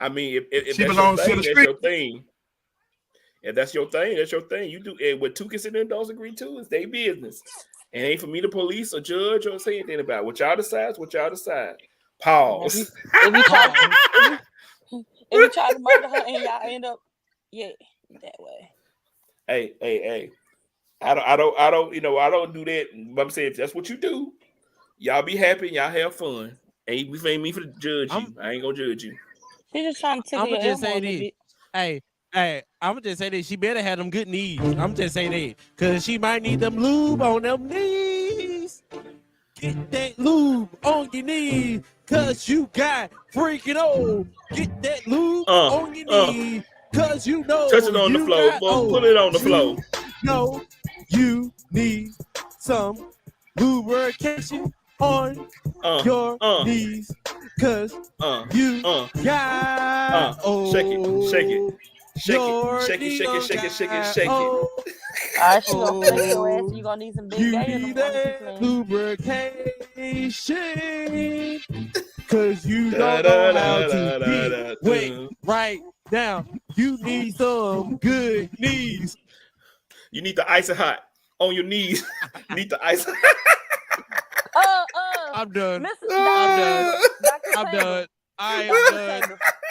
S6: I mean, if
S5: She
S6: that's your
S5: belongs to
S6: thing,
S5: the
S6: that's
S5: street.
S6: your thing. If that's your thing, that's your thing. You do it. What two consider adults agree to is their business. And it ain't for me to police or judge or say anything about. What y'all decide is what y'all decide. Pause.
S1: If you try to murder her and y'all end up, that way.
S6: Hey. I don't, you know, I don't do that. But I'm saying if that's what you do, y'all be happy and y'all have fun. Ain't me for to judge you. I ain't gonna judge you.
S1: She's just trying to tickle
S3: I'm gonna
S1: your
S3: just say
S1: elbow a little
S3: this.
S1: bit.
S3: Hey, I'm gonna just say this. She better have them good knees. I'm just saying that because she might need them lube on them knees. Get that lube on your knees, cause you got freaking old. Get that lube on your knees, cause you know
S6: touch it on the
S3: you
S6: floor.
S3: got old.
S6: Put it on the floor.
S3: No, you need some lubrication on your knees, cause you got old.
S6: Shake it. Shake it.
S1: Alright, she gonna flex your ass. You gonna need some big gay in the morning.
S3: Lubrication, cause you don't know how to get wet right now. You need some good knees.
S6: You need the ice hot on your knees. You need the ice.
S3: I'm done.
S1: I'm
S3: done. I am done.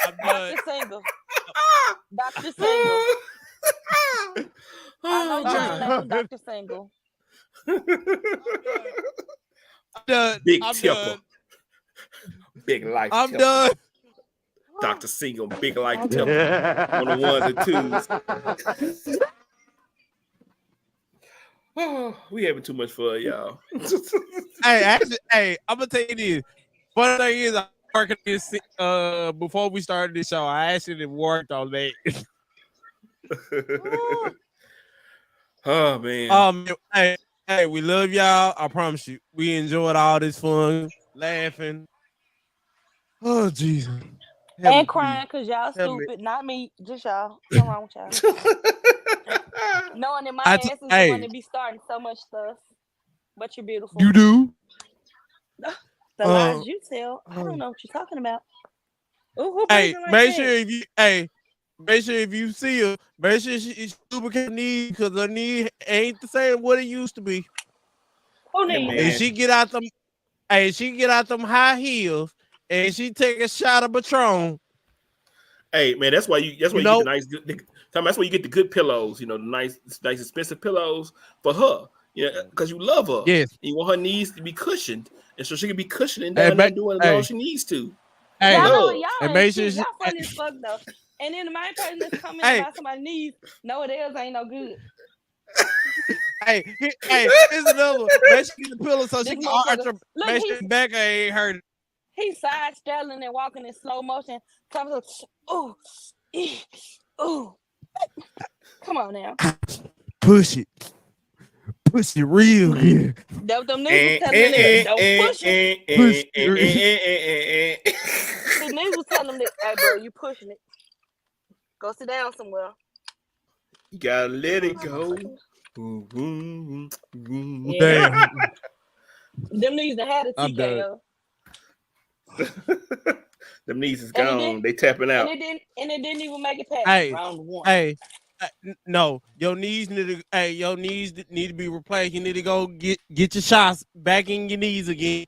S3: I'm done.
S1: Dr. Single. I know your name, Dr. Single.
S3: I'm done.
S6: Big
S3: I'm
S6: tipper.
S3: done.
S6: Big life.
S3: I'm
S6: tipper.
S3: done.
S6: Dr. Single, big life tipper. On the ones and twos. Oh, we having too much fun, y'all.
S3: Hey, I'm gonna tell you this. One thing is, I working this before we started this show. I actually worked on that.
S6: Oh man.
S3: Hey, we love y'all. I promise you, we enjoyed all this fun, laughing. Oh Jesus.
S1: And crying because y'all stupid. Not me, just y'all. What's wrong with y'all? Knowing that my ass is the one to be starting so much stuff. But you're beautiful.
S3: You do?
S1: The lies you tell, I don't know what you're talking about. Ooh,
S3: make sure if you see her, make sure she's lubricate knee because her knee ain't the same what it used to be.
S1: Who needs?
S3: And she get out them high heels and she take a shot of Patron.
S6: Hey man, that's why you get the nice that's why you get the good pillows, you know, the nice expensive pillows for her. Yeah, because you love her.
S3: Yes.
S6: You want her knees to be cushioned. And so she can be cushioning down there doing all she needs to.
S1: Y'all know y'all ain't shit. Y'all funny as fuck though. And then the main person that's coming about somebody's knees, no, it is ain't no good.
S3: Here's another one. Make sure you get the pillow so she can arch her. Make sure Becca ain't hurt.
S1: He's side straddling and walking in slow motion. Ooh. Come on now.
S3: Push it real good.
S1: Them niggas was telling them don't push it.
S3: Push
S1: it. The niggas was telling them that, hey bro, you pushing it. Go sit down somewhere.
S6: You gotta let it go.
S1: Yeah. Them niggas that had a TKO.
S6: Them knees is gone. They tapping out.
S1: And it didn't even make it past round one.
S3: No, your knees need to be replaced. You need to go get your shots back in your knees again.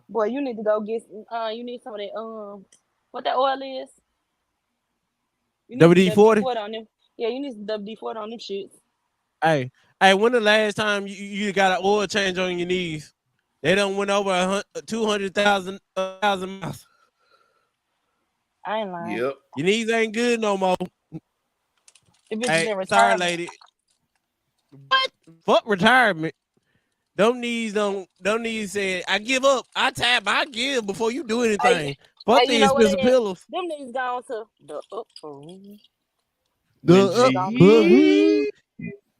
S1: Boy, you need to go get you need some of that what that oil is?
S3: WD-40
S1: on them. Yeah, you need some WD-40 on them shits.
S3: Hey, when the last time you got an oil change on your knees? They done went over 200,000 miles.
S1: I ain't lying.
S6: Yep.
S3: Your knees ain't good no more. Sorry, lady. What? Fuck retirement. Them knees say, I give up. I give before you do anything. Fuck these expensive pillows.
S1: Them knees gone to the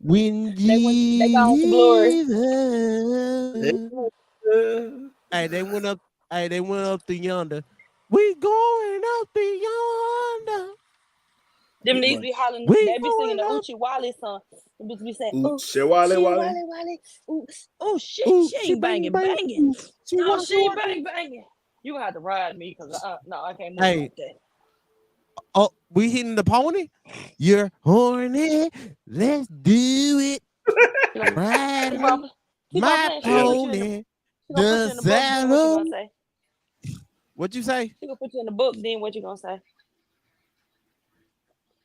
S3: when
S1: they gone to glory.
S3: They went up to yonder. We going up to yonder.
S1: Them niggas be hollering,
S3: We
S1: they be singing the
S3: going up.
S1: Uchi Wale song. Them bitches be saying,
S6: Ooh,
S1: ooh,
S6: shit, Wale,
S1: she
S6: Wale.
S1: Wale. Ooh, oh, she
S3: Ooh,
S1: ain't banging.
S3: She
S1: No,
S3: want
S1: she banging. You gonna have to ride me because no, I can't move
S3: Hey,
S1: like that.
S3: oh, we hitting the pony. You're horny. Let's do it.
S1: She gonna,
S3: Riding
S1: keep on
S3: my
S1: playing. She
S6: Yeah.
S1: gonna put you in the,
S3: pony.
S1: she gonna put you
S3: The
S1: in the book. Then what you
S3: saddle.
S1: gonna say?
S3: What you say?
S1: She gonna put you in the book. Then what you gonna say?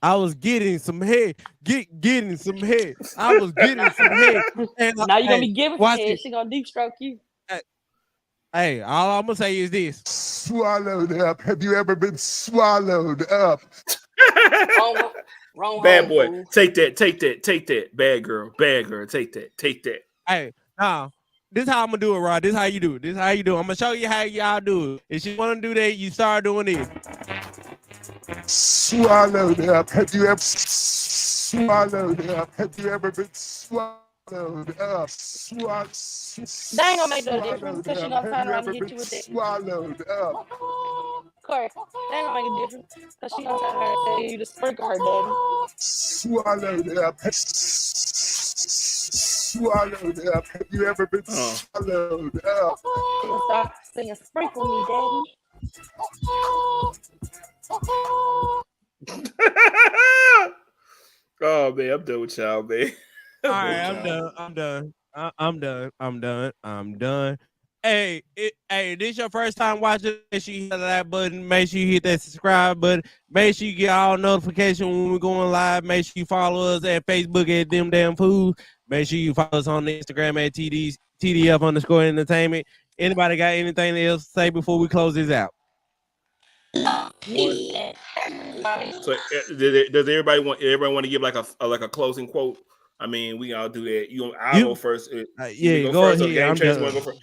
S3: I was getting some head. Getting some head. I was getting some head. And
S1: Now you gonna
S3: hey,
S1: be giving some
S3: watch
S1: head.
S3: it.
S1: She gonna deep stroke you.
S3: Hey, all I'm gonna say is this.
S5: Swallowed up. Have you ever been swallowed up?
S1: Wrong
S6: Bad
S1: home,
S6: boy.
S1: fool.
S6: Take that. Bad girl. Take that.
S3: Hey, nah. This how I'm gonna do it, Rod. This how you do it. I'm gonna show you how y'all do it. If you wanna do that, you start doing this.
S5: Swallowed up. Have you ever swallowed up? Have you ever been swallowed up?
S1: They ain't gonna make no difference
S5: Swallowed
S1: because she
S5: up.
S1: gonna
S5: Have
S1: turn
S5: you
S1: around
S5: ever
S1: and hit
S5: been
S1: you with that.
S5: swallowed up?
S1: Corey, they ain't gonna make a difference because she gonna turn around and tell you to sprinkle her, daddy.
S5: Swallowed up. Swallowed up. Have you ever been swallowed up?
S1: She gonna start singing, sprinkle me, daddy.
S6: Oh man, I'm done with y'all, man.
S3: All right, I'm done. Hey, this your first time watching? Make sure you hit that button. Make sure you hit that subscribe button. Make sure you get all notifications when we're going live. Make sure you follow us at Facebook at Them Damn Fools. Make sure you follow us on Instagram at TDF_entertainment. Anybody got anything else to say before we close this out?
S1: Yeah.
S6: So does everybody want to give like a closing quote? I mean, we all do that. I'll go first.
S3: Yeah,
S6: go
S3: go
S6: first.
S3: ahead.
S6: Game
S3: I'm
S6: Changer
S3: done.
S6: want to go first.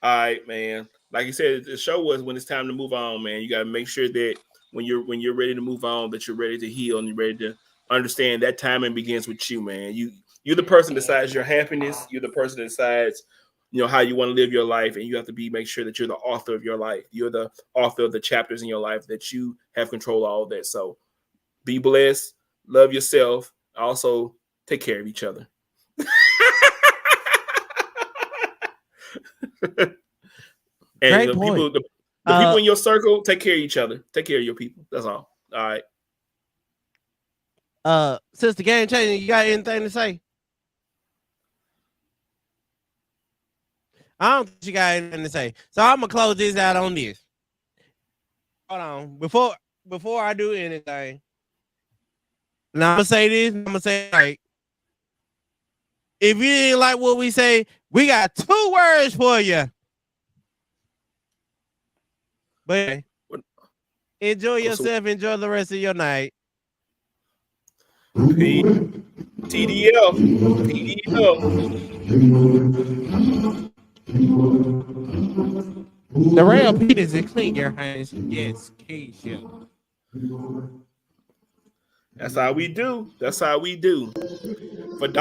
S6: All right, man. Like you said, the show was when it's time to move on, man. You got to make sure that when you're ready to move on, that you're ready to heal and you're ready to understand that timing begins with you, man. You're the person that decides your happiness. You're the person that decides, how you want to live your life, and you have to make sure that you're the author of your life. You're the author of the chapters in your life, that you have control of all of that. So be blessed, love yourself, also take care of each other. And
S3: Great
S6: the
S3: point.
S6: people, the people in your circle, take care of each other. Take care of your people. That's all. All
S3: right. Sister Game Changer, you got anything to say? I don't think you got anything to say. So I'm gonna close this out on this. Hold on. Before I do anything. Now I'm gonna say this, I'm gonna say it right. If you didn't like what we say, we got 2 words for you. But enjoy yourself, enjoy the rest of your night.
S6: TDL.
S3: The rail penis is clean, your hands. Yes, Keisha.
S6: That's how we do. For Dr.